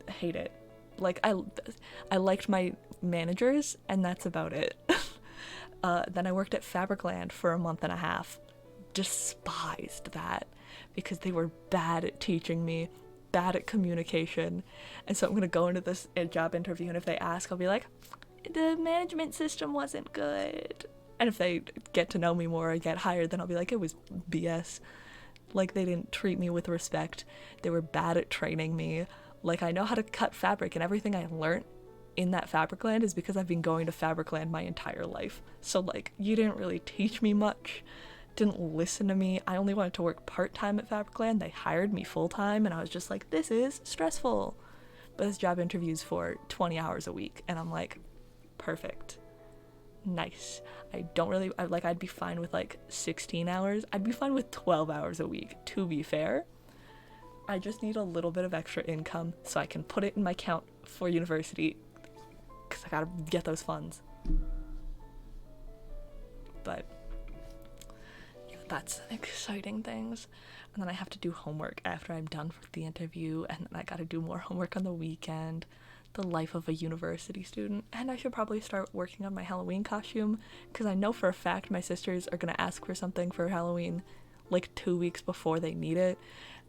Hate it. Like I liked my managers and that's about it. Then I worked at Fabricland for a month and a half. Despised that because they were bad at teaching me, bad at communication. And so I'm gonna go into this job interview, and if they ask, I'll be like, the management system wasn't good. And if they get to know me more and get hired, then I'll be like, it was BS. Like, they didn't treat me with respect. They were bad at training me. Like, I know how to cut fabric, and everything I learned in that Fabricland is because I've been going to Fabricland my entire life. So, like, you didn't really teach me much. Didn't listen to me. I only wanted to work part-time at Fabricland. They hired me full-time, and I was just like, this is stressful. But this job interview's for 20 hours a week, and I'm like, perfect. Nice. I'd be fine with like 16 hours. I'd be fine with 12 hours a week, to be fair. I just need a little bit of extra income so I can put it in my account for university, because I gotta get those funds. But yeah, that's exciting things. And then I have to do homework after I'm done with the interview, and then I gotta do more homework on the weekend. The life of a university student. And I should probably start working on my Halloween costume, because I know for a fact my sisters are gonna ask for something for Halloween like 2 weeks before they need it,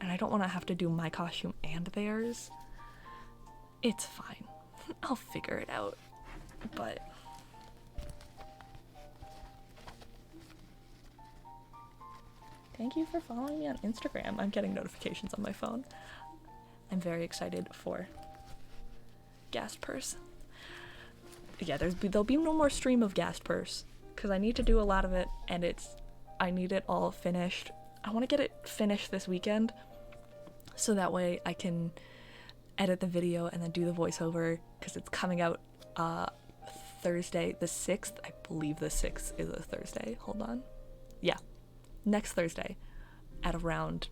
and I don't want to have to do my costume and theirs. It's fine. I'll figure it out. But thank you for following me on Instagram. I'm getting notifications on my phone. I'm very excited for Ghast purse. Yeah, there'll be no more stream of Ghast purse, because I need to do a lot of it, and I need it all finished. I want to get it finished this weekend, so that way I can edit the video and then do the voiceover, because it's coming out Thursday the 6th. I believe the 6th is a Thursday. Hold on. Yeah, next Thursday at around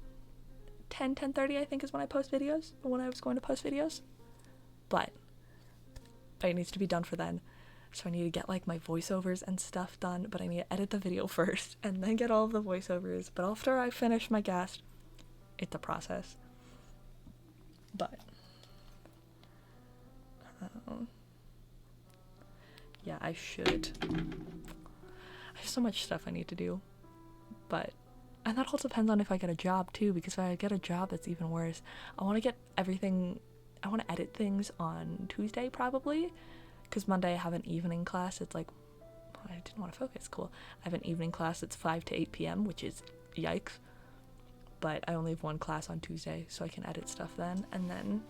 10:30 I think is when I post videos, or when I was going to post videos. But it needs to be done for then. So I need to get like my voiceovers and stuff done, but I need to edit the video first and then get all of the voiceovers. But after I finish my Ghast, it's a process. But yeah, I should. I have so much stuff I need to do. And that all depends on if I get a job too, because if I get a job, that's even worse. I want to edit things on Tuesday probably, because Monday I have an evening class. It's like, I didn't want to focus. Cool. I have an evening class that's 5 to 8 p.m., which is yikes. But I only have one class on Tuesday, so I can edit stuff then, and then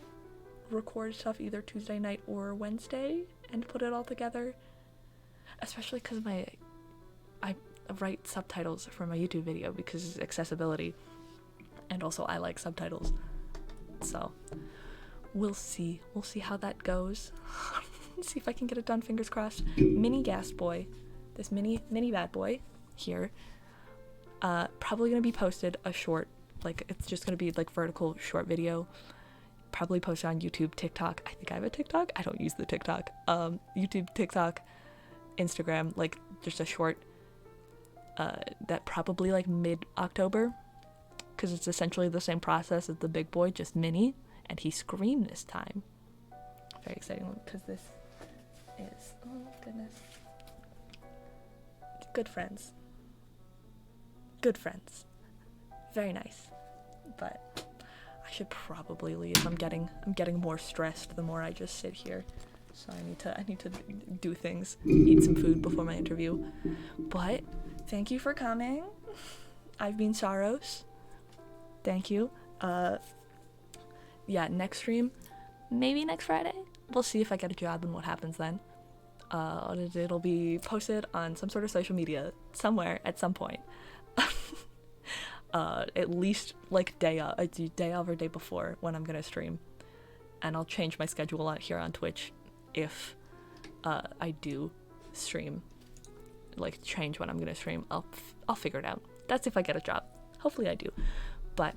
record stuff either Tuesday night or Wednesday and put it all together. Especially because I write subtitles for my YouTube video because accessibility, and also I like subtitles. So we'll see how that goes. See if I can get it done, fingers crossed. Mini Ghast boy, this mini bad boy here, probably gonna be posted a short, like it's just gonna be like vertical short video, probably posted on YouTube, TikTok. I think I have a TikTok. I don't use the TikTok. YouTube, TikTok, Instagram, like just a short, that probably like mid-October, because it's essentially the same process as the big boy, just mini, and he screamed this time. Very exciting, because this is, oh goodness, good friends, very nice. But I should probably leave. I'm getting more stressed the more I just sit here, so I need to do things, eat some food before my interview. But thank you for coming. I've been Saros. Thank you. Yeah, next stream, maybe next Friday. We'll see if I get a job and what happens then. It'll be posted on some sort of social media somewhere at some point. At least like day of or day before when I'm gonna stream. And I'll change my schedule out here on Twitch if I do stream. Like change when I'm gonna stream. I'll figure it out. That's if I get a job. Hopefully I do. But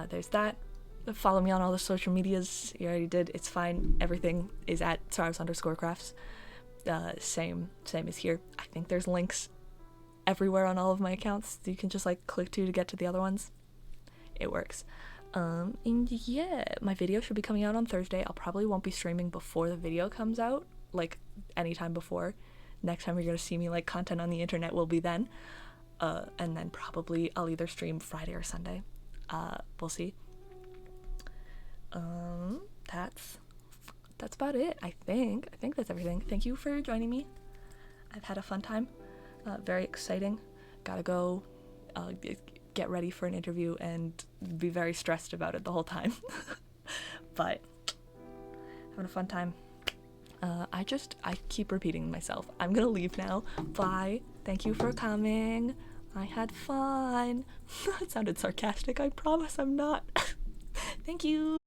there's that. Follow me on all the social medias. You already did. It's fine. Everything is at Saros_crafts. Same as here. I think there's links everywhere on all of my accounts. You can just like click to get to the other ones. It works. And yeah, my video should be coming out on Thursday. I'll probably won't be streaming before the video comes out, like anytime before. Next time you're gonna see me like content on the internet will be then. And then probably I'll either stream Friday or Sunday. We'll see. That's about it. I think that's everything. Thank you for joining me. I've had a fun time. Very exciting. Gotta go get ready for an interview and be very stressed about it the whole time. But having a fun time. I keep repeating myself. I'm gonna leave now. Bye. Thank you for coming. I had fun. It sounded sarcastic. I promise I'm not. Thank you.